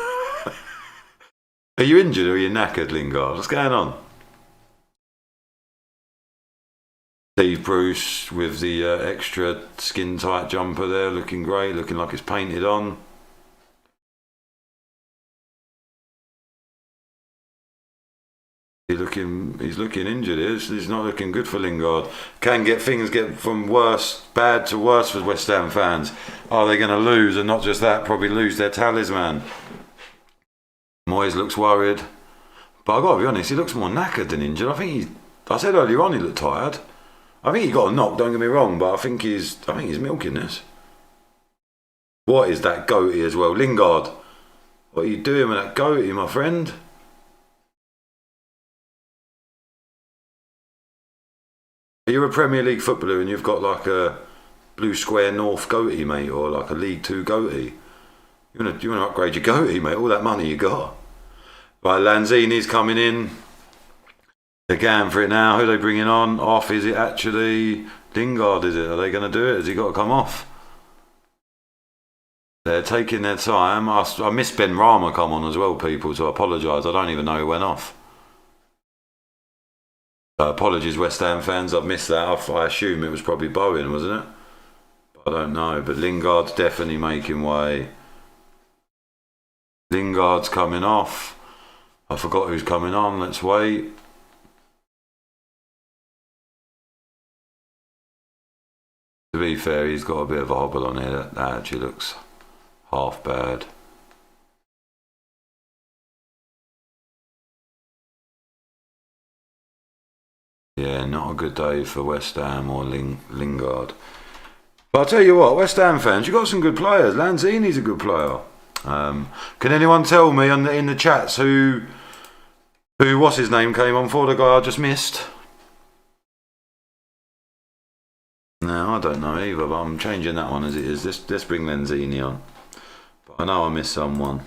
Are you injured or are you knackered, Lingard? What's going on? Steve Bruce with the extra skin-tight jumper there, looking great, looking like it's painted on. He's looking injured here. He's not looking good for Lingard. Things get from bad to worse for West Ham fans. Are they going to lose? And not just that, probably lose their talisman. Moyes looks worried. But I've got to be honest, he looks more knackered than injured. I think I said earlier on he looked tired. I think he got a knock, don't get me wrong, but I think he's milking this. What is that goatee as well? Lingard, what are you doing with that goatee, my friend? You're a Premier League footballer and you've got like a Blue Square North goatee, mate, or like a League 2 goatee. You want to upgrade your goatee, mate, all that money you got. Right, Lanzini's coming in. They're going for it now. Who are they bringing on? Off, is it actually Lingard, is it? Are they going to do it? Has he got to come off? They're taking their time. I missed Ben Rama come on as well, people, so I apologise. I don't even know who went off. Apologies, West Ham fans. I've missed that. I assume it was probably Bowen, wasn't it? But I don't know. But Lingard's definitely making way. Lingard's coming off. I forgot who's coming on. Let's wait. To be fair, he's got a bit of a hobble on here. That actually looks half bad. Yeah, not a good day for West Ham or Lingard. But I'll tell you what, West Ham fans, you've got some good players. Lanzini's a good player. Can anyone tell me in the chats who what's his name came on for, the guy I just missed? No, I don't know either, but I'm changing that one as it is. Let's bring Lanzini on. But I know I missed someone.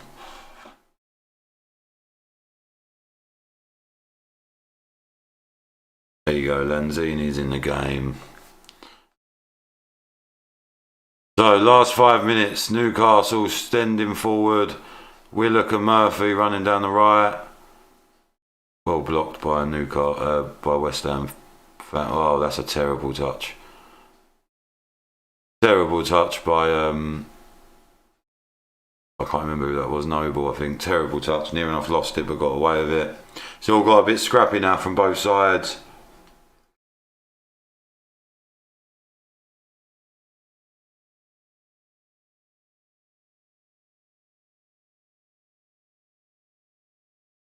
There you go, Lanzini's in the game. So, last 5 minutes, Newcastle standing forward. Willock and Murphy running down the right. Well blocked by by West Ham. Oh, that's a terrible touch. Terrible touch by I can't remember who that was. Noble, I think. Terrible touch. Near enough lost it, but got away with it. It's all got a bit scrappy now from both sides.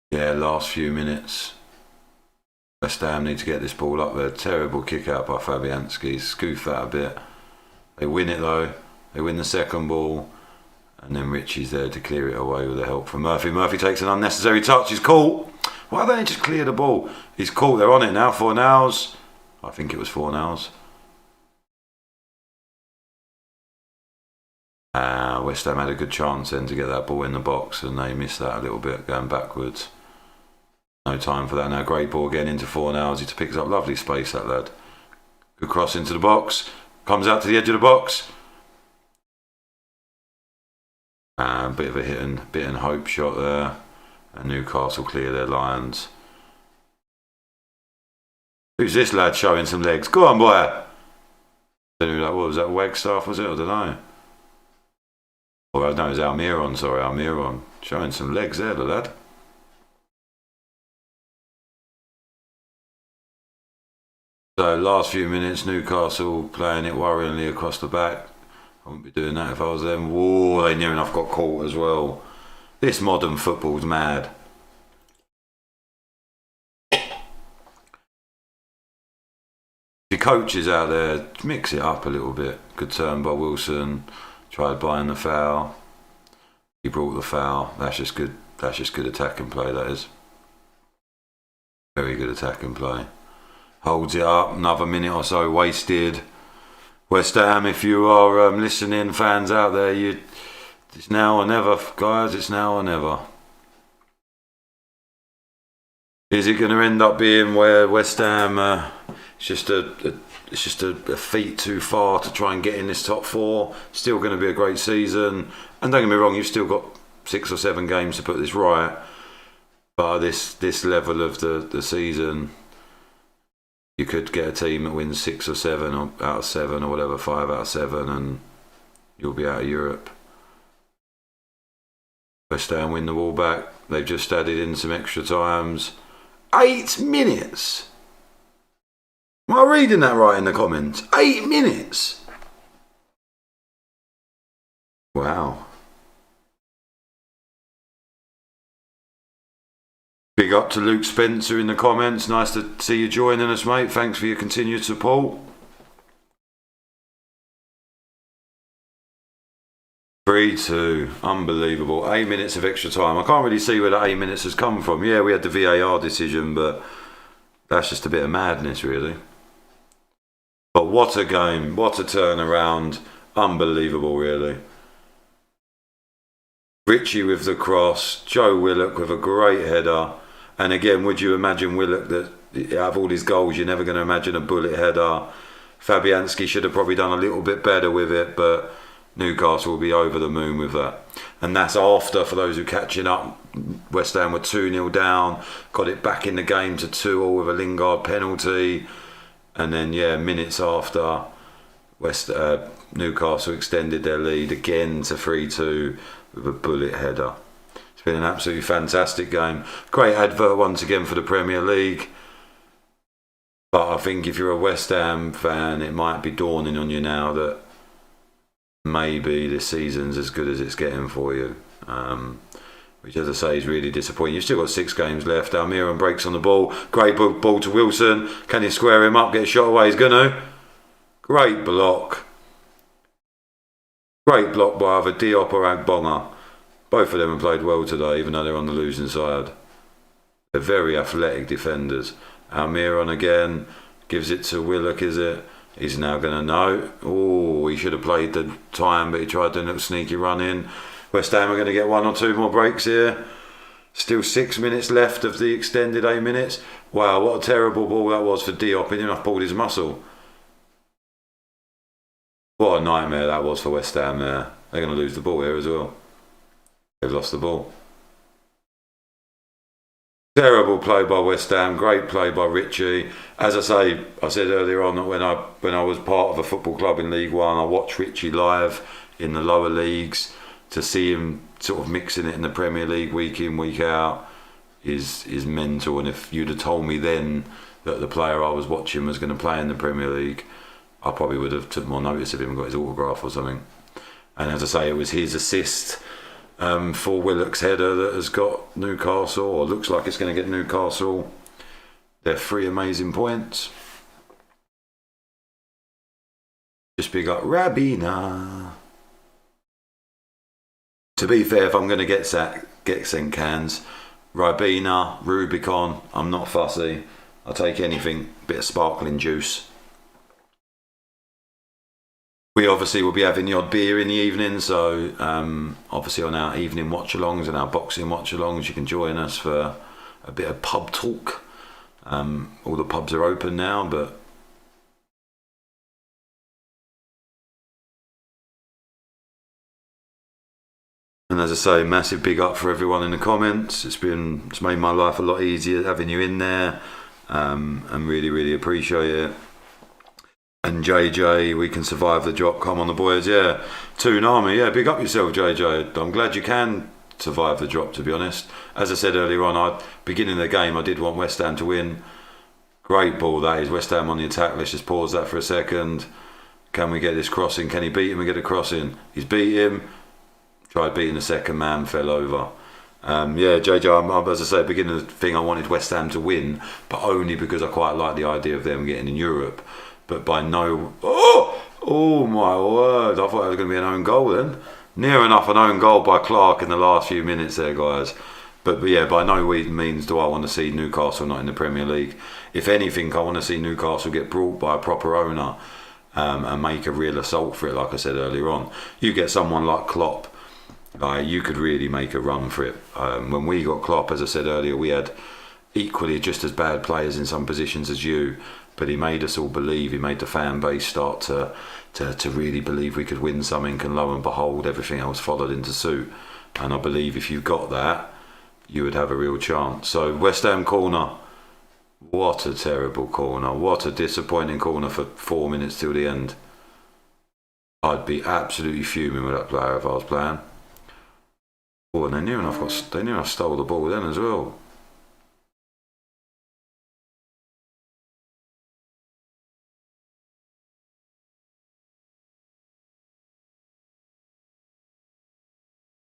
Yeah, last few minutes. West Ham need to get this ball up there. Terrible kick out by Fabianski. Scoof that a bit. They win it though. They win the second ball. And then Richie's there to clear it away with the help from Murphy. Murphy takes an unnecessary touch. He's caught. Why don't they just clear the ball? He's caught. They're on it now. 4 nows. I think it was 4 nows. West Ham had a good chance then to get that ball in the box and they missed that a little bit going backwards. No time for that now. Great ball again into 4 nows. He picks up lovely space, that lad. Good cross into the box. Comes out to the edge of the box. Bit of a hit and hope shot there. And Newcastle clear their lines. Who's this lad showing some legs? Go on, boy. I don't know who that was. That Wagstaff, was it? I don't know. Oh, no, it was Almiron. Sorry, Almiron. Showing some legs there, the lad. So, last few minutes, Newcastle playing it worryingly across the back. I wouldn't be doing that if I was them. Whoa, they near enough got caught as well. This modern football's mad. The coaches out there, mix it up a little bit. Good turn by Wilson. Tried buying the foul. He brought the foul. That's just good. That's just good attacking play, that is. Very good attacking play. Holds it up. Another minute or so wasted. West Ham, if you are listening, fans out there, it's now or never, guys. It's now or never. Is it going to end up being where West Ham it's just a feat too far to try and get in this top 4? Still going to be a great season, and don't get me wrong, you've still got 6 or 7 games to put this right. But this level of the season, you could get a team that wins 6 or 7 or out of 7 or whatever, 5 out of 7, and you'll be out of Europe. West Ham win the ball back. They've just added in some extra times. 8 minutes. Am I reading that right in the comments? 8 minutes. Wow. Big up to Luke Spencer in the comments. Nice to see you joining us, mate. Thanks for your continued support. 3-2, unbelievable. 8 minutes of extra time. I can't really see where that 8 minutes has come from. Yeah, we had the VAR decision, but that's just a bit of madness, really. But what a game, what a turnaround. Unbelievable, really. Richie with the cross, Joe Willock with a great header. And again, would you imagine Willock that out of all his goals, you're never going to imagine a bullet header. Fabianski should have probably done a little bit better with it, but Newcastle will be over the moon with that. And that's after, for those who are catching up, West Ham were 2-0 down, got it back in the game to 2-2 with a Lingard penalty. And then, yeah, minutes after, Newcastle extended their lead again to 3-2 with a bullet header. It's been an absolutely fantastic game. Great advert once again for the Premier League. But I think if you're a West Ham fan, it might be dawning on you now that maybe this season's as good as it's getting for you. Which, as I say, is really disappointing. You've still got 6 games left. Almiron breaks on the ball. Great ball to Wilson. Can he square him up, get a shot away? He's going to. Great block. Great block by either Diop or Agbonga. Both of them have played well today, even though they're on the losing side. They're very athletic defenders. Almiron again. Gives it to Willock, is it? He's now going to know. Oh, he should have played the time, but he tried to do a little sneaky run in. West Ham are going to get 1 or 2 more breaks here. Still 6 minutes left of the extended 8 minutes. Wow, what a terrible ball that was for Diop. He didn't have pulled his muscle. What a nightmare that was for West Ham there. They're going to lose the ball here as well. They've lost the ball. Terrible play by West Ham, great play by Richie. As I say, I said earlier on that when I was part of a football club in League One, I watched Richie live in the lower leagues. To see him sort of mixing it in the Premier League week in, week out is mental. And if you'd have told me then that the player I was watching was going to play in the Premier League, I probably would have took more notice of him and got his autograph or something. And as I say, it was his assist for Willock's header that has got Newcastle, or looks like it's going to get Newcastle, their 3 amazing points. Just big up Rabina. To be fair, if I'm going to get sent cans, Ribena, Rubicon, I'm not fussy. I'll take anything, bit of sparkling juice. We obviously will be having the odd beer in the evening, so obviously on our evening watch-alongs and our boxing watch-alongs, you can join us for a bit of pub talk. All the pubs are open now, but and as I say, massive big up for everyone in the comments. It's made my life a lot easier having you in there, and really appreciate it. And JJ, we can survive the drop. Come on, the boys, yeah. Toonami, yeah. Big up yourself, JJ. I'm glad you can survive the drop. To be honest, as I said earlier on, beginning of the game, I did want West Ham to win. Great ball that is. West Ham on the attack. Let's just pause that for a second. Can we get this crossing? Can he beat him and get a crossing? He's beat him. Tried beating the second man, fell over. Yeah, JJ, as I say, beginning of the thing, I wanted West Ham to win, but only because I quite like the idea of them getting in Europe. But by no... Oh my word, I thought it was going to be an own goal then. Near enough an own goal by Clark in the last few minutes there, guys. But yeah, by no means do I want to see Newcastle not in the Premier League. If anything, I want to see Newcastle get brought by a proper owner and make a real assault for it, like I said earlier on. You get someone like Klopp, you could really make a run for it. When we got Klopp, as I said earlier, we had equally just as bad players in some positions as you, but he made us all believe, he made the fan base start to really believe we could win something, and lo and behold, everything else followed into suit. And I believe if you got that, you would have a real chance. So West Ham corner, what a terrible corner, what a disappointing corner for 4 minutes till the end. I'd be absolutely fuming with that player if I was playing. Oh, and they near enough stole the ball then as well.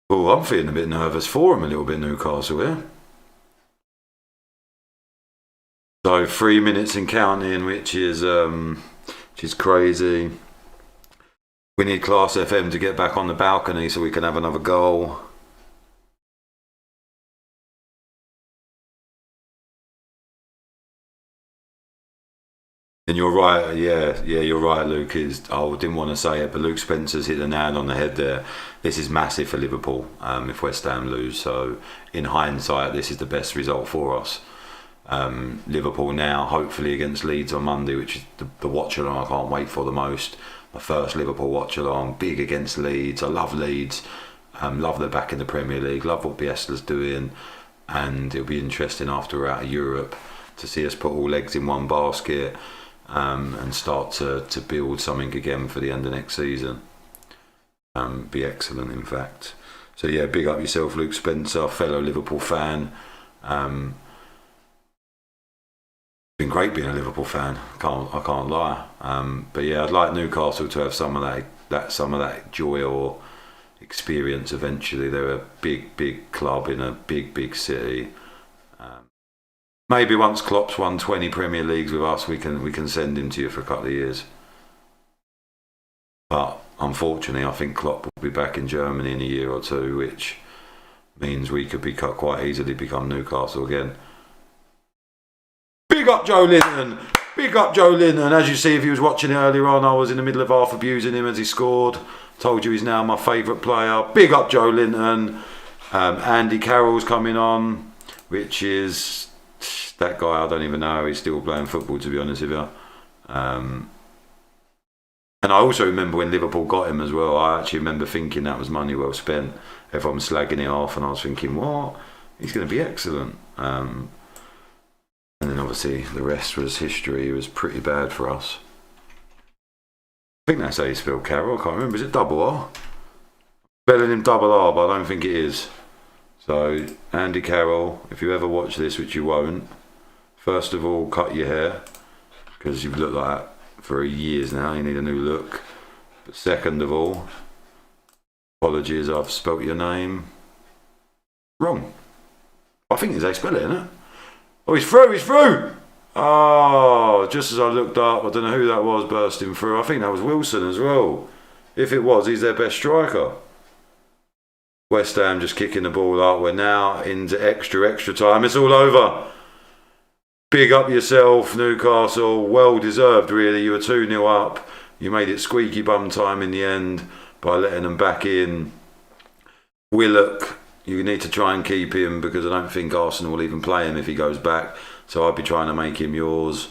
Oh, I'm feeling a bit nervous for him a little bit, Newcastle here. So 3 minutes and counting, which is crazy. We need Class FM to get back on the balcony so we can have another goal. And you're right, yeah, you're right, Luke. I didn't want to say it, but Luke Spencer's hit the nail on the head there. This is massive for Liverpool if West Ham lose. So in hindsight, this is the best result for us. Liverpool now, hopefully against Leeds on Monday, which is the watch along I can't wait for the most. My first Liverpool watch along, big against Leeds. I love Leeds, love they're back in the Premier League, love what Bielsa's doing, and it'll be interesting after we're out of Europe to see us put all eggs in one basket and start to build something again for the end of next season. Be excellent, in fact. So yeah, big up yourself, Luke Spencer, fellow Liverpool fan. Been great being a Liverpool fan. I can't lie. But yeah, I'd like Newcastle to have some of that joy or experience eventually. They're a big club in a big city. Maybe once Klopp's won 20 Premier Leagues with us, we can send him to you for a couple of years. But unfortunately, I think Klopp will be back in Germany in a year or two, which means we could quite easily become Newcastle again. Big up Joe Linton! Big up Joe Linton! As you see, if you was watching it earlier on, I was in the middle of half abusing him as he scored. Told you he's now my favourite player. Big up Joe Linton! Andy Carroll's coming on, which is that guy. I don't even know. He's still playing football, to be honest with you. And I also remember when Liverpool got him as well. I actually remember thinking that was money well spent. Everyone was slagging it off, and I was thinking, what? He's going to be excellent. And then obviously the rest was history. It was pretty bad for us. I think that's how you spell Carroll. I can't remember. Is it double R? Spelling him double R, but I don't think it is. So Andy Carroll, if you ever watch this, which you won't, first of all, cut your hair, because you've looked like that for years now. You need a new look. But second of all, apologies, I've spelt your name wrong. I think it's how you spell it, isn't it? Oh, he's through! Oh, just as I looked up, I don't know who that was bursting through. I think that was Wilson as well. If it was, he's their best striker. West Ham just kicking the ball up. We're now into extra time. It's all over. Big up yourself, Newcastle. Well deserved, really. You were 2-0 up. You made it squeaky bum time in the end by letting them back in. Willock, you need to try and keep him, because I don't think Arsenal will even play him if he goes back. So I'd be trying to make him yours.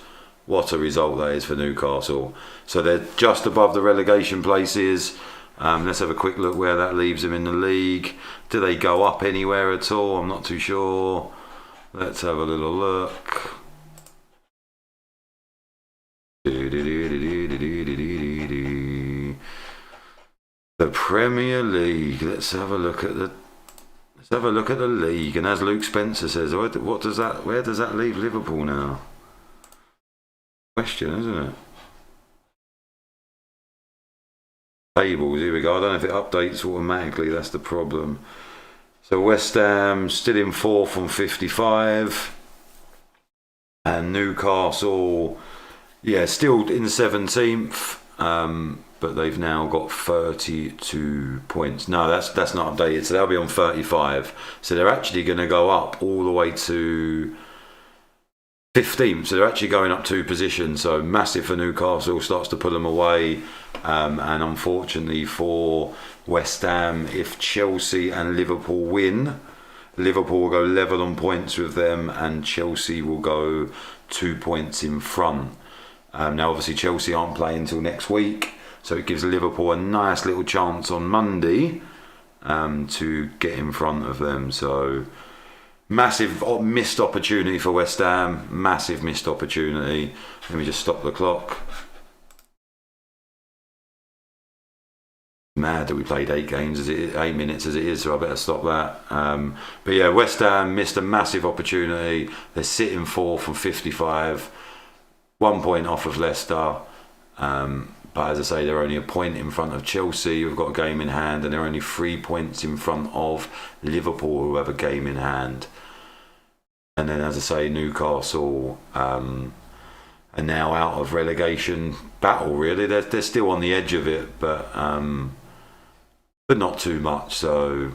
What a result that is for Newcastle. So they're just above the relegation places. Let's have a quick look where that leaves them in the league. Do they go up anywhere at all? I'm not too sure. Let's have a little look. The Premier League. Let's have a look at the league. And as Luke Spencer says, where does that leave Liverpool now? Question, isn't it? Tables, here we go. I don't know if it updates automatically, that's the problem. So West Ham still in 4th on 55. And Newcastle, yeah, still in 17th. But they've now got 32 points. No, that's not updated. So they'll be on 35. So they're actually going to go up all the way to 15th. So they're actually going up 2 positions. So massive for Newcastle, starts to pull them away. And unfortunately for West Ham, if Chelsea and Liverpool win, Liverpool will go level on points with them, and Chelsea will go 2 points in front. Now obviously Chelsea aren't playing until next week, so it gives Liverpool a nice little chance on Monday to get in front of them. So massive missed opportunity for West Ham, massive missed opportunity. Let me just stop the clock. Mad that we played 8 minutes as it is, so I better stop that. But yeah, West Ham missed a massive opportunity. They're sitting 4th on 55, 1 point off of Leicester. But as I say, they're only a point in front of Chelsea, who've got a game in hand, and they're only 3 points in front of Liverpool, who have a game in hand. And then, as I say, Newcastle are now out of relegation battle. Really, they're still on the edge of it, but not too much. So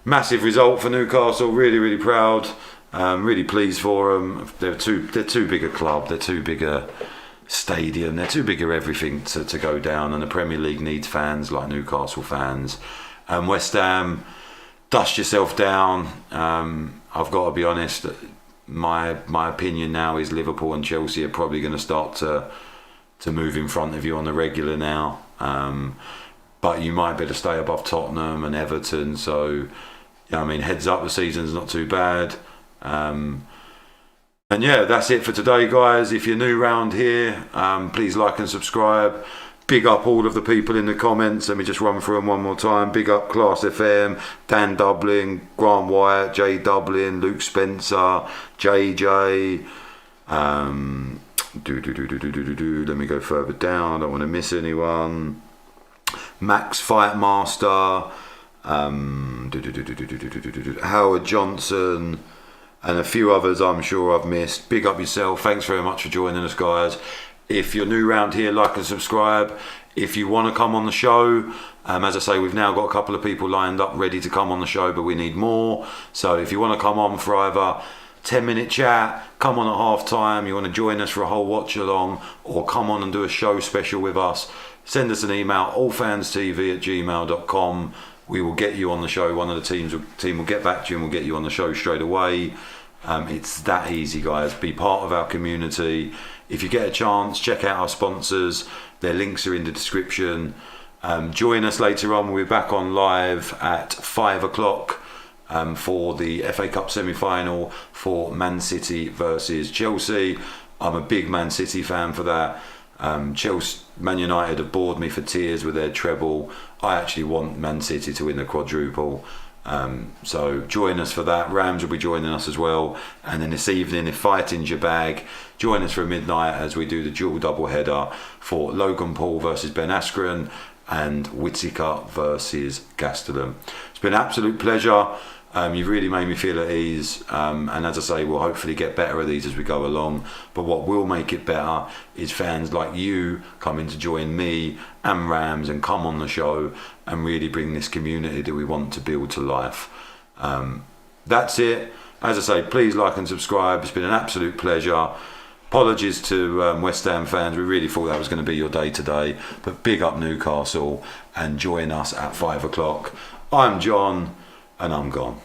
massive result for Newcastle. Really, really proud. Really pleased for them. They're too big a club. They're too big a stadium. They're too big of everything to go down. And the Premier League needs fans like Newcastle fans. West Ham, dust yourself down. I've got to be honest. My opinion now is Liverpool and Chelsea are probably going to start to move in front of you on the regular now. But you might better stay above Tottenham and Everton. So, I mean, heads up, the season's not too bad. And yeah, that's it for today, guys. If you're new round here, please like and subscribe. Big up all of the people in the comments. Let me just run through them one more time. Big up Class FM, Dan Dublin, Grant Wyatt, Jay Dublin, Luke Spencer, JJ. Let me go further down. I don't want to miss anyone. Max Fightmaster, Howard Johnson, and a few others I'm sure I've missed. Big up yourself. Thanks very much for joining us, guys. If you're new around here, like and subscribe. If you want to come on the show, as I say, we've now got a couple of people lined up ready to come on the show, but we need more. So if you want to come on for either 10-minute chat, come on at half time, you want to join us for a whole watch along, or come on and do a show special with us, send us an email, allfanstv@gmail.com. We will get you on the show. One of the team will get back to you and we'll get you on the show straight away. It's that easy, guys. Be part of our community. If you get a chance, check out our sponsors. Their links are in the description. Join us later on. We're back on live at 5 o'clock for the FA Cup semi-final for Man City versus Chelsea. I'm a big Man City fan for that. Man United have bored me for tears with their treble. I actually want Man City to win the quadruple. So join us for that. Rams will be joining us as well. And then this evening, if fighting's your bag, join us for midnight as we do the dual double header for Logan Paul versus Ben Askren and Whittaker versus Gastelum. It's been an absolute pleasure. You've really made me feel at ease, and as I say, we'll hopefully get better at these as we go along. But what will make it better is fans like you coming to join me and Rams and come on the show and really bring this community that we want to build to life. That's it. As I say, please like and subscribe. It's been an absolute pleasure. Apologies to West Ham fans. We really thought that was going to be your day today, but big up Newcastle and join us at 5 o'clock. I'm John and I'm gone.